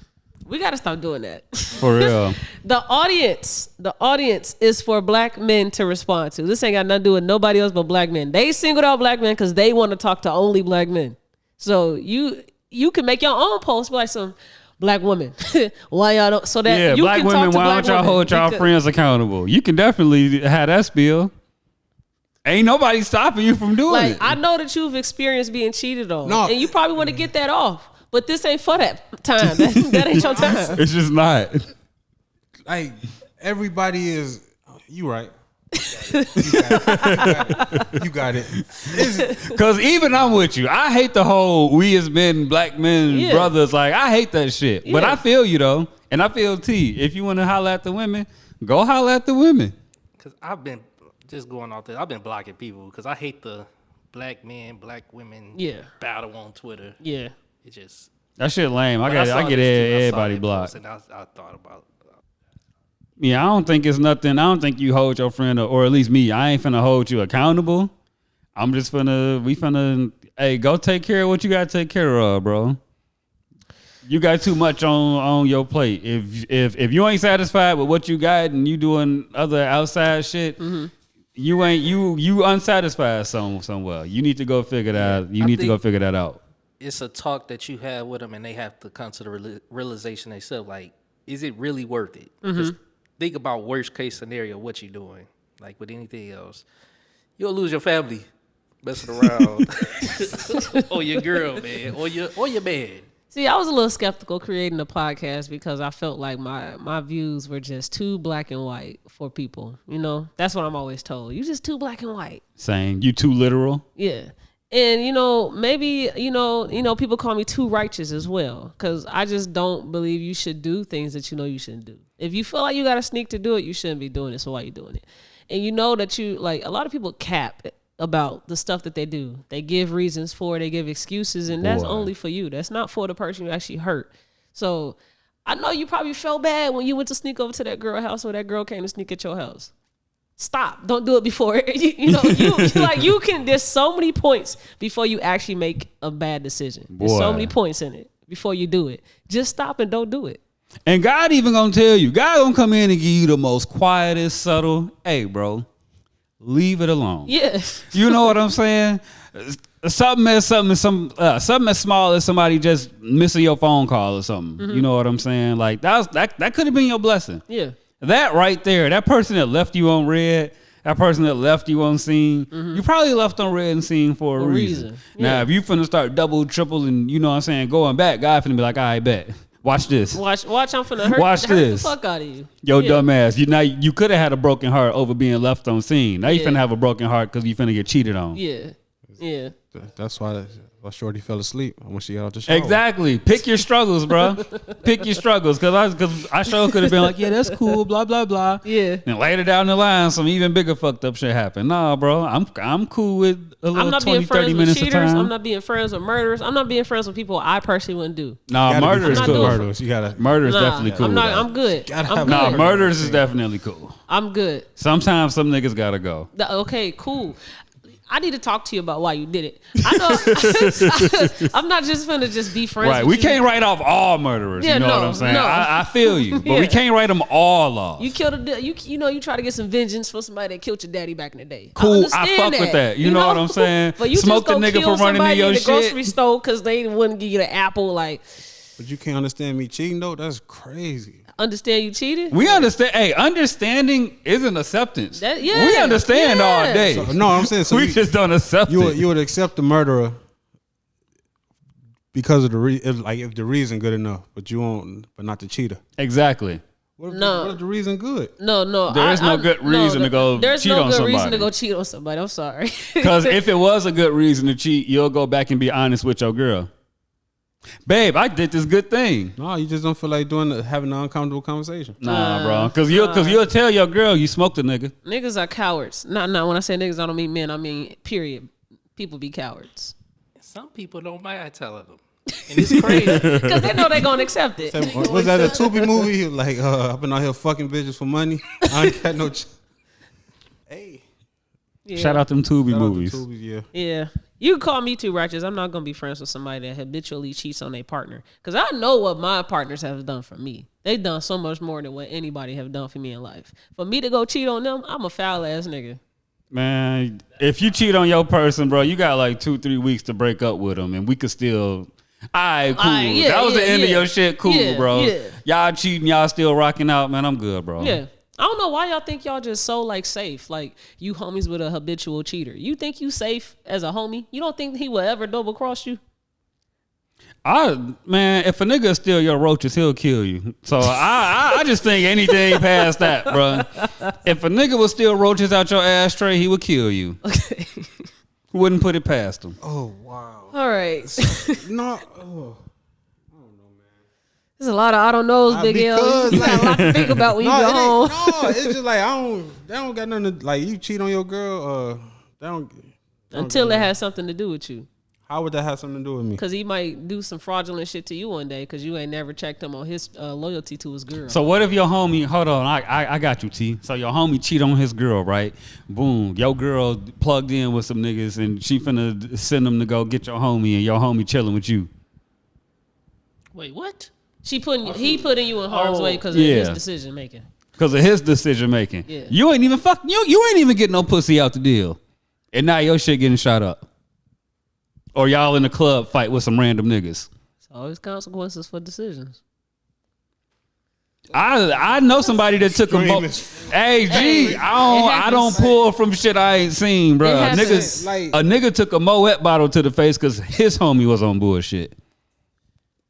We got to stop doing that. For real. The audience is for black men to respond to. This ain't got nothing to do with nobody else but black men. They singled out black men because they want to talk to only black men. So you can make your own post, be like black women, why y'all don't? So that Yeah, you black can women, talk to why black don't y'all women hold y'all because- friends accountable? You can definitely have that spill. Ain't nobody stopping you from doing Like it. I know that you've experienced being cheated on, No. and you probably want to get that off. But this ain't for that time. That ain't your time. It's just not. Like everybody is. You right. You got it. Because even I'm with you. I hate the whole we as men, black men, Yeah. brothers. Like, I hate that shit. But Yeah. I feel you, though. And I feel T. If you want to holler at the women, go holler at the women. Because I've been just going off there. I've been blocking people because I hate the black men, black women Yeah. battle on Twitter. Yeah. It just. That shit lame. I But get saw this too. I saw everybody that blocked. post and I thought about. Yeah, I don't think it's nothing. I don't think you hold your friend, or at least me. I ain't finna hold you accountable. I'm just finna, hey, go take care of what you gotta take care of, bro. You got too much on your plate. If you ain't satisfied with what you got and you doing other outside shit, you ain't you unsatisfied somewhere. You need to go figure that out. You I need to go think- figure that out. It's a talk that you have with them, and they have to come to the realization themselves. Like, is it really worth it? Just think about worst case scenario. What you doing? Like with anything else, you'll lose your family messing around, or your girl, man, or your man. See, I was a little skeptical creating a podcast because I felt like my views were just too black and white for people. You know, that's what I'm always told. You just too black and white. Saying you too literal. Yeah. And, maybe, people call me too righteous as well because I just don't believe you should do things that you shouldn't do. If you feel like you got to sneak to do it, you shouldn't be doing it. So why are you doing it? And you know that a lot of people cap about the stuff that they do. They give reasons for it. They give excuses. And that's only for you. That's not for the person you actually hurt. So I know you probably felt bad when you went to sneak over to that girl house or that girl came to sneak at your house. Stop. Don't do it before. You can, there's so many points before you actually make a bad decision. There's so many points in it before you do it. Just stop and don't do it. And God even gonna tell you, God gonna come in and give you the most quietest, subtle, hey, bro, leave it alone. Yeah. You know what I'm saying? Something as small as somebody just missing your phone call or something. You know what I'm saying? Like that could have been your blessing. Yeah. That right there, that person that left you on red, that person that left you on scene, you probably left on red and seen for a reason. Yeah. Now, if you finna start double, triple, and you know what I'm saying, going back, God finna be like, all right, bet. Watch this. Watch. I'm finna hurt, Watch hurt this. the fuck out of you. Yo, dumb ass. You could have had a broken heart over being left on scene. Now you Yeah. finna have a broken heart because you finna get cheated on. Yeah. Yeah. That's why Shorty fell asleep when she got out the shower. Exactly. Pick your struggles, bro. Pick your struggles. Because I sure could have been like, yeah, that's cool, blah, blah, blah. Yeah. And later down the line, some even bigger fucked up shit happened. Nah, bro. I'm cool with a I'm little not 20, being 30 friends with minutes of cheaters. time. I'm not being friends with murderers. I'm not being friends with people I personally wouldn't do. Nah, murder is I'm not cool. doing- Murderers. You gotta. Murder is Nah, definitely cool. I'm not. though. I'm good. Gotta I'm have good. Nah, murder. murders is definitely cool. I'm good. Sometimes some niggas gotta go. Okay, cool. I need to talk to you about why you did it. I know. I'm not just finna just be friends. Right. with We you. can't write off all murderers. Yeah, you know no, what I'm saying? no. I feel you. But we Yeah. can't write them all off. You killed you try to get some vengeance for somebody that killed your daddy back in the day. Cool, I understand fuck with that. You know what I'm saying? But you Smoke just the go nigga kill for running in somebody your in the shit. grocery store because they wouldn't give you the apple. Like, But you can't understand me cheating though. That's crazy. understand you cheated? We understand. Hey, understanding isn't acceptance. That- yeah, We understand yeah. all day. So, no, I'm saying so. we just don't accept it. You would accept the murderer because of if the reason good enough, but you won't, but not the cheater. Exactly. What if, No. what if the reason good? No. There is no good reason to go There's cheat no on good reason somebody. to go cheat on somebody. I'm sorry. Because if it was a good reason to cheat, you'll go back and be honest with your girl. Babe, I did this good thing. No, you just don't feel like having an uncomfortable conversation. Nah, bro. Because you'll tell your girl you smoked a nigga. Niggas are cowards. No. When I say niggas, I don't mean men. I mean period. People be cowards Some people don't mind telling them, and it's crazy. because they know they're gonna accept it. Was that a Tubi movie? He was like, I've been out here fucking bitches for money. I ain't got no. Hey, Yeah. Shout out them Tubi shout out to movies. Tubi, yeah. Yeah. You can call me too righteous. I'm not gonna be friends with somebody that habitually cheats on their partner. Cause I know what my partners have done for me. They've done so much more than what anybody have done for me in life. For me to go cheat on them, I'm a foul ass nigga. Man, if you cheat on your person, bro, you got like 2-3 weeks to break up with them, and we could still All right, cool. yeah, that was the end of yeah. your shit. Cool, Yeah, bro. yeah. Y'all cheating, y'all still rocking out, man. I'm good, bro. Yeah. I don't know why y'all think y'all just so like safe. Like you homies with a habitual cheater. You think you safe as a homie? You don't think he will ever double cross you? Man, if a nigga steal your roaches, he'll kill you. So I just think anything past that, bro. If a nigga would steal roaches out your ashtray, he would kill you. Okay. Wouldn't put it past him. Oh wow. All right. No. Oh. There's a lot of I don't knows, Big L. You got a lot to think about when you go home. No, it's just like they don't got nothing to, like you cheat on your girl, they don't Until it has something to do with you. How would that have something to do with me? Because he might do some fraudulent shit to you one day because you ain't never checked him on his loyalty to his girl. So what if your homie, hold on, I got you, T. So your homie cheat on his girl, right? Boom, your girl plugged in with some niggas and she finna send them to go get your homie and your homie chilling with you. Wait, what? He putting you in harm's way because of his decision making. Because of his decision making. Yeah. You ain't even you ain't even getting no pussy out the deal. And now your shit getting shot up. Or y'all in the club fight with some random niggas. It's always consequences for decisions. I know somebody that took a Hey G, I don't pull from shit I ain't seen, bro. A nigga took a Moet bottle to the face because his homie was on bullshit.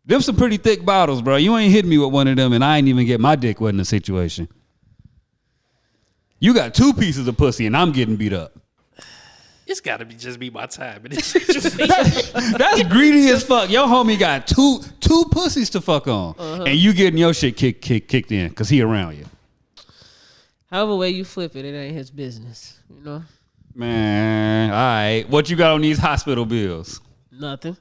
Them some pretty thick bottles, bro. You ain't hitting me with one of them and I ain't even get my dick wet in the situation. You got 2 pieces of pussy and I'm getting beat up. It's got to just be my time. That's greedy as fuck. Your homie got two pussies to fuck on, and you getting your shit kicked in because he around you. However way you flip it, it ain't his business. You know? Man, all right. What you got on these hospital bills? Nothing.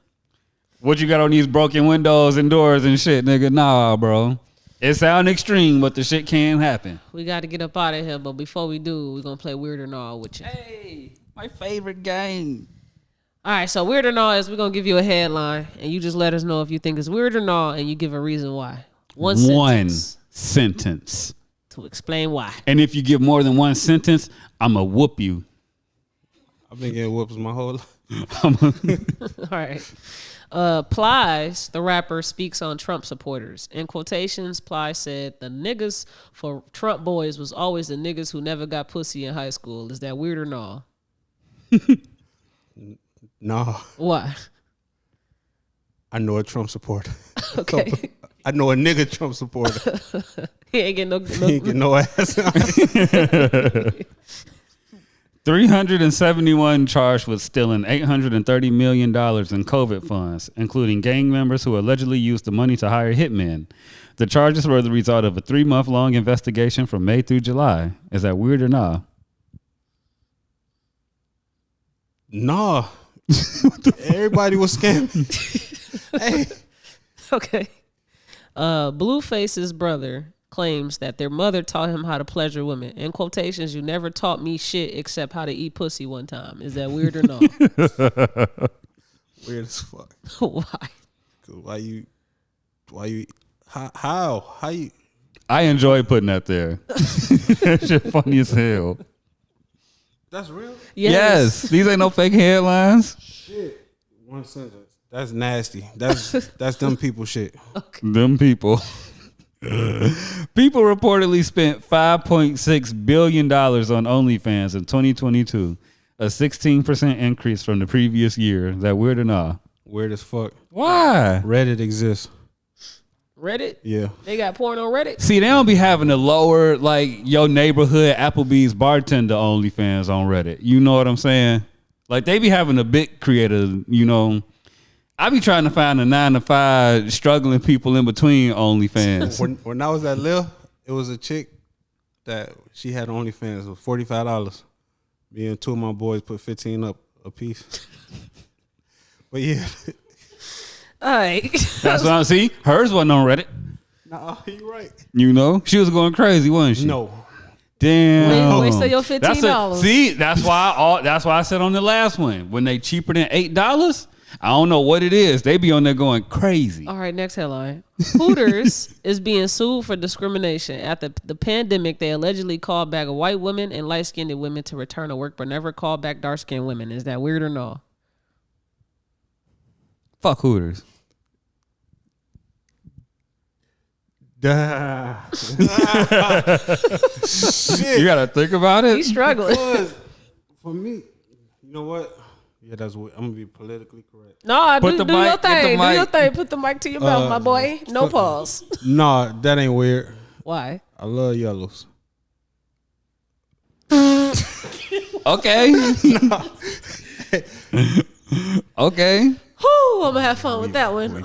What you got on these broken windows and doors and shit, nigga? Nah, bro. It sound extreme, but the shit can happen. We got to get up out of here, but before we do, we're going to play Weird or Not with you. Hey, my favorite game. All right, so Weird or Not is we're going to give you a headline, and you just let us know if you think it's weird or not, and you give a reason why. One sentence to explain why. And if you give more than one sentence, I'm going to whoop you. I've been getting whoops my whole life. All right. Plies, the rapper, speaks on Trump supporters. In quotations, Plies said, the niggas for Trump boys was always the niggas who never got pussy in high school. Is that weird or no? No. Why? I know a Trump supporter. Okay. I know a nigga Trump supporter. He ain't getting He ain't getting no ass. 371 charged with stealing $830 million in COVID funds, including gang members who allegedly used the money to hire hitmen. The charges were the result of a 3-month-long investigation from May through July. Is that weird or not? Nah. Everybody was scamming. Hey. Okay. Blueface's brother claims that their mother taught him how to pleasure women. In quotations, you never taught me shit except how to eat pussy one time. Is that weird or no? Weird as fuck. Why? How you? I enjoy putting that there. That shit funny as hell. That's real? Yes. These ain't no fake headlines. Shit. One sentence. That's nasty. That's them people shit. Okay. Them people. People reportedly spent $5.6 billion on OnlyFans in 2022, a 16% increase from the previous year. Is that weird or not? Weird as fuck. Why? Reddit exists. Reddit? Yeah. They got porn on Reddit? See, they don't be having the lower, like, your neighborhood Applebee's bartender OnlyFans on Reddit. You know what I'm saying? Like, they be having a big creator, you know. I be trying to find a 9-to-5 struggling people in between OnlyFans. When I was at Lil, it was a chick that she had OnlyFans with $45. Me and 2 of my boys put 15 up a piece. But yeah. All right. That's what I see. Hers wasn't on Reddit. Nah, you right. You know? She was going crazy, wasn't she? No. Damn. Wasted your $15. See, that's why I said on the last one, when they cheaper than $8, I don't know what it is. They be on there going crazy. All right, next headline. Hooters is being sued for discrimination. After the pandemic, they allegedly called back white women and light-skinned women to return to work, but never called back dark-skinned women. Is that weird or no? Fuck Hooters. Duh. You gotta think about it. He's struggling. Because for me, you know what? Yeah, that's what I'm gonna be politically correct. No, Put do the your mic- get the thing. Do your mic. thing. Put the mic to your mouth, my boy. No pause. Nah, that ain't weird. Why? I love yellows. Okay. Okay. Whew, I'm gonna have fun with that one.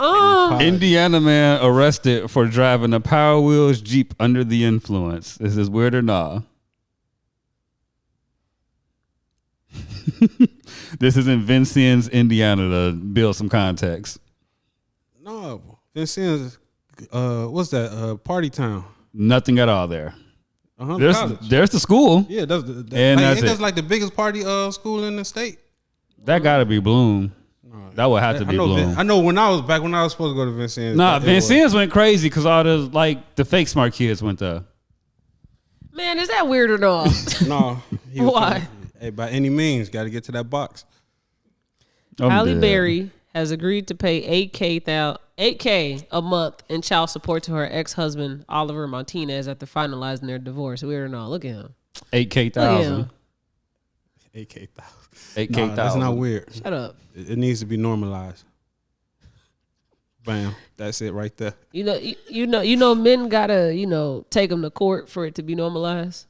Indiana man arrested for driving a Power Wheels Jeep under the influence. Is this weird or not? This is in Vincennes, Indiana, to build some context. No, Vincennes, what's that? Party town. Nothing at all there. College. There's the school. Yeah, that's And like, that's that's like the biggest party school in the state. That gotta be Bloom. That would have to be Bloom. I know when I was supposed to go to Vincennes. Nah, Vincennes went crazy because all the fake smart kids went there. Man, is that weird or not? No. Why? Hey, by any means, got to get to that box. Halle Berry has agreed to pay $8K a month in child support to her ex-husband Oliver Martinez after finalizing their divorce. Weird or not? Look at him. 8K1,000. 8K. 8K1,000. That's not weird. Shut up. It needs to be normalized. Bam. That's it right there. You know, men gotta take them to court for it to be normalized.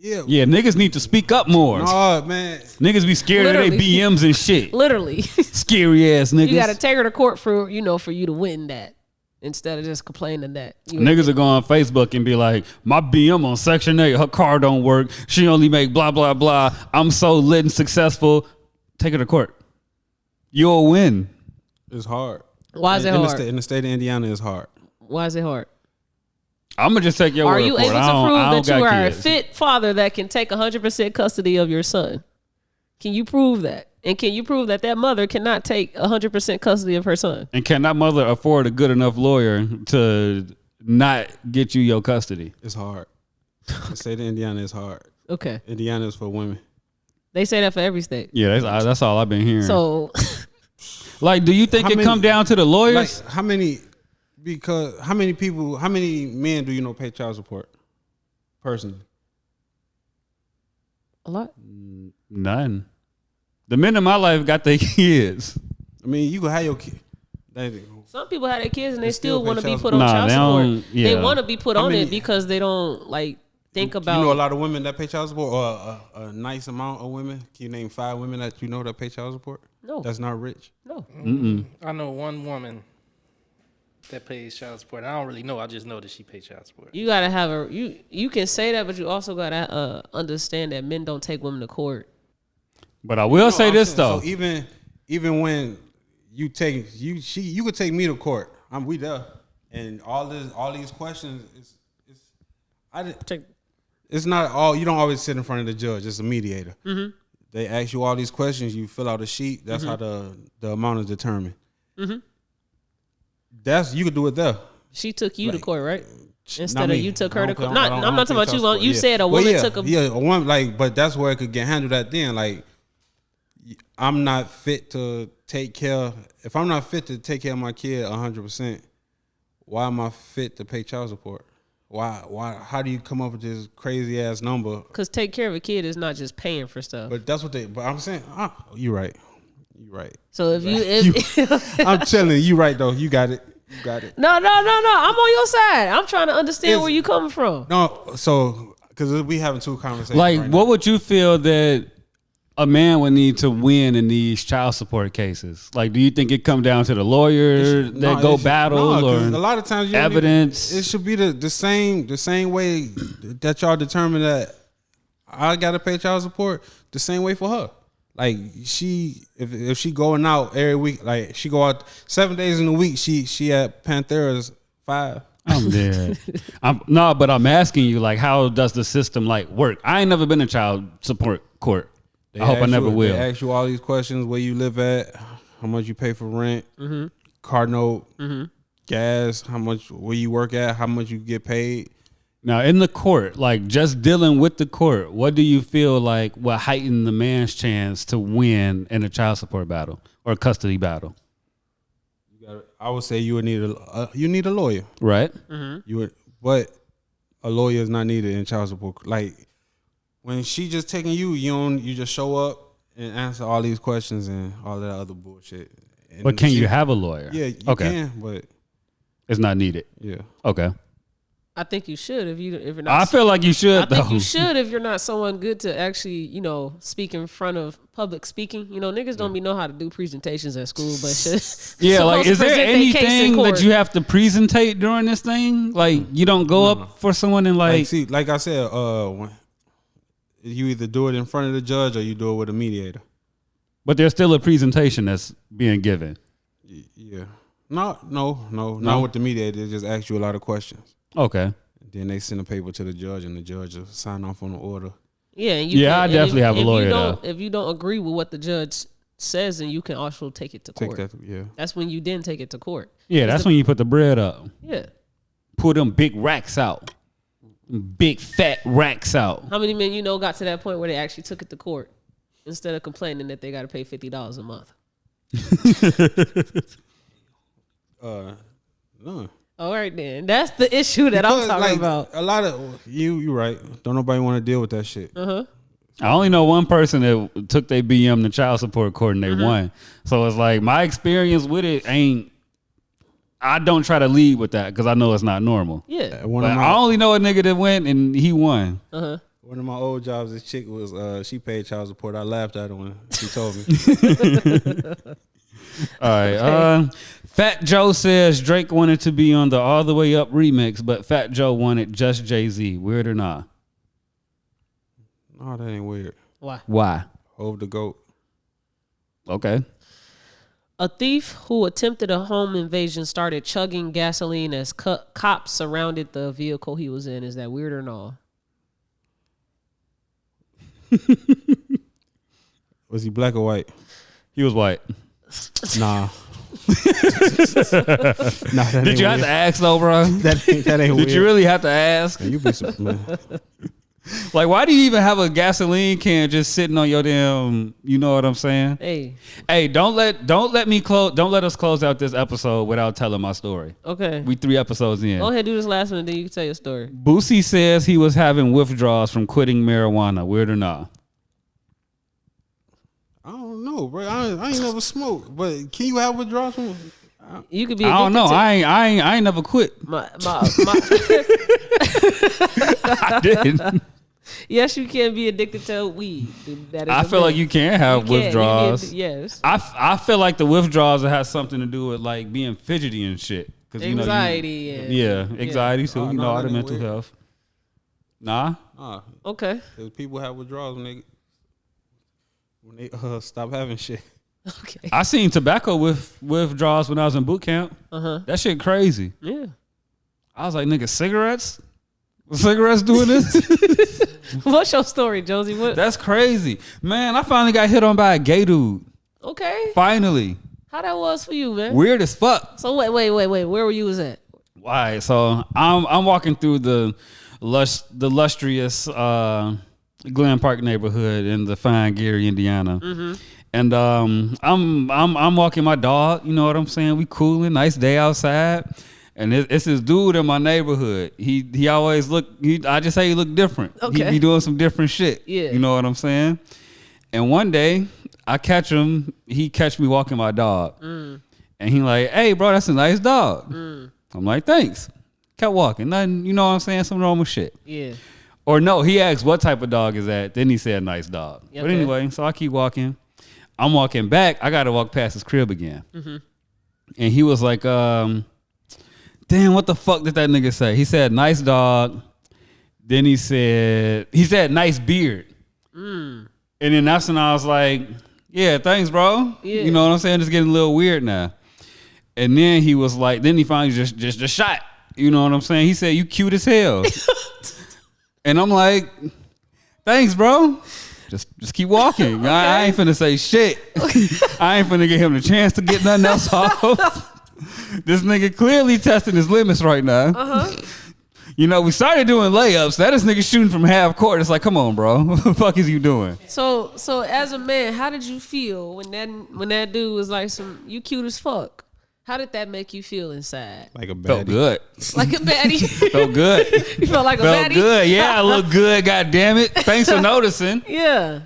Yeah, niggas need to speak up more. No, man. Niggas be scared of their BMs and shit. Literally. Scary ass niggas. You gotta take her to court for you to win that instead of just complaining that. Niggas are going on Facebook and be like, my BM on Section 8, her car don't work. She only make blah, blah, blah. I'm so lit and successful. Take her to court. You'll win. It's hard. Why is it hard? In the state of Indiana, it's hard. Why is it hard? I'm gonna just take your word for it. Are you able to prove that you are a fit father that can take 100% custody of your son? Can you prove that? And can you prove that mother cannot take 100% custody of her son? And can that mother afford a good enough lawyer to not get you your custody? It's hard. The state of Indiana is hard. Okay. Indiana is for women. They say that for every state. Yeah, that's all I've been hearing. So, like, do you think it come down to the lawyers? Like, how many men do you know pay child support? Personally? A lot. None. The men in my life got their kids. I mean, you can have your kid. Some people have their kids and they still pay want to be child put on child support. Yeah. They want to be put on it because they don't think about. You know a lot of women that pay child support, or a nice amount of women. Can you name 5 women that you know that pay child support? No. That's not rich. No. I know one woman that pays child support. I don't really know. I just know that she pays child support. You gotta have you can say that, but you also gotta understand that men don't take women to court. But I will say this though. So even when you could take me to court. We there, and all these questions it's not all. You don't always sit in front of the judge. It's a mediator. Mm-hmm. They ask you all these questions. You fill out a sheet. That's how the amount is determined. Mm-hmm. You could do it there. She took you to court, right? Instead of you took her to court. I'm not talking about you. You said a woman took a a woman but that's where it could get handled at then. Like, I'm not fit to take care. If I'm not fit to take care of my kid 100%, why am I fit to pay child support? Why? How do you come up with this crazy ass number? Because take care of a kid is not just paying for stuff. But that's what But I'm saying, you're right. So if I'm telling you right though. You got it. No. I'm on your side. I'm trying to understand where you coming from. No, so because we having 2 conversations. Like, right what now. would you feel that a man would need to win in these child support cases? Like, do you think it come down to the lawyer battle or a lot of times evidence? It should be the same way that y'all determine that I gotta pay child support. The same way for her. Like, if she going out every week, like she go out 7 days in a week, she at Panthera's 5. I'm dead. But I'm asking you, like, how does the system work? I ain't never been in child support court. I hope I never will. They ask you all these questions: where you live at, how much you pay for rent, car note, gas, how much, where you work at, how much you get paid. Now, in the court, just dealing with the court, what do you feel like will heighten the man's chance to win in a child support battle or custody battle? You I would say you would need a lawyer. Right. You would, but a lawyer is not needed in child support. Like when she just taking you just show up and answer all these questions and all that other bullshit. And But can you have a lawyer? Yeah, you can, but it's not needed. Yeah. Okay. I think you should if you're not. I feel like you should. I think you should if you're not someone good to actually, speak in front of public speaking. Niggas don't be know how to do presentations at school, but yeah, like is there anything that you have to presentate during this thing? Like you don't go up for someone and like see, like I said, when you either do it in front of the judge or you do it with a mediator. But there's still a presentation that's being given. Yeah. No, not with the mediator. They just ask you a lot of questions. Okay. Then they send a paper to the judge, and the judge will sign off on the order. Yeah, I definitely have a lawyer though. If you don't agree with what the judge says, then you can also take it to court. That's when you then take it to court. Yeah, that's when you put the bread up. Yeah. Put them big racks out. Big fat racks out. How many men got to that point where they actually took it to court instead of complaining that they got to pay $50 a month? None. All right, then. That's the issue that I'm talking about. A lot of you right. Don't nobody want to deal with that shit. Uh-huh. I only know one person that took their BM to child support court and they won. So it's like my experience with it I don't try to lead with that because I know it's not normal. Yeah. I only know a nigga that went and he won. Uh-huh. One of my old jobs, this chick was she paid child support. I laughed at her when she told me. All right. Fat Joe says Drake wanted to be on the All the Way Up remix, but Fat Joe wanted just Jay-Z. Weird or not? No, that ain't weird. Why? Hove the GOAT. Okay. A thief who attempted a home invasion started chugging gasoline as cops surrounded the vehicle he was in. Is that weird or no? Was he black or white? He was white. Nah. Did you have to ask though, bro? That ain't weird. Did you really have to ask? Man, you be some, man. Like, why do you even have a gasoline can just sitting on your damn? You know what I'm saying? Hey, don't let us close out this episode without telling my story. Okay, we 3 episodes in. Go ahead, do this last one, and then you can tell your story. Boosie says he was having withdrawals from quitting marijuana. Weird or not? I don't know, bro. I ain't never smoked, but can you have withdrawals from? You could be. I don't know. I ain't never quit. I didn't. Yes, you can be addicted to weed. I feel like you can have withdrawals. Yes. I feel like the withdrawals has something to do with like being fidgety and shit. Anxiety. Anxiety too. All the mental health. Nah. Okay. Because people have withdrawals when they stop having shit. Okay. I seen tobacco withdrawals when I was in boot camp. That shit crazy. Yeah. I was like, nigga, cigarettes? Cigarettes doing this? What's your story, Jonesy? That's crazy. Man, I finally got hit on by a gay dude. Okay. Finally. How that was for you, man? Weird as fuck. So wait. Where were you at? Why? So I'm walking through the lustrous Glen Park neighborhood in the fine Gary, Indiana. And I'm walking my dog, you know what I'm saying? We cooling, nice day outside. And it's this dude in my neighborhood. He always I just say he look different. Okay. He be doing some different shit. Yeah. You know what I'm saying? And one day I catch him, he catch me walking my dog. And he like, hey bro, that's a nice dog. I'm like, thanks. Kept walking. Nothing, you know what I'm saying? Some normal shit. Yeah. Or no, he asked what type of dog is that? Then he said nice dog. Okay. But anyway, so I keep walking. I'm walking back. I got to walk past his crib again. And he was like, damn, what the fuck did that nigga say? He said, nice dog. Then he said nice beard. And then that's when I was like, yeah, thanks, bro. Yeah. You know what I'm saying? It's getting a little weird now. And then he was like, then he finally just shot. You know what I'm saying? He said, you cute as hell. And I'm like, thanks, bro. Just keep walking. Okay. I ain't finna say shit. I ain't finna give him the chance to get nothing else off. This nigga clearly testing his limits right now. You know, we started doing layups. That is nigga shooting from half court. It's like, come on, bro. What the fuck is you doing? So as a man, how did you feel when that dude was like, you cute as fuck? How did that make you feel inside? Like a baddie. Felt good. Like a baddie. Felt good. You felt like a Felt baddie? good. Yeah, I look good. God damn it. Thanks for noticing. Yeah.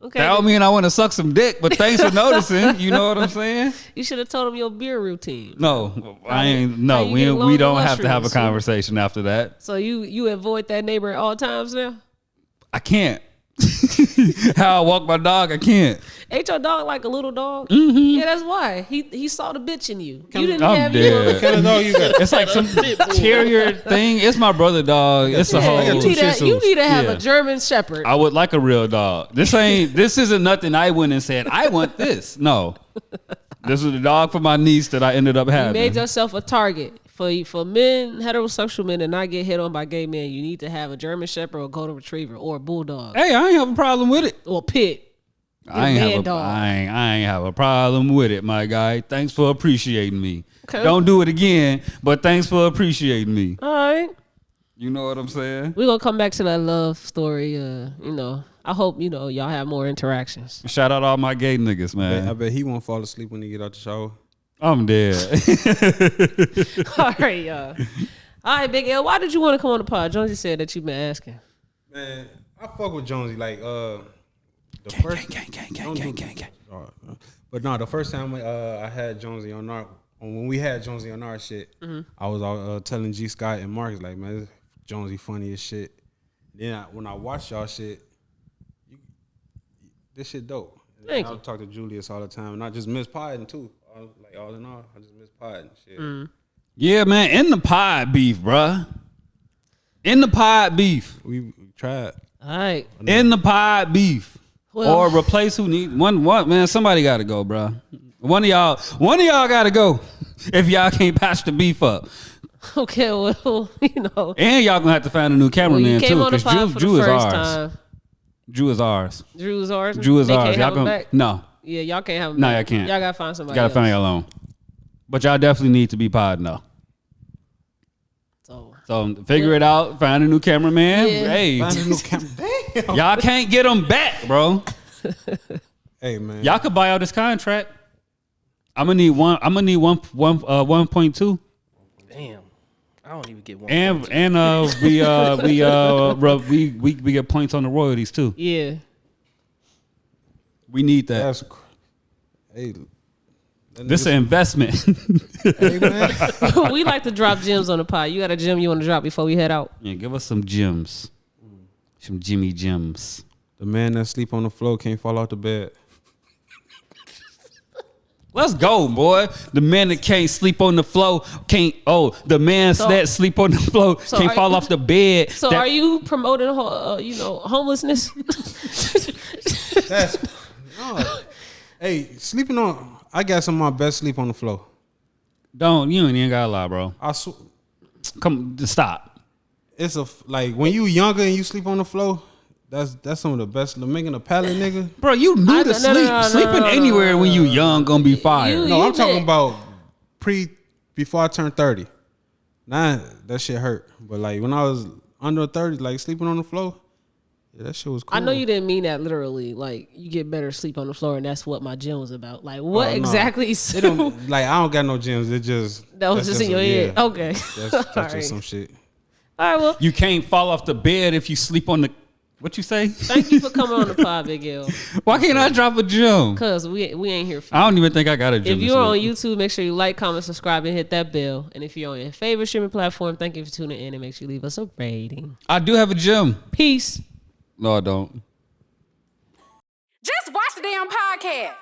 Okay. That don't mean I want to suck some dick, but thanks for noticing. You know what I'm saying? You should have told him your beer routine. No, I ain't. how No, you get along we with don't have to have a mushrooms? conversation after that. So you avoid that neighbor at all times now? I can't. How I walk my dog, I can't. Ain't your dog like a little dog? Mm-hmm. Yeah, that's why. He saw the bitch in you. You didn't I'm have dead. What kind of dog you got? It's like some terrier thing. It's my brother dog. It's a Yeah, whole. you need to have a German Shepherd. I would like a real dog. This isn't nothing I went and said, I want this. No. This was the dog for my niece that I ended up You having. made yourself a target. For men, heterosexual men, to not get hit on by gay men, you need to have a German Shepherd or a Golden Retriever or a Bulldog Hey, I ain't have a problem with it. or a Pit. I ain't have a problem with it, my guy. Thanks for appreciating me. Okay. Don't do it again, but thanks for appreciating me. All right. You know what I'm saying? We're going to come back to that love story. I hope, y'all have more interactions. Shout out all my gay niggas, man. I bet he won't fall asleep when he get out the shower. I'm dead. All right, y'all. All right, Big L, why did you want to come on the pod? Jonesy said that you've been asking. Man, I fuck with Jonesy. Like, the first. But no, the first time I had Jonesy on our, when we had Jonesy on our shit, I was telling G Scott and Marcus, like, man, this Jonesy funny as shit. Then when I watch y'all shit, this shit dope. Thank I you. talk to Julius all the time, and I just miss podding too. Like, all in all, I just miss podding shit. Yeah, man. In the pod beef, bruh. In the pod beef. We tried. All right. In the pod beef. Well- Or replace who need one. Man, somebody got to go, bruh. One of y'all got to go if y'all can't patch the beef up. Okay, well, And y'all gonna have to find a new cameraman you came too, on the because pod for Drew the is first ours. time. Drew is ours. Drew is ours? Drew is They ours. can't Y'all have him gonna back? no. Yeah, y'all can't have him No, back. y'all can't. Y'all got to find somebody Gotta else. find y'all alone. But y'all definitely need to be podding though. So figure it out. Find a new cameraman. Yeah. Hey, Find a new camera. Damn. y'all can't get them back, bro. Hey, man. Y'all could buy out this contract. I'm gonna need 1.2. Damn. I don't even get one. And we get points on the royalties too. Yeah. We need that. That's hey. This is an investment. Hey, man. We like to drop gems on the pod. You got a gem you want to drop before we head out? Yeah, give us some gems. Some Jimmy gems. The man that sleep on the floor can't fall out the bed. Let's go, boy. The man that can't sleep on the floor can't. Oh, the man that sleep on the floor can't fall off the bed. So are you promoting, homelessness? That's no. Hey, sleeping on. I got some of my best sleep on the floor. You ain't even gotta lie, bro. I swear. Come, stop. It's like when you younger and you sleep on the floor. That's some of the best. Making a pallet, nigga. Bro, you new to sleep. Sleeping anywhere when you young gonna be fire. No, I'm talking about before I turned 30. Nah, that shit hurt. But like when I was under 30, like sleeping on the floor, yeah, that shit was cool. I know you didn't mean that literally. Like you get better sleep on the floor, and that's what my gym was about. Like what exactly? It don't, like I don't got no gyms. It just that was just in your head. Yeah. Okay, That's right. just some shit. All right, well, You can't fall off the bed if you sleep on the. What you say? thank you for coming on the pod, Big L. Why can't I drop a gym? Cause we ain't here for I don't even think I got a gym. If you're on YouTube, make sure you like, comment, subscribe, and hit that bell. And if you're on your favorite streaming platform, thank you for tuning in and make sure you leave us a rating. I do have a gym. Peace. No, I don't. Just watch the damn podcast.